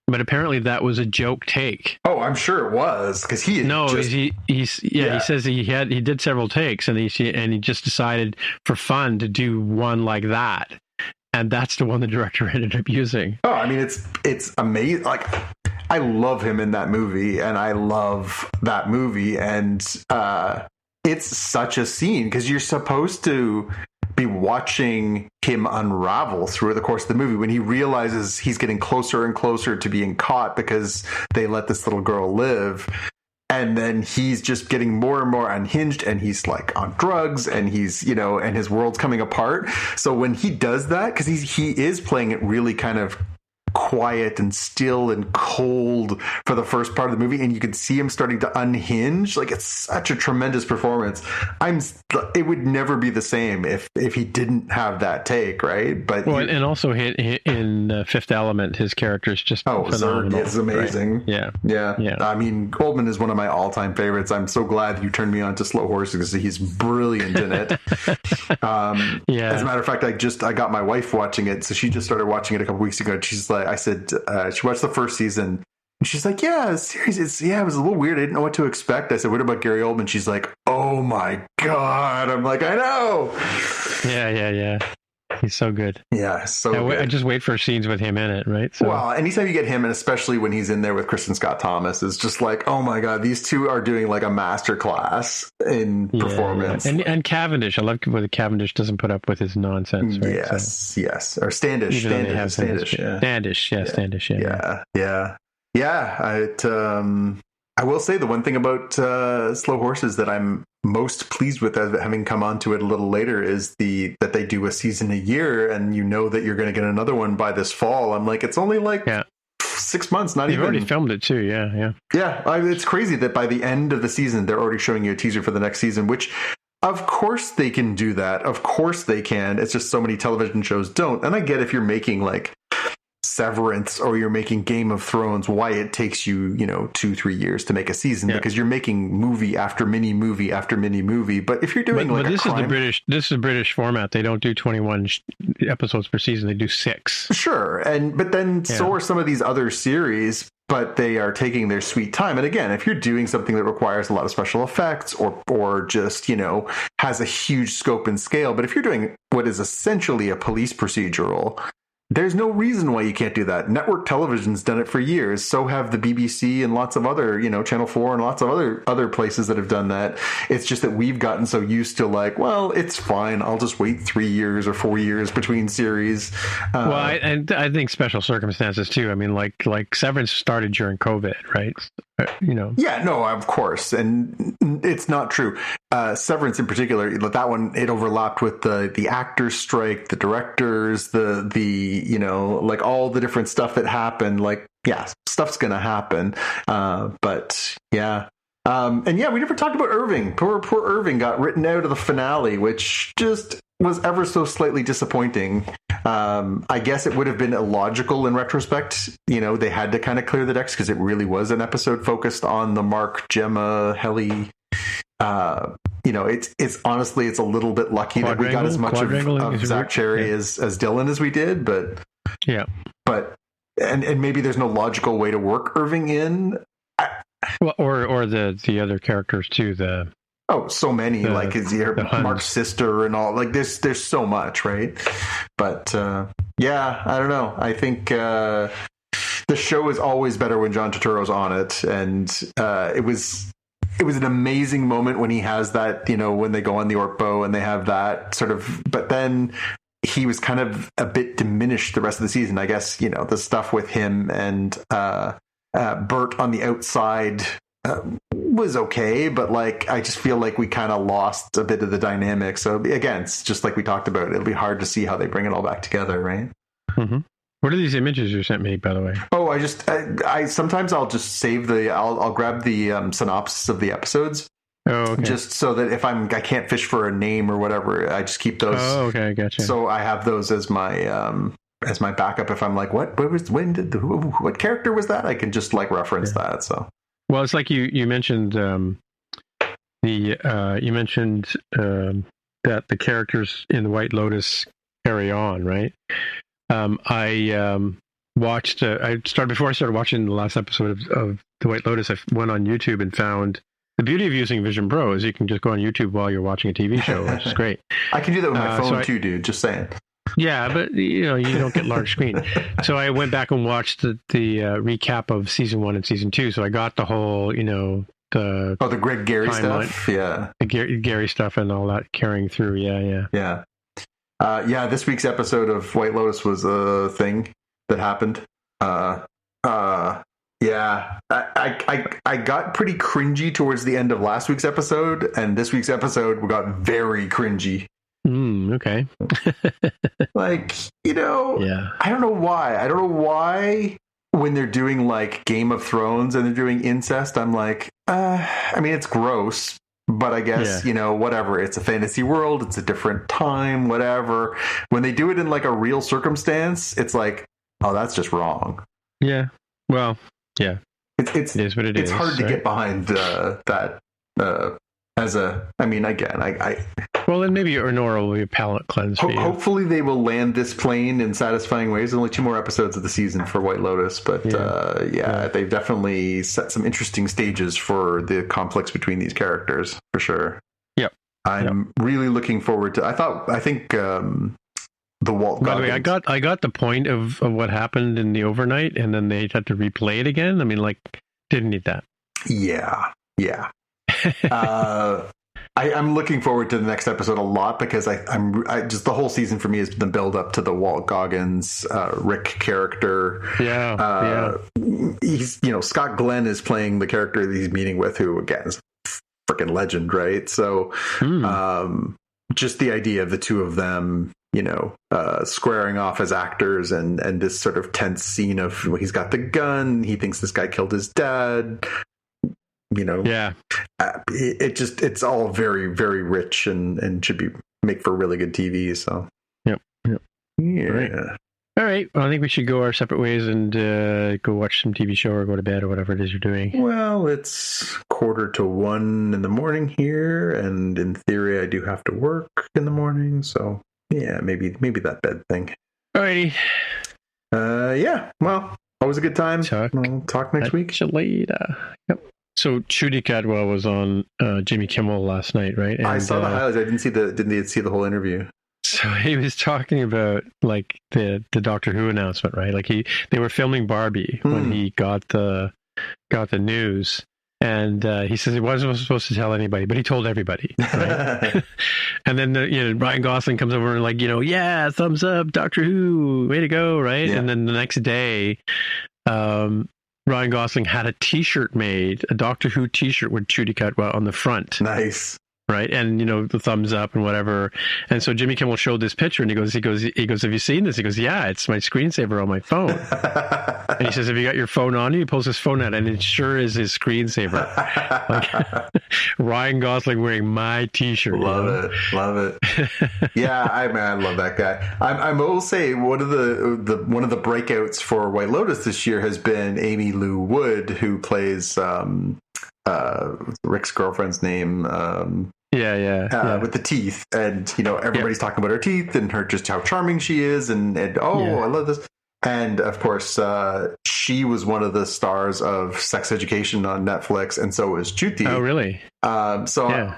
But apparently that was a joke take. Oh, I'm sure it was, because he says he did several takes, and he just decided for fun to do one like that, and that's the one the director ended up using. Oh, I mean, it's amazing. I love him in that movie, and I love that movie, and it's such a scene because you're supposed to be watching him unravel through the course of the movie when he realizes he's getting closer and closer to being caught because they let this little girl live. And then he's just getting more and more unhinged, and he's on drugs, and he's, and his world's coming apart. So when he does that, because he is playing it really kind of quiet and still and cold for the first part of the movie, and you can see him starting to unhinge. It's such a tremendous performance. It would never be the same if he didn't have that take, right? But and also in Fifth Element, his character is just phenomenal. Zurg is amazing. Right? Yeah. I mean, Goldman is one of my all-time favorites. I'm so glad you turned me on to Slow Horses because he's brilliant in it. As a matter of fact, I got my wife watching it, so she just started watching it a couple weeks ago. And she's I said, she watched the first season, and she's like, yeah, series, it was a little weird. I didn't know what to expect. I said, what about Gary Oldman? She's like, oh my God. I'm like, I know. Yeah. He's so good. Yeah, good. I just wait for scenes with him in it, right? So. Well, anytime you get him, and especially when he's in there with Kristen Scott Thomas, it's just oh my God, these two are doing a master class in performance. Yeah. And Cavendish, I love when Cavendish doesn't put up with his nonsense, right? Yes. Or Standish. Standish. I will say the one thing about Slow Horses that I'm most pleased with, having come onto it a little later, is that they do a season a year, and that you're going to get another one by this fall. I'm like, it's only 6 months, not even. They've already filmed it too, yeah. It's crazy that by the end of the season, they're already showing you a teaser for the next season, which, of course they can do that. Of course they can. It's just so many television shows don't. And I get if you're making Severance or you're making Game of Thrones, why it takes you, 2-3 years to make a season, because you're making movie after mini movie after mini movie. But if you're doing but this is the British format. They don't do 21 episodes per season. They do 6. Sure. But then so are some of these other series, but they are taking their sweet time. And again, if you're doing something that requires a lot of special effects or just, has a huge scope and scale, but if you're doing what is essentially a police procedural, there's no reason why you can't do that. Network television's done it for years. So have the BBC and lots of other, Channel 4 and lots of other places that have done that. It's just that we've gotten so used to well, it's fine. I'll just wait 3 years or 4 years between series. Well, I think special circumstances too. I mean, like Severance started during COVID, right? Yeah, no, of course. And it's not true. Severance in particular, that one, it overlapped with the actors strike, the directors, the all the different stuff that happened. Stuff's going to happen. But yeah. We never talked about Irving. Poor Irving got written out of the finale, which just was ever so slightly disappointing. I guess it would have been illogical in retrospect. They had to kind of clear the decks because it really was an episode focused on the Mark, Gemma, Helly. It's honestly, it's a little bit lucky that we got as much of Zach Cherry as Dylan as we did, but and maybe there's no logical way to work Irving in. Or the other characters too. So many, is Mark's sister and all. There's so much, right? But I don't know. I think the show is always better when John Turturro's on it, and it was an amazing moment when he has that, when they go on the Orkbo and they have that sort of. But then he was kind of a bit diminished the rest of the season. I guess the stuff with him and Bert on the outside was okay, but I just feel like we kind of lost a bit of the dynamic. So again, it's just like we talked about, it'll be hard to see how they bring it all back together, right? Mm-hmm. What are these images you sent me, by the way? Oh, I sometimes I'll just save I'll grab the synopsis of the episodes. Oh, okay. Just so that if I can't fish for a name or whatever, I just keep those. Oh, okay, gotcha. So I have those as my backup. If I'm what character was that? I can just reference that. So. Well, it's like you mentioned that the characters in the White Lotus carry on, right? I watched. Before I started watching the last episode of the White Lotus. I went on YouTube and found the beauty of using Vision Pro is you can just go on YouTube while you're watching a TV show, which is great. I can do that with my phone too, dude. Just saying. Yeah, but you don't get large screen. So I went back and watched the recap of season 1 and season 2. So I got the whole, the Greg Gary stuff, the Gary stuff and all that carrying through. Yeah. This week's episode of White Lotus was a thing that happened. I got pretty cringy towards the end of last week's episode, and this week's episode we got very cringy. Okay. Yeah. I don't know why when they're doing Game of Thrones and they're doing incest, I'm it's gross, but I guess, whatever. It's a fantasy world. It's a different time, whatever. When they do it in a real circumstance, it's oh, that's just wrong. Yeah. Well, yeah. It is what it is. It's hard to get behind that as a, well, then maybe Honora will be a palate cleanse for you. Hopefully they will land this plane in satisfying ways. There's only 2 more episodes of the season for White Lotus, but they've definitely set some interesting stages for the conflicts between these characters, for sure. Yep. I'm really looking forward to, I think the Walt Goggins. By the way, I got the point of what happened in the overnight, and then they had to replay it again. Didn't need that. Yeah. I'm looking forward to the next episode a lot because I just the whole season for me has been the build up to the Walt Goggins Rick character. He's Scott Glenn is playing the character that he's meeting with, who again is a freaking legend, right? So just the idea of the two of them, squaring off as actors and this sort of tense scene of he's got the gun, he thinks this guy killed his dad. It's all very, very rich and should make for really good TV. So, yep. Yeah. Right. All right. Well, I think we should go our separate ways and go watch some TV show or go to bed or whatever it is you're doing. Well, it's 1:45 in the morning here, and in theory, I do have to work in the morning. So yeah, maybe that bed thing. All righty. Yeah. Well, always a good time. We'll talk next week. Later. Yep. So Trudy Cadwell was on Jimmy Kimmel last night, right? And, I saw the highlights. I didn't see the whole interview. So he was talking about like the Doctor Who announcement, right? Like they were filming Barbie when he got the news, and he says he wasn't supposed to tell anybody, but he told everybody, right? And then Ryan Gosling comes over and like, yeah, thumbs up, Doctor Who, way to go, right? Yeah. And then the next day, Ryan Gosling had a T-shirt made, a Doctor Who T-shirt with Trudy Cadwell on the front. Nice. Right. And, the thumbs up and whatever. And so Jimmy Kimmel showed this picture and he goes, have you seen this? He goes, yeah, it's my screensaver on my phone. And he says, have you got your phone on you? He pulls his phone out and it sure is his screensaver. Like, Ryan Gosling wearing my T-shirt. Love it. Yeah. I love that guy. I will say one of the breakouts for White Lotus this year has been Amy Lou Wood, who plays, Rick's girlfriend's name, with the teeth, and everybody's talking about her teeth and her just how charming she is, and I love this. And of course, she was one of the stars of Sex Education on Netflix, and so was Jyoti. Oh, really?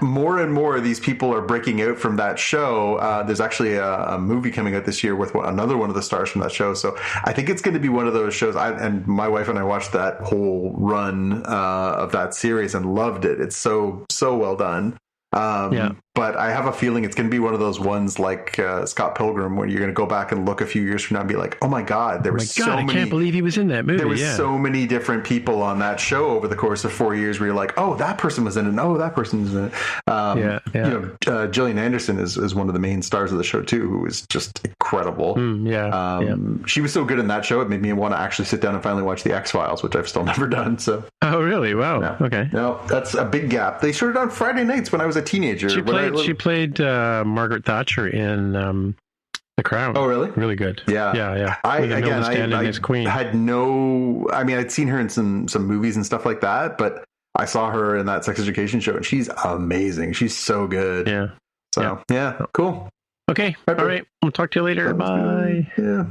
More and more of these people are breaking out from that show. There's actually a movie coming out this year with another one of the stars from that show. So I think it's going to be one of those shows. And my wife and I watched that whole run of that series and loved it. It's so well done. But I have a feeling it's going to be one of those ones like Scott Pilgrim, where you're going to go back and look a few years from now and be like, oh my God, there was so many. I can't believe he was in that movie. There was so many different people on that show over the course of 4 years where you're like, oh, that person was in it. Oh, that person was in it. Gillian Anderson is one of the main stars of the show too, who is just incredible. She was so good in that show, it made me want to actually sit down and finally watch the X-Files, which I've still never done. So. Oh, really? Wow. Yeah. Okay. No, that's a big gap. They showed it on Friday nights when I was a teenager. She played Margaret Thatcher in The Crown. Oh, really? Really good. Yeah. I I'd seen her in some movies and stuff like that, but I saw her in that Sex Education show, and she's amazing. She's so good. Yeah. So, yeah. Cool. Okay. All right. We'll talk to you later. Bye. Good. Yeah.